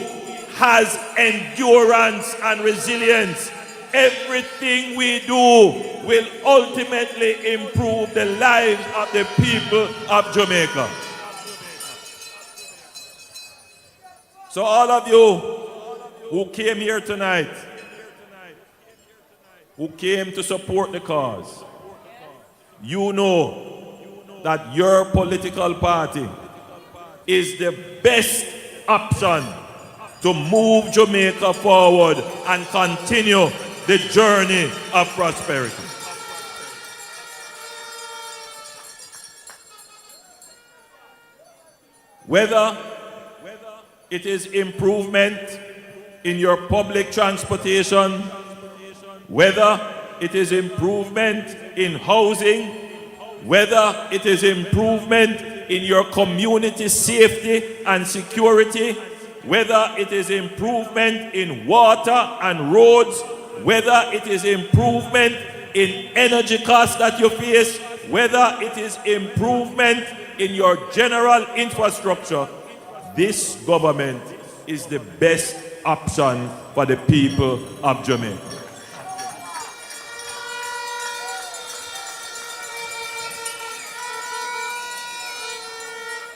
has endurance and resilience. Everything we do will ultimately improve the lives of the people of Jamaica. So all of you who came here tonight, who came to support the cause, you know that your political party is the best option to move Jamaica forward and continue the journey of prosperity. Whether it is improvement in your public transportation, whether it is improvement in housing, whether it is improvement in your community safety and security, whether it is improvement in water and roads, whether it is improvement in energy costs that you face, whether it is improvement in your general infrastructure, this government is the best option for the people of Jamaica.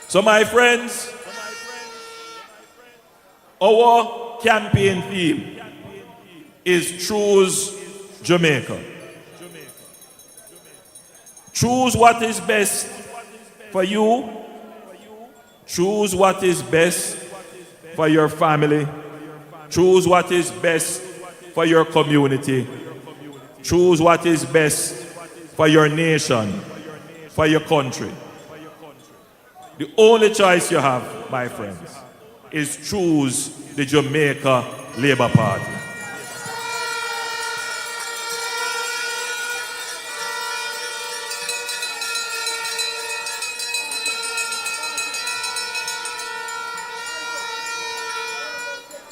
So my friends, our campaign theme is Choose Jamaica. Choose what is best for you. Choose what is best for your family. Choose what is best for your community. Choose what is best for your nation, for your country. The only choice you have, my friends, is choose the Jamaica Labour Party.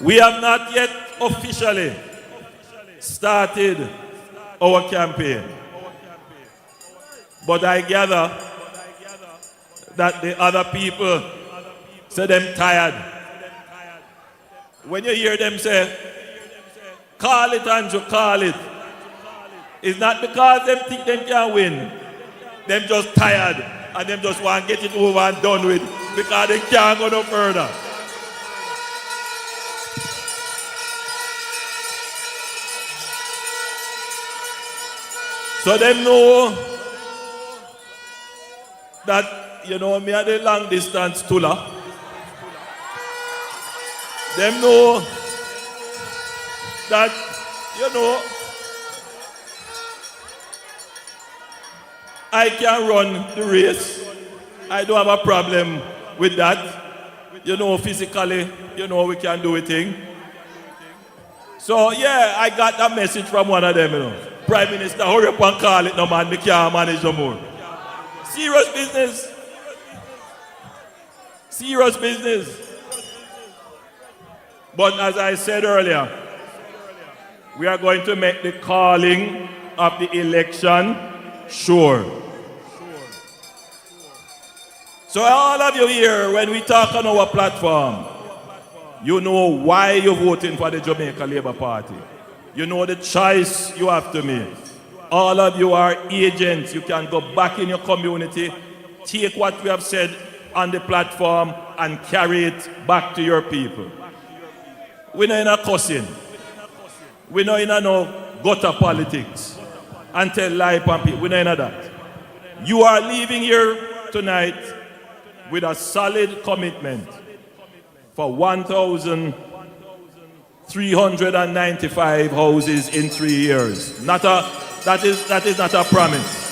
We have not yet officially started our campaign, but I gather that the other people say them tired. When you hear them say, call it, Andrew, call it. It's not because them think them can win. Them just tired and them just want to get it over and done with because they can't go no further. So them know that, you know, me at the long distance Tula. Them know that, you know, I can run the race. I don't have a problem with that. You know, physically, you know, we can do a thing. So, yeah, I got that message from one of them, you know. Prime Minister, hurry up and call it, no man, we can't manage no more. Serious business. Serious business. But as I said earlier, we are going to make the calling of the election sure. So all of you here, when we talk on our platform, you know why you're voting for the Jamaica Labour Party. You know the choice you have to make. All of you are agents. You can go back in your community, take what we have said on the platform and carry it back to your people. We're not in a cussing. We're not in a no gutter politics and tell lie upon people. We're not in that. You are leaving here tonight with a solid commitment for 1,395 houses in 3 years. That is not a promise.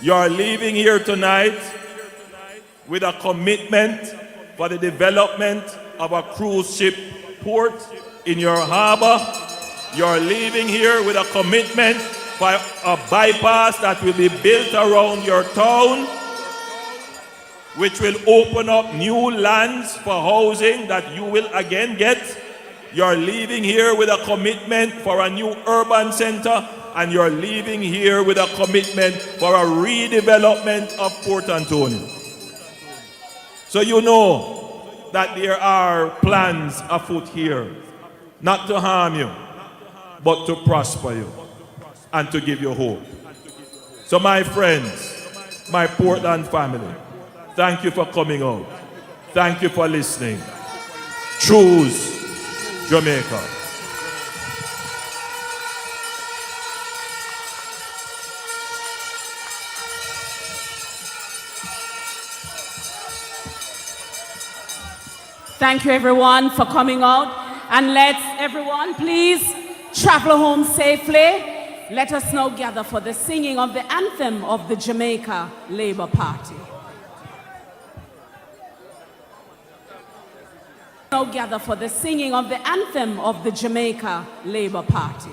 You are leaving here tonight with a commitment for the development of a cruise ship port in your harbor. You are leaving here with a commitment for a bypass that will be built around your town, which will open up new lands for housing that you will again get. You're leaving here with a commitment for a new urban center, and you're leaving here with a commitment for a redevelopment of Port Antonio. So you know that there are plans afoot here, not to harm you, but to prosper you and to give you hope. So my friends, my Portland family, thank you for coming out. Thank you for listening. Choose Jamaica. Thank you everyone for coming out, and let's everyone please travel home safely. Let us now gather for the singing of the anthem of the Jamaica Labour Party. Now gather for the singing of the anthem of the Jamaica Labour Party.